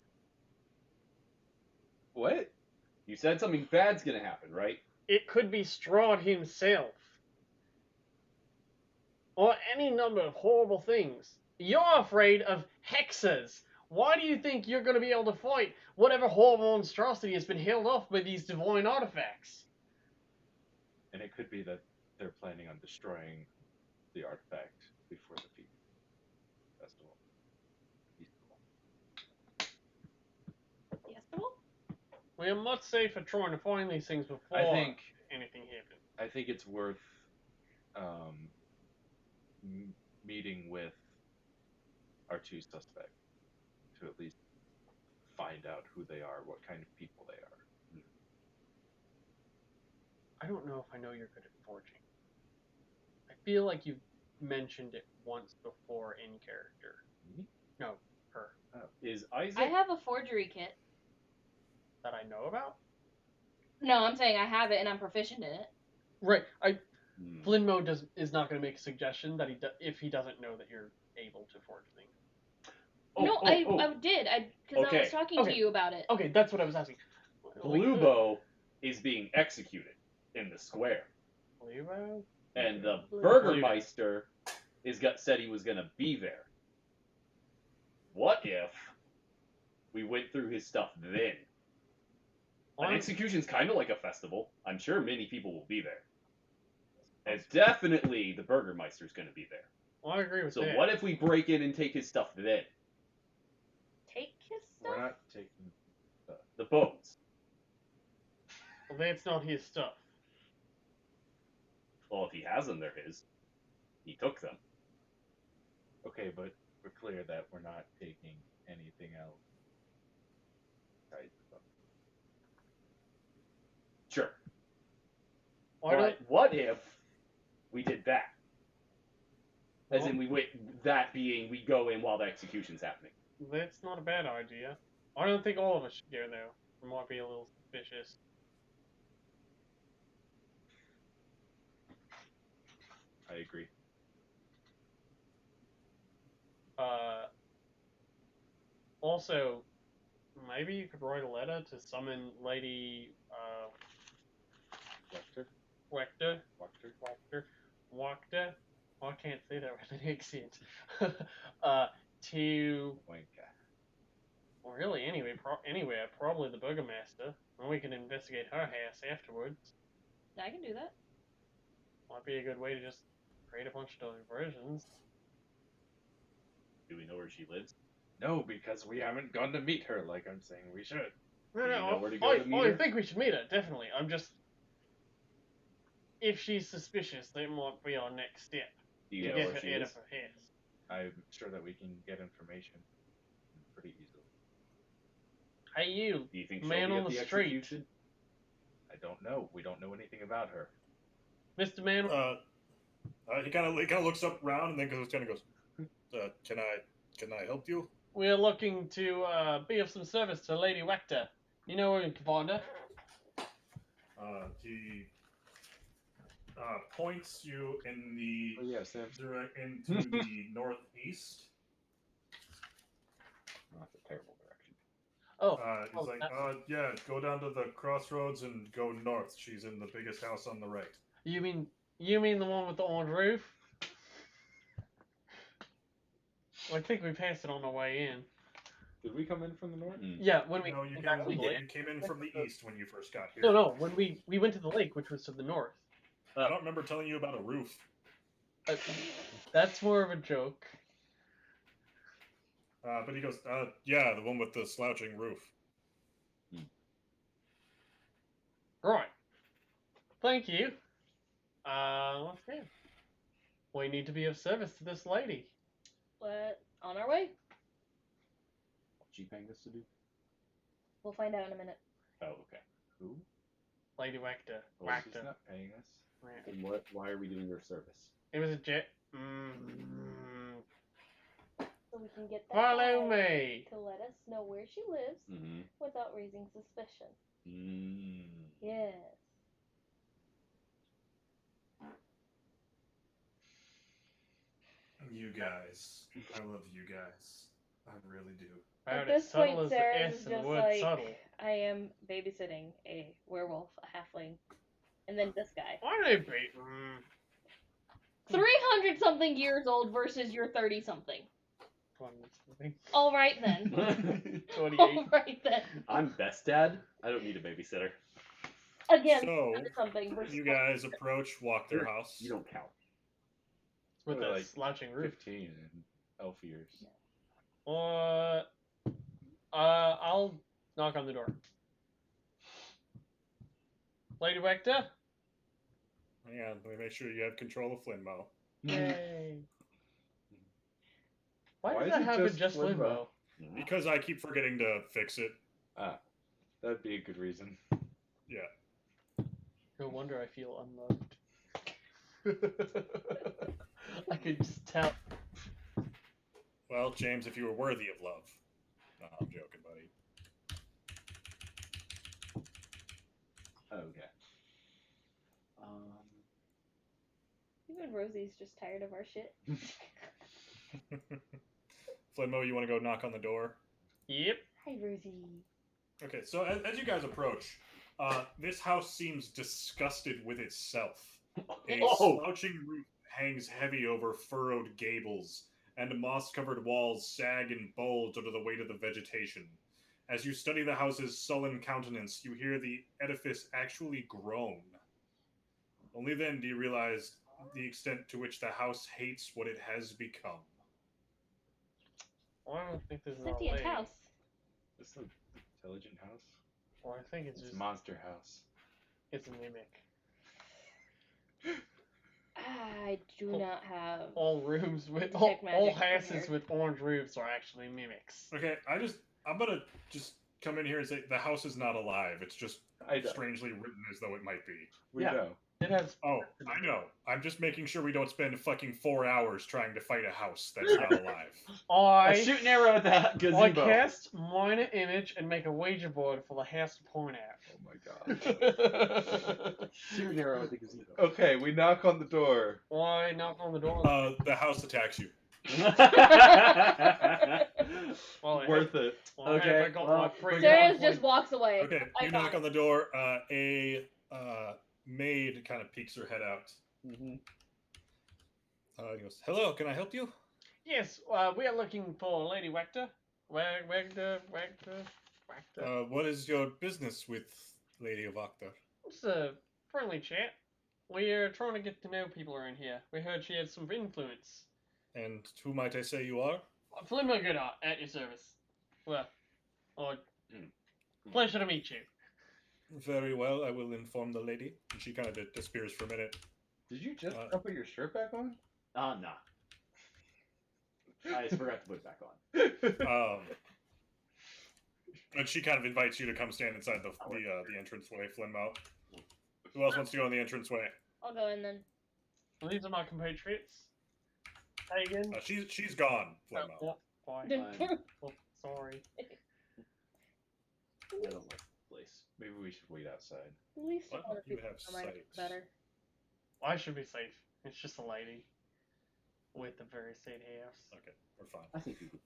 What? You said something bad's gonna happen, right? It could be Strahd himself. Or any number of horrible things. You're afraid of hexes. Why do you think you're going to be able to fight whatever horrible monstrosity has been held off by these divine artifacts? And it could be that they're planning on destroying the artifact before the festival. Festival? We are much safer trying to find these things before I anything happens. think it's worth meeting with our two suspects to at least find out who they are, what kind of people they are. I don't know if I know you're good at forging. I feel like you've mentioned it once before in character. Me? No, her. Is Isaac? I have a forgery kit. That I know about? No, I'm saying I have it and I'm proficient in it. Right. Hmm. Flinmo is not going to make a suggestion that if he doesn't know that you're able to forge things. I did. Because I Okay. was talking to you about it. Okay, that's what I was asking. Bluebo is being executed in the square, Bluebo? and the Blue- Burgermeister said he was gonna be there. What if we went through his stuff then? An execution's kind of like a festival. I'm sure many people will be there. And definitely the Burgermeister's going to be there. Well, I agree with So that. what if we break in and take his stuff then? Take his stuff? We're not taking. The bones. Well, that's not his stuff. Well, if he has them, they're his. He took them. Okay, but we're clear that we're not taking anything else. Sure. Why But what if we did that? As Well- in, that being, we go in while the execution's happening. That's not a bad idea. I don't think all of us should go, though. It might be a little suspicious. I agree. Also, maybe you could write a letter to summon Lady Wachter? Wachter. Oh, I can't say that with an accent. To Wanka. well, really anywhere, probably the Burgermaster, and we can investigate her house afterwards. I can do that. Might be a good way to just create a bunch of diversions. Do we know where she lives? No, because we haven't gone to meet her like I'm saying we should. No, Do you no, know where to go to meet her? I think we should meet her, definitely. I'm just... If she's suspicious, that might be our next step. Do you To know get where her she out is? of her house. I'm sure that we can get information pretty easily. Hey, you. Do you think Man she'll be on at the the street. execution? I don't know. We don't know anything about her. Mr. Man. He kind of looks up around and then goes, can I help you? We're looking to be of some service to Lady Wector. You know where we can find her? He points you in the Oh, yeah, Sam. into the northeast. Oh, that's a terrible direction. Oh, He's like, yeah, go down to the crossroads and go north. She's in the biggest house on the right. you mean the one with the orange roof? Well, I think we passed it on the way in. Did we come in from the north? Yeah, when we No, you got to the lake. came in from the east when you first got here. No, when we went to the lake, which was to the north. I don't remember telling you about a roof. That's more of a joke. But he goes, yeah, the one with the slouching roof. Right. Thank you. Let's go. We need to be of service to this lady. On our way. What's she paying us to do? We'll find out in a minute. Oh, okay. Who? Lady Wector. Oh, she's not paying us. Right. And why are we doing her service? It was a jet. So we can get that Follow guy me. to let us know where she lives without raising suspicion. Yes. You guys. I love you guys. I really do. At About this as subtle point, as the Sarah's S is in the just word like, subtle. I am babysitting a werewolf, a halfling, and then this guy. Why do they be? 300-something years old versus your 30-something. All right then. 28. All right then. I'm best dad. I don't need a babysitter. Again, So, 300-something versus. you guys walk their house. You don't count. With Probably a like slouching roof. 15 in elf years. I'll knock on the door. Lady Wector? Yeah, let me make sure you have control of Flinmo. Yay. Why Why does is that it happen just just Limbo? Limbo? Because I keep forgetting to fix it. That'd be a good reason. Yeah. No wonder I feel unloved. I could just tell. Well, James, if you were worthy of love. No, I'm joking, buddy. Okay. Even Rosie's just tired of our shit. Flinmo, you want to go knock on the door? Yep. Hi, Rosie. Okay, so as you guys approach, this house seems disgusted with itself. A slouching roof hangs heavy over furrowed gables, and moss-covered walls sag and bulge under the weight of the vegetation. As you study the house's sullen countenance, you hear the edifice actually groan. Only then do you realize the extent to which the house hates what it has become. Well, I don't think this is Sentient our house. This is an intelligent house. Well, I think it's It's just a monster house. it's a mimic. I do not have. All rooms with Detect all magic houses here. with orange roofs are actually mimics. Okay, I'm gonna just come in here and say the house is not alive. It's just I know. strangely written as though it might be. We Yeah. know. It has. Oh, I know. I'm just making sure we don't spend fucking 4 hours trying to fight a house that's not alive. Shoot an arrow at that I gazebo. cast minor image and make a wager board for the house to point Oh my god. at. Shoot an arrow at the gazebo. Okay, we knock on the door. Why knock on the door? The house attacks you. Well, Worth it. Okay, I got well, my free Sarah gun just point. walks away. Okay, you knock on the door. A maid kind of peeks her head out. Mm-hmm. He goes, "Hello, can I help you?" Yes, we are looking for Lady Wector. Wector. What is your business with Lady of Octa? It's a friendly chat. We're trying to get to know people around here. We heard she had some influence. And who might I say you are? Flimmo Goodart, at your service. Well, pleasure to meet you. Very well, I will inform the lady. And she kind of disappears for a minute. Did you just put your shirt back on? Nah. I just forgot to put it back on. And she kind of invites you to come stand inside the entranceway, Flinmo. Who else wants to go in the entranceway? I'll go in then. These are my compatriots. Hagen. She's gone, Flinmo. Oh, why? Oh, sorry. I don't like the place. Maybe we should wait outside. At least Well, other you people have might sights. better. I should be safe. It's just a lady with a very sad house. Okay, we're fine. I think we could.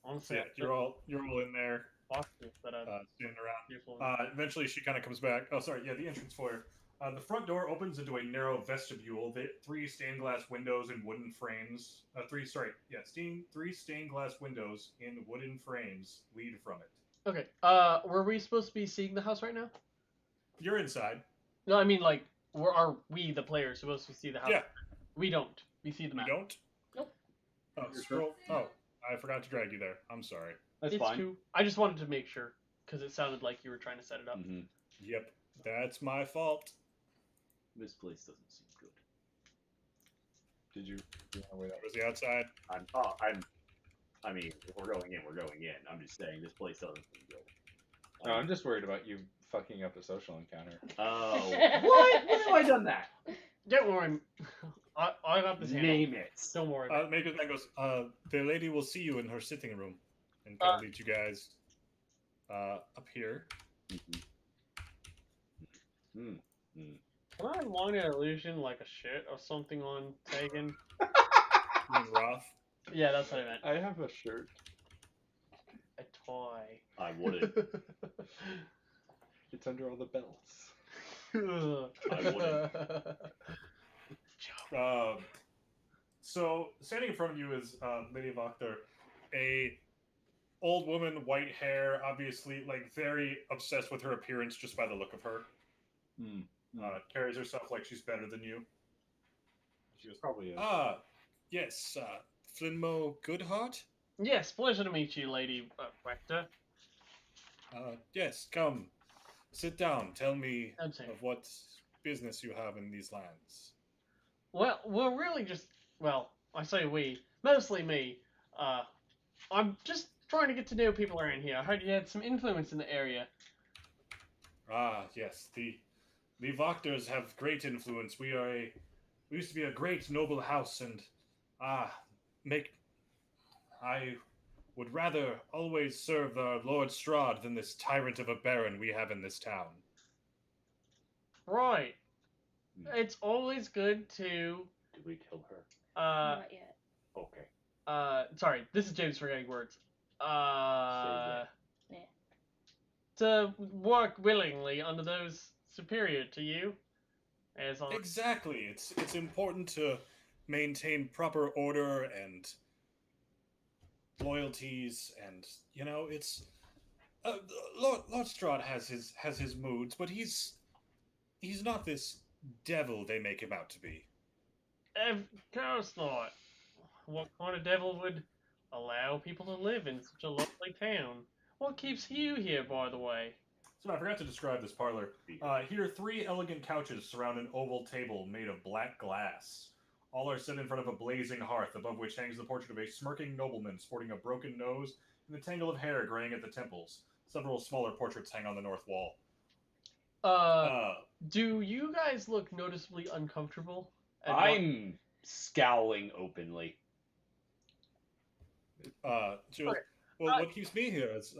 Honestly, Yeah, you're all in there, boxes that are standing around. beautiful. Eventually, she kind of comes back. Oh, sorry. Yeah, the entrance foyer. The front door opens into a narrow vestibule. Three stained glass windows in wooden frames. Three stained glass windows in wooden frames lead from it. Okay. Were we supposed to be seeing the house right now? You're inside. No, I mean like, are we the players supposed to see the house? Yeah. We don't. We see the map. You don't? Nope. Oh, scroll. Oh, I forgot to drag you there. I'm sorry. That's It's fine. cool. I just wanted to make sure because it sounded like you were trying to set it up. Mm-hmm. Yep, that's my fault. This place doesn't seem good. Did you want to wait out? Was the outside? I mean, if we're going in, we're going in. I'm just saying this place doesn't seem good. No, I'm just worried about you fucking up a social encounter. Oh, what? When have I done that? Don't worry. I got this handled. Name it. Don't worry. About it. Maybe that goes. The lady will see you in her sitting room, and kind of lead you guys up here. Can I want an illusion like a shirt or something on Tegan? You mean Roth? Yeah, that's what I meant. I have a shirt. A toy. I wouldn't. It's under all the belts. I wouldn't. So standing in front of you is Lady Vokter, a old woman, white hair, obviously like very obsessed with her appearance just by the look of her. Carries herself like she's better than you. She was probably a... Yes, Flinmo Goodheart? Yes, pleasure to meet you, Lady Rector. Yes, come. Sit down. Tell me I'm sorry. of what business you have in these lands. Well, we're really just, well, I say we, mostly me. I'm just trying to get to know people around here. I heard you had some influence in the area. Yes, the Vokters have great influence. We used to be a great noble house, and I would rather always serve Lord Strahd than this tyrant of a baron we have in this town. Right. It's always good to... Did we kill her? Not yet. Okay. Sorry, this is James forgetting words. Yeah. To work willingly under those superior to you. As on... Exactly. It's important to maintain proper order and loyalties, and it's Lord Strahd has his moods, but he's not this devil they make him out to be. Of course not. What kind of devil would allow people to live in such a lovely town? What keeps you here, by the way? So I forgot to describe this parlor. Here, 3 elegant couches surround an oval table made of black glass. All are set in front of a blazing hearth, above which hangs the portrait of a smirking nobleman sporting a broken nose and a tangle of hair graying at the temples. Several smaller portraits hang on the north wall. Do you guys look noticeably uncomfortable? I'm scowling openly. She goes, well, what keeps me here is,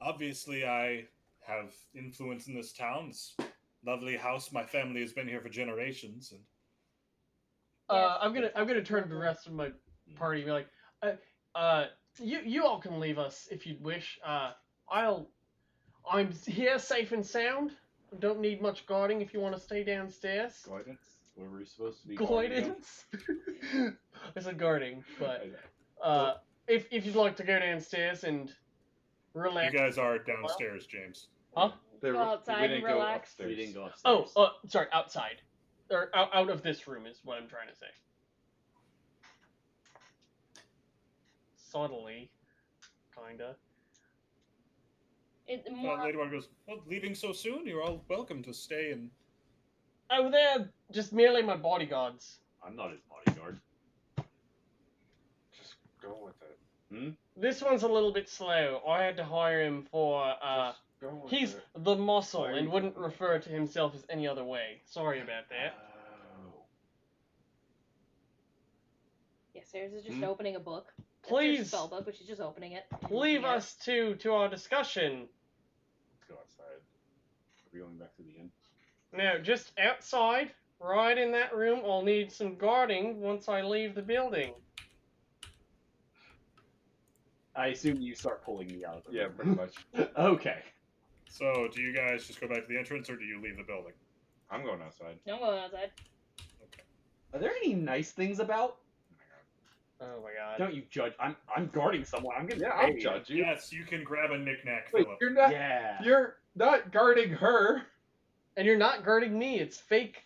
obviously I have influence in this town. It's a lovely house. My family has been here for generations, and I'm gonna turn to the rest of my party and be like, you all can leave us if you'd wish. I'm here safe and sound. Don't need much guarding if you want to stay downstairs. Guidance? Where were we supposed to be? Guidance? I said guarding, but if you'd like to go downstairs and relax. you guys are downstairs, James. Huh? Go outside and relax. We didn't go upstairs. Sorry, outside. Or out of this room is what I'm trying to say. Subtly, kinda. It's more. Lady One goes, well, leaving so soon? You're all welcome to stay and... Oh, they're just merely my bodyguards. I'm not his bodyguard. go with it. This one's a little bit slow. I had to hire him for, Just go with he's it. the muscle Why are and you wouldn't going refer with to himself as any other way. Sorry about that. Oh. Yeah, Sarah's is just opening a book. That's her Please spell book, but she's just opening it. leave us to our discussion. Let's go outside. Are we going back to the inn? Now, just outside, right in that room, I'll need some guarding once I leave the building. I assume you start pulling me out of the Yeah, room. pretty much. Okay. So, do you guys just go back to the entrance, or do you leave the building? I'm going outside. No, I'm going outside. Are there any nice things about? Oh my god. Don't you judge? I'm guarding someone. I'm getting Yeah, I'll paid. judge you. Yes, you can grab a knickknack, Wait, Philip. you're not. Yeah. You're not guarding her. And you're not guarding me, it's fake.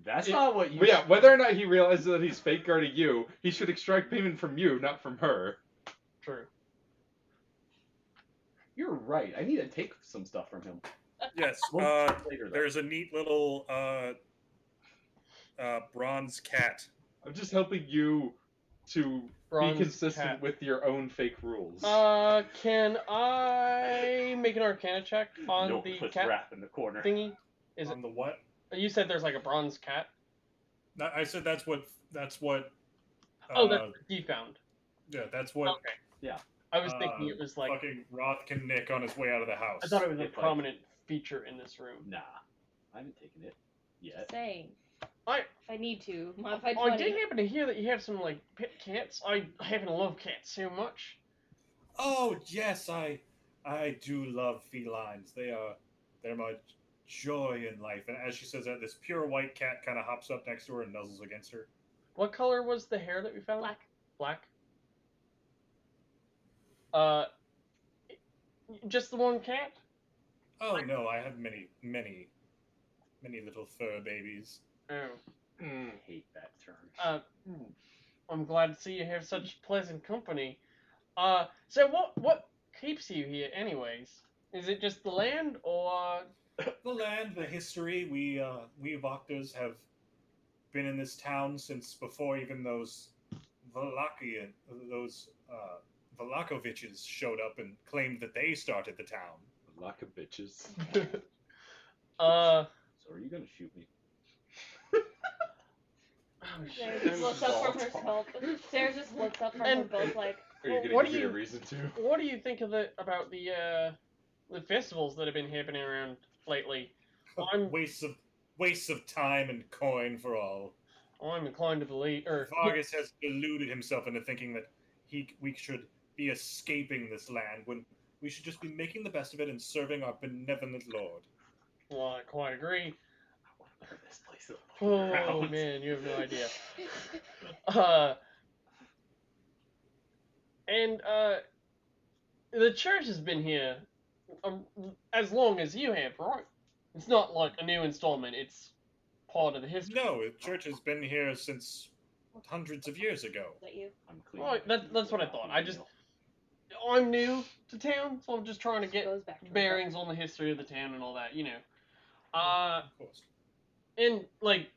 That's not what you. But yeah, whether or not he realizes that he's fake guarding you, he should extract payment from you, not from her. True. You're right. I need to take some stuff from him. Yes, We'll talk later, though. there's a neat little bronze cat. I'm just helping you to Bronze be consistent cat. with your own fake rules. Can I make an Arcana check on No, the puts cat Wrath in the corner. thingy? Is it? On the what? You said there's like a bronze cat. No, I said that's what. That's what. Oh, that's what you found. Yeah, that's what. Okay. Yeah. I was thinking it was like. Fucking Roth can nick on his way out of the house. I thought it was a It's like- prominent feature in this room. Nah, I haven't taken it yet. Saying. I- If I need to, modify 20. I did happen to hear that you have some like pet cats. I happen to love cats so much. Oh yes, I do love felines. They're my joy in life. And as she says that, this pure white cat kind of hops up next to her and nuzzles against her. What color was the hair that we found? Black. Black. Just the one cat? Oh no, I have many little fur babies. Oh. I hate that term. I'm glad to see you have such pleasant company. So what keeps you here, anyways? Is it just the land, or The land, the history. We Voctors have been in this town since before even those Vlakoviches showed up and claimed that they started the town. Lack of bitches. uh? So are you gonna shoot me? Oh, Sarah shit. just looks up from herself. Sarah just looks up from her And- book like, Are you Well, gonna what give do me a you- reason to? What do you think of about the festivals that have been happening around lately? I'm Wastes of time and coin for all. I'm inclined to believe, or Vargas has deluded himself into thinking that we should be escaping this land when we should just be making the best of it and serving our benevolent lord. well, I quite agree. I want to burn this place to the fucking Oh ground. man, you have no idea. And the church has been here as long as you have, right? It's not like a new installment. It's part of the history. No, the church has been here since hundreds of years ago. is that you? I'm cleaning Right, my that's what I thought. I'm new to town, so I'm just trying to get Goes back to her bearings on the history of the town and all that, you know. Of course. And like,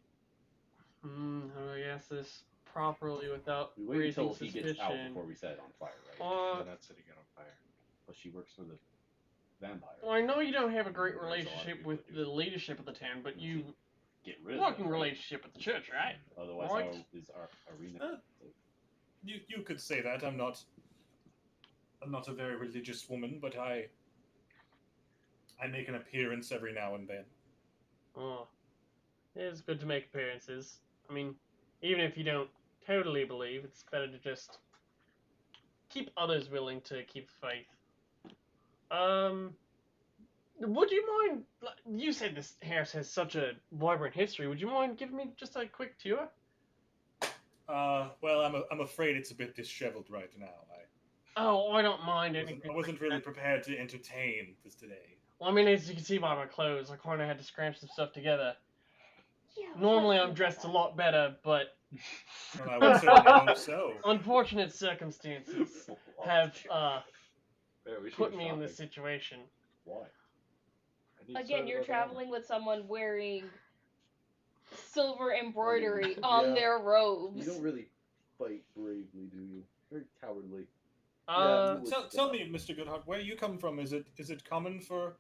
how do I ask this properly without We wait raising until he gets out suspicion? before we set it on fire, right? We're not setting it on fire. But she works for the vampire. Well, I know you don't have a great There's a lot of relationship people with that do. the leadership of the town, but you Get rid of working them, right? relationship with the church, right? Otherwise, Right. how is our arena? Uh, You could say that. I'm not a very religious woman, but I make an appearance every now and then. Oh, it is good to make appearances. I mean, even if you don't totally believe, it's better to just keep others willing to keep the faith. Would you mind? You said this house has such a vibrant history. Would you mind giving me just a quick tour? Well, I'm afraid it's a bit disheveled right now. Oh, I don't mind I anything. wasn't really prepared to entertain this today. Well, I mean, as you can see by my clothes, I kind of had to scramble some stuff together. Yeah. Normally, I'm dressed a lot better, but Well, I would certainly hope so. unfortunate circumstances have Yeah, we should put go me in this shopping. situation. Why? I need Again, soda you're by the traveling with someone wearing silver embroidery on Yeah. their robes. You don't really fight bravely, do you? Very cowardly. Tell me, Mr. Goodhart, where you come from? Is it common for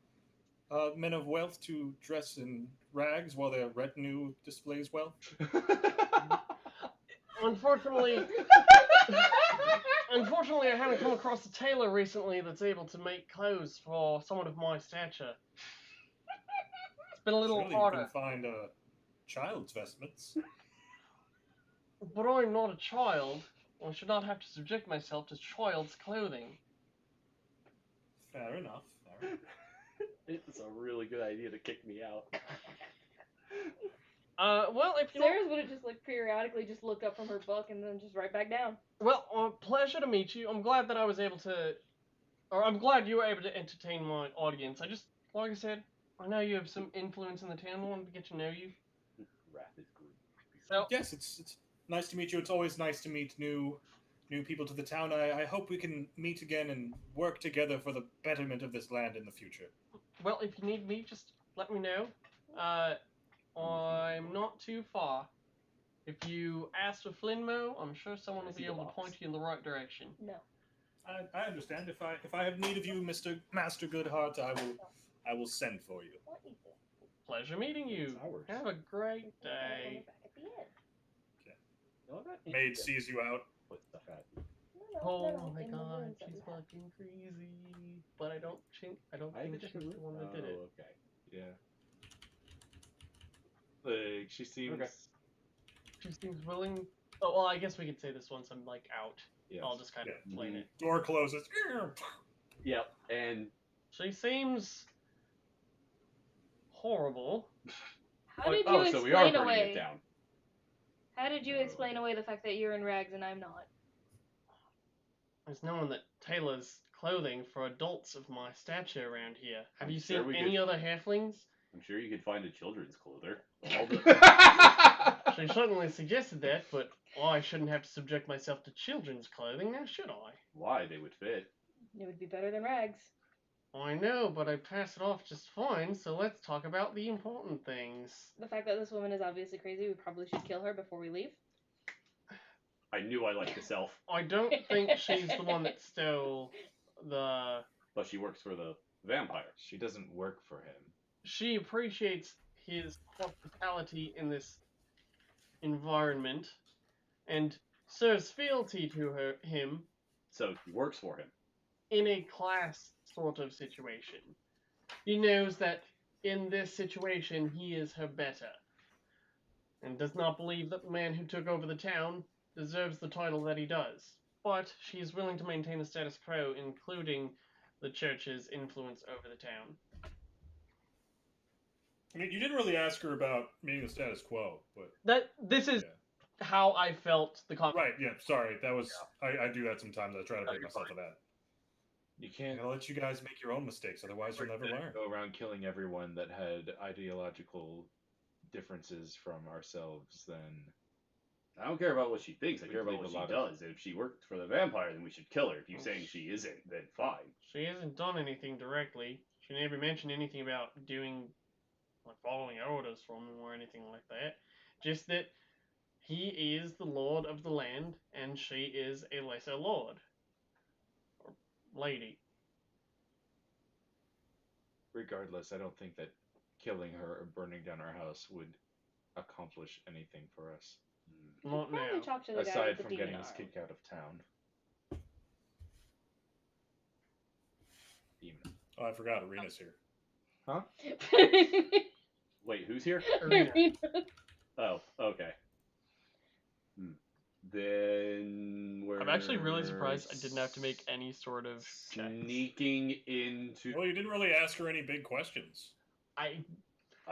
men of wealth to dress in rags while their retinue displays wealth? Unfortunately, I haven't come across a tailor recently that's able to make clothes for someone of my stature. It's been a little Surely harder. you can find child's vestments. But I'm not a child. I should not have to subject myself to child's clothing. Fair enough. Fair enough. It's a really good idea to kick me out. Well, if you Sarah's would have just like periodically just looked up from her book and then just right back down. Well, pleasure to meet you. I'm glad that I was able to, or I'm glad you were able to entertain my audience. Like I said, I know you have some influence in the town. I wanted to get to know you. Wrath is good. So, Yes, it's nice to meet you. It's always nice to meet new people to the town. I hope we can meet again and work together for the betterment of this land in the future. well, if you need me, just let me know. I'm not too far. If you ask for Flinmo, I'm sure someone will be able to point you in the right direction. No. I understand. If I have need of you, Master Goodhart, I will send for you. What is it? Pleasure meeting you. Have a great day. Back at the end. Maid sees you out. Put stuff at you. Oh my in the god, rooms that she's we have. fucking crazy. But I don't think she's the one that did it. Okay. Yeah. Like, she seems... Okay. She seems willing. Oh, well, I guess we could say this once I'm like out. Yes. I'll just kind of explain it. Door closes. Yep, and She seems horrible. How did you so we are explain burning away? it down. How did you explain away the fact that you're in rags and I'm not? There's no one that tailors clothing for adults of my stature around here. Have I'm you sure seen we any could- other halflings? I'm sure you could find a children's clother. All She certainly suggested that, but I shouldn't have to subject myself to children's clothing, now should I? Why they would fit? It would be better than rags. I know, but I pass it off just fine, so let's talk about the important things. The fact that this woman is obviously crazy, we probably should kill her before we leave. I knew I liked this elf, I don't think she's the one that stole the... but she works for the vampire. She doesn't work for him. She appreciates his hospitality in this environment and serves fealty to him So she works for him. in a class sort of situation. He knows that in this situation he is her better and does not believe that the man who took over the town deserves the title that he does. But she is willing to maintain the status quo, including the church's influence over the town. I mean, you didn't really ask her about meeting the status quo, but This is yeah. how I felt the Right, yeah, sorry. That was I do that sometimes. I try to break myself of that. You I'm can't gonna let you guys make your own mistakes, otherwise you'll never learn. go around killing everyone that had ideological differences from ourselves, then... I don't care about what she thinks. I We care about leave what a she lot does. If she worked for the vampire, then we should kill her. If you're saying she isn't, then fine. She hasn't done anything directly. She never mentioned anything about following orders from him or anything like that. Just that he is the lord of the land and she is a lesser lord. Or lady. Regardless, I don't think that killing her or burning down our house would accomplish anything for us. Not now. Probably talk to the guy Aside with the from demon getting us arm. kicked out of town. Demon. Oh, I forgot. Arena's here. Huh? Wait, who's here? Arena. Oh, okay. Then we're I'm actually really surprised I didn't have to make any sort of checks. sneaking into. Well, you didn't really ask her any big questions. I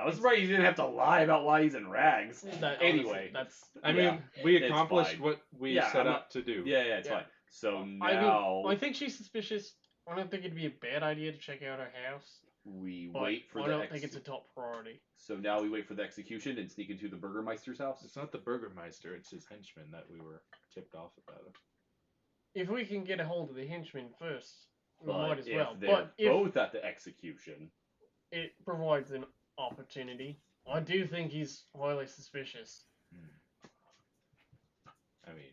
was surprised you didn't have to lie about why he's in rags. that Anyway, honestly, I Yeah, mean, we it's accomplished fine. what we Yeah, set I'm up to do. Yeah, it's Yeah. fine. So I now mean, I think she's suspicious. I don't think it'd be a bad idea to check out her house. we But wait for I the. don't think it's a top priority. So now we wait for the execution and sneak into the Burgermeister's house. It's not the Burgermeister, it's his henchman that we were tipped off about. If we can get a hold of the henchman first, we But might as if well. they're But if both at the execution, it provides an opportunity, I do think he's highly suspicious. I mean,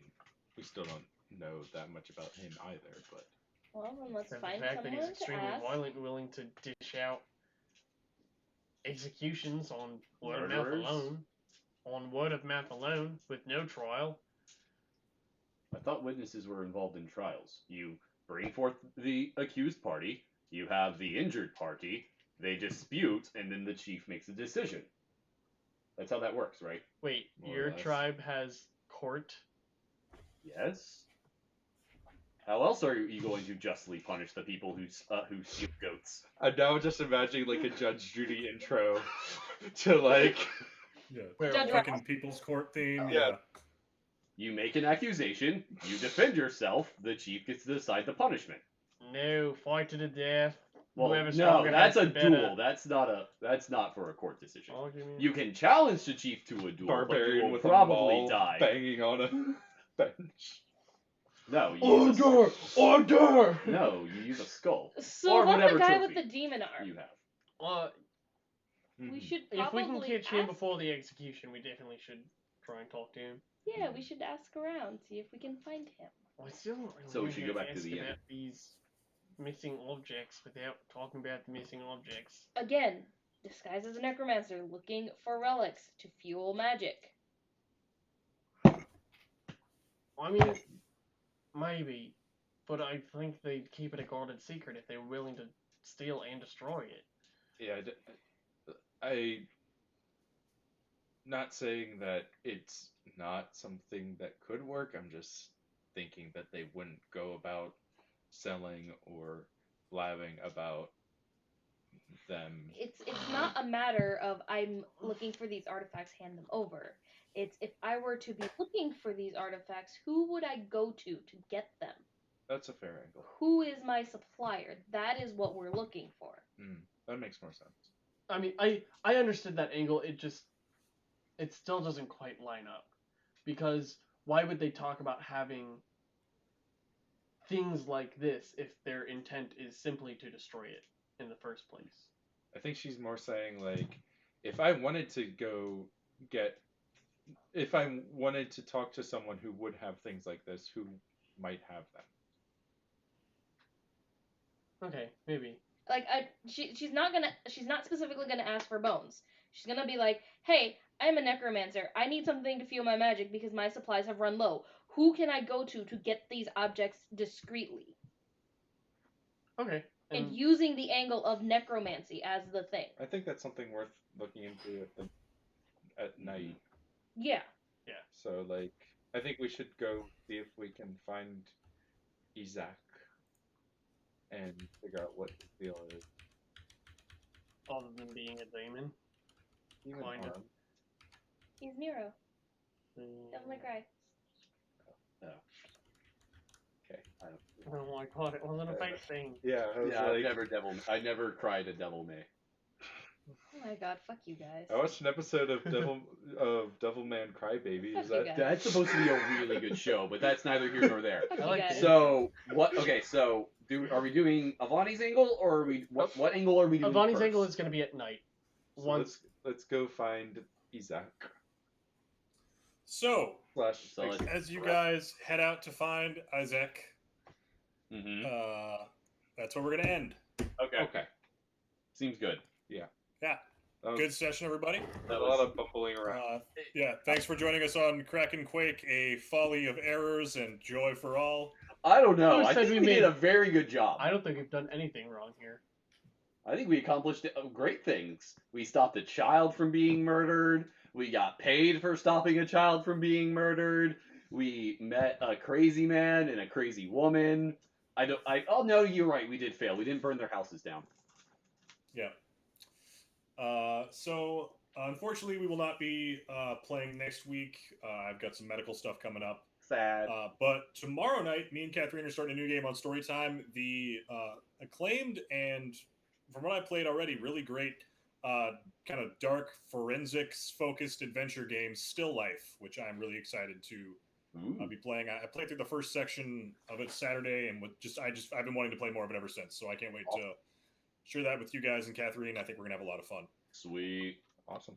we still don't know that much about him either, but... Well, then let's Except find the fact that he's someone to extremely ask. violent and willing to dish out executions on word of mouth Murderers? alone. On word of mouth alone, with no trial. I thought witnesses were involved in trials. You bring forth the accused party, you have the injured party, they dispute, and then the chief makes a decision. That's how that works, right? Wait, More or your less. tribe has court? Yes. How else are you going to justly punish the people who steal goats? I'm now just imagining like a Judge Judy intro to like... Yeah. Judge Fucking People's Court theme. Yeah. Yeah. You make an accusation, you defend yourself, the chief gets to decide the punishment. No, fight to the death. Well, Whoever's no, stronger that's has a the better duel. That's not for a court decision. argument. You can challenge the chief to a duel, Barbarian but you will with probably a maul die. banging on a bench. No, you use Order! Order! no, you use a skull. So Or about whatever the guy trophy with the demon arm. you have. We Mhm. should If we probably can catch him ask- before the execution, we definitely should try and talk to him. Yeah, we should ask around, see if we can find him. I still don't really So we know should how go back to ask the about end. these missing objects without talking about the missing objects. Again, disguised as a necromancer, looking for relics to fuel magic. I mean, maybe, but I think they'd keep it a guarded secret if they were willing to steal and destroy it. Yeah, I not saying that it's not something that could work. I'm just thinking that they wouldn't go about selling or blabbing about them. It's not a matter of I'm looking for these artifacts, hand them over. It's if I were to be looking for these artifacts, who would I go to get them? That's a fair angle. Who is my supplier? That is what we're looking for. That makes more sense. I mean, I understood that angle. It still doesn't quite line up, because why would they talk about having things like this if their intent is simply to destroy it in the first place? I think she's more saying like, if I wanted to go get, if I wanted to talk to someone who would have things like this, who might have them. Okay, maybe. Like she's not specifically gonna ask for bones. She's gonna be like, hey, I'm a necromancer. I need something to fuel my magic because my supplies have run low. Who can I go to get these objects discreetly? Okay. And using the angle of necromancy as the thing. I think that's something worth looking into at night. Yeah. Yeah. So like, I think we should go see if we can find Isaac and figure out what his deal is. Other than being a demon. Even Kind of. armed. He's Nero. Devil May Cry. Okay. Oh my god, it wasn't a fake thing. Yeah, I was like, I never cried a Devil May. Oh my god, fuck you guys. I watched an episode of Devilman Crybaby. Fuck Is you that guys. That's supposed to be a really good show, but that's neither here nor there. Fuck I you like guys. it. So what? Okay, so are we doing Avani's angle, or are we what angle are we doing? Avani's first? angle is going to be at night. So Once. let's go find Isaac. So, Slash. as you guys head out to find Isaac, Mm-hmm. that's where we're gonna end. Okay. Seems good. Yeah. That was Good session, everybody. a lot of bumbling around. Yeah, thanks for joining us on KrakenQuest, a folly of errors and joy for all. I don't know. Who I said think we we did made- a very good job. I don't think we've done anything wrong here. I think we accomplished great things. We stopped a child from being murdered. We got paid for stopping a child from being murdered. We met a crazy man and a crazy woman. Oh no, you're right. We did fail. We didn't burn their houses down. Yeah. So, unfortunately, we will not be playing next week. I've got some medical stuff coming up. Sad. But tomorrow night, me and Catherine are starting a new game on Storytime. The acclaimed and, from what I played already, really great kind of dark forensics-focused adventure game, Still Life, which I'm really excited to be playing. I played through the first section of it Saturday, and I've been wanting to play more of it ever since. So I can't wait to share that with you guys and Catherine. I think we're gonna have a lot of fun. Sweet. Awesome.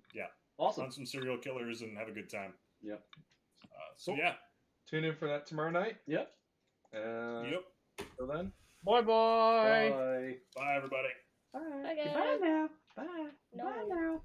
Awesome. Hunt some serial killers and have a good time. Yep. So Cool. yeah. Tune in for that tomorrow night. Yep. Yep. Till then. Bye bye. Bye. Bye, everybody. Bye, guys. Goodbye now. Bye. No. Bye now.